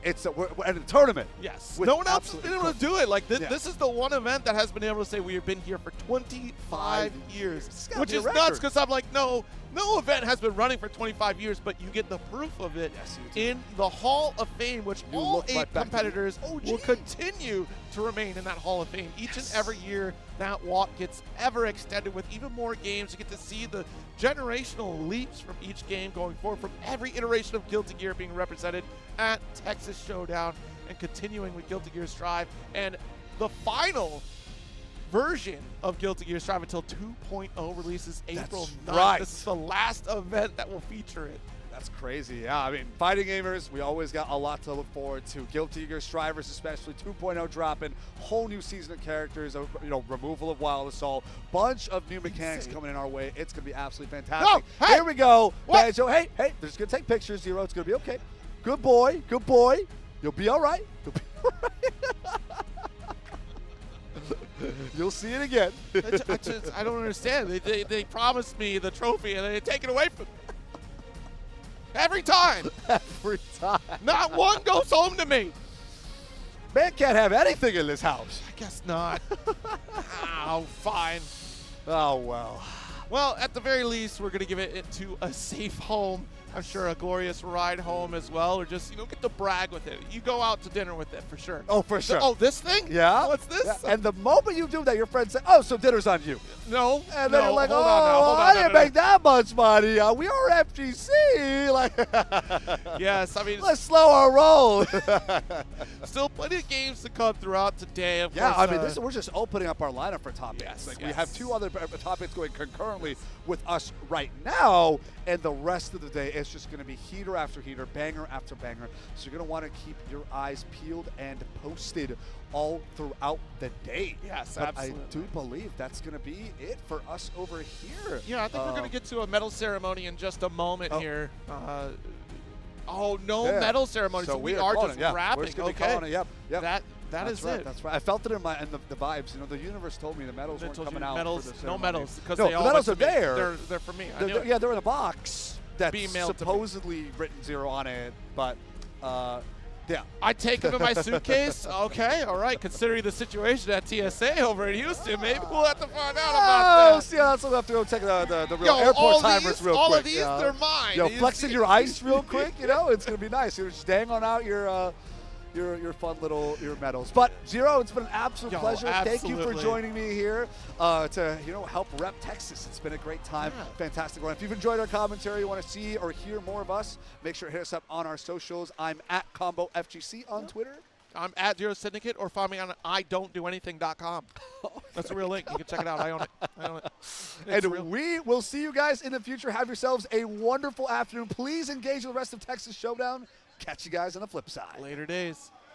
it's we're at a tournament. Yes. No one else has been able to do it. Like this is the one event that has been able to say we have been here for 25 years, which is nuts because I'm like, no event has been running for 25 years, but you get the proof of it in the Hall of Fame, which all 8 competitors will continue to remain in that Hall of Fame. Each and every year, that walk gets ever extended with even more games. You get to see the generational leaps from each game going forward, from every iteration of Guilty Gear being represented at Texas Showdown, and continuing with Guilty Gear Strive. And the final version of Guilty Gear Strive until 2.0 releases April 9th. This is the last event that will feature it. That's crazy. Yeah, I mean, fighting gamers, we always got a lot to look forward to. Guilty Gear Strivers, especially 2.0 dropping, whole new season of characters, removal of Wild Assault, bunch of new mechanics coming in our way. It's going to be absolutely fantastic. No, hey, here we go. what? Banjo, hey, they're just going to take pictures, Zero. It's going to be okay. Good boy, good boy. You'll be all right. You'll be all right. You'll see it again. I don't understand. They promised me the trophy and they take it away from me. Every time. Every time. Not one goes home to me. Man can't have anything in this house. I guess not. Oh, fine. Oh, well. Well, at the very least, we're going to give it to a safe home. I'm sure a glorious ride home as well, or just, get to brag with it. You go out to dinner with it for sure. Oh, for sure. Oh, this thing? Yeah. What's this? Yeah. And the moment you do that, your friends say, oh, so dinner's on you. No. And then no, you're like, hold on now, hold on, I no, didn't no, make that much money. We are FGC. Yes, I mean. Let's slow our roll. Still plenty of games to come throughout today. Of Yeah, course, I mean, we're just opening up our lineup for topics. Yes, We have two other topics going concurrently with us right now, and the rest of the day is just going to be heater after heater, banger after banger. So you're going to want to keep your eyes peeled and posted all throughout the day. Yes, but absolutely. I do believe that's going to be it for us over here. Yeah, I think we're going to get to a medal ceremony in just a moment here. No medal ceremony, so we are just wrapping. We're just gonna be calling it. Yep. That is right, it. That's right. I felt it in the vibes. The universe told me the medals weren't coming out. Medals, for the no ceremony. medals, because no, they all the medals are went to me. there. They're for me. Yeah, they're in a box that's Being mailed to me. supposedly written Zero on it, but yeah. I take them in my suitcase. Okay, all right. Considering the situation at TSA over in Houston, maybe we'll have to find out about that. Yeah, so we'll have to go check the real airport timers real quick. All of these, they're mine. Flexing your ice real quick, it's gonna be nice. You're just dangling out your fun little medals. But Zero, it's been an absolute pleasure. Absolutely. Thank you for joining me here to help rep Texas. It's been a great time. Yeah. Fantastic run. If you've enjoyed our commentary, you want to see or hear more of us, make sure to hit us up on our socials. I'm at ComboFGC on Twitter. I'm at Zero Syndicate, or find me on idon'tdoanything.com. That's a real link. You can check it out. I own it. And we will see you guys in the future. Have yourselves a wonderful afternoon. Please engage with the rest of Texas Showdown. Catch you guys on the flip side. Later days.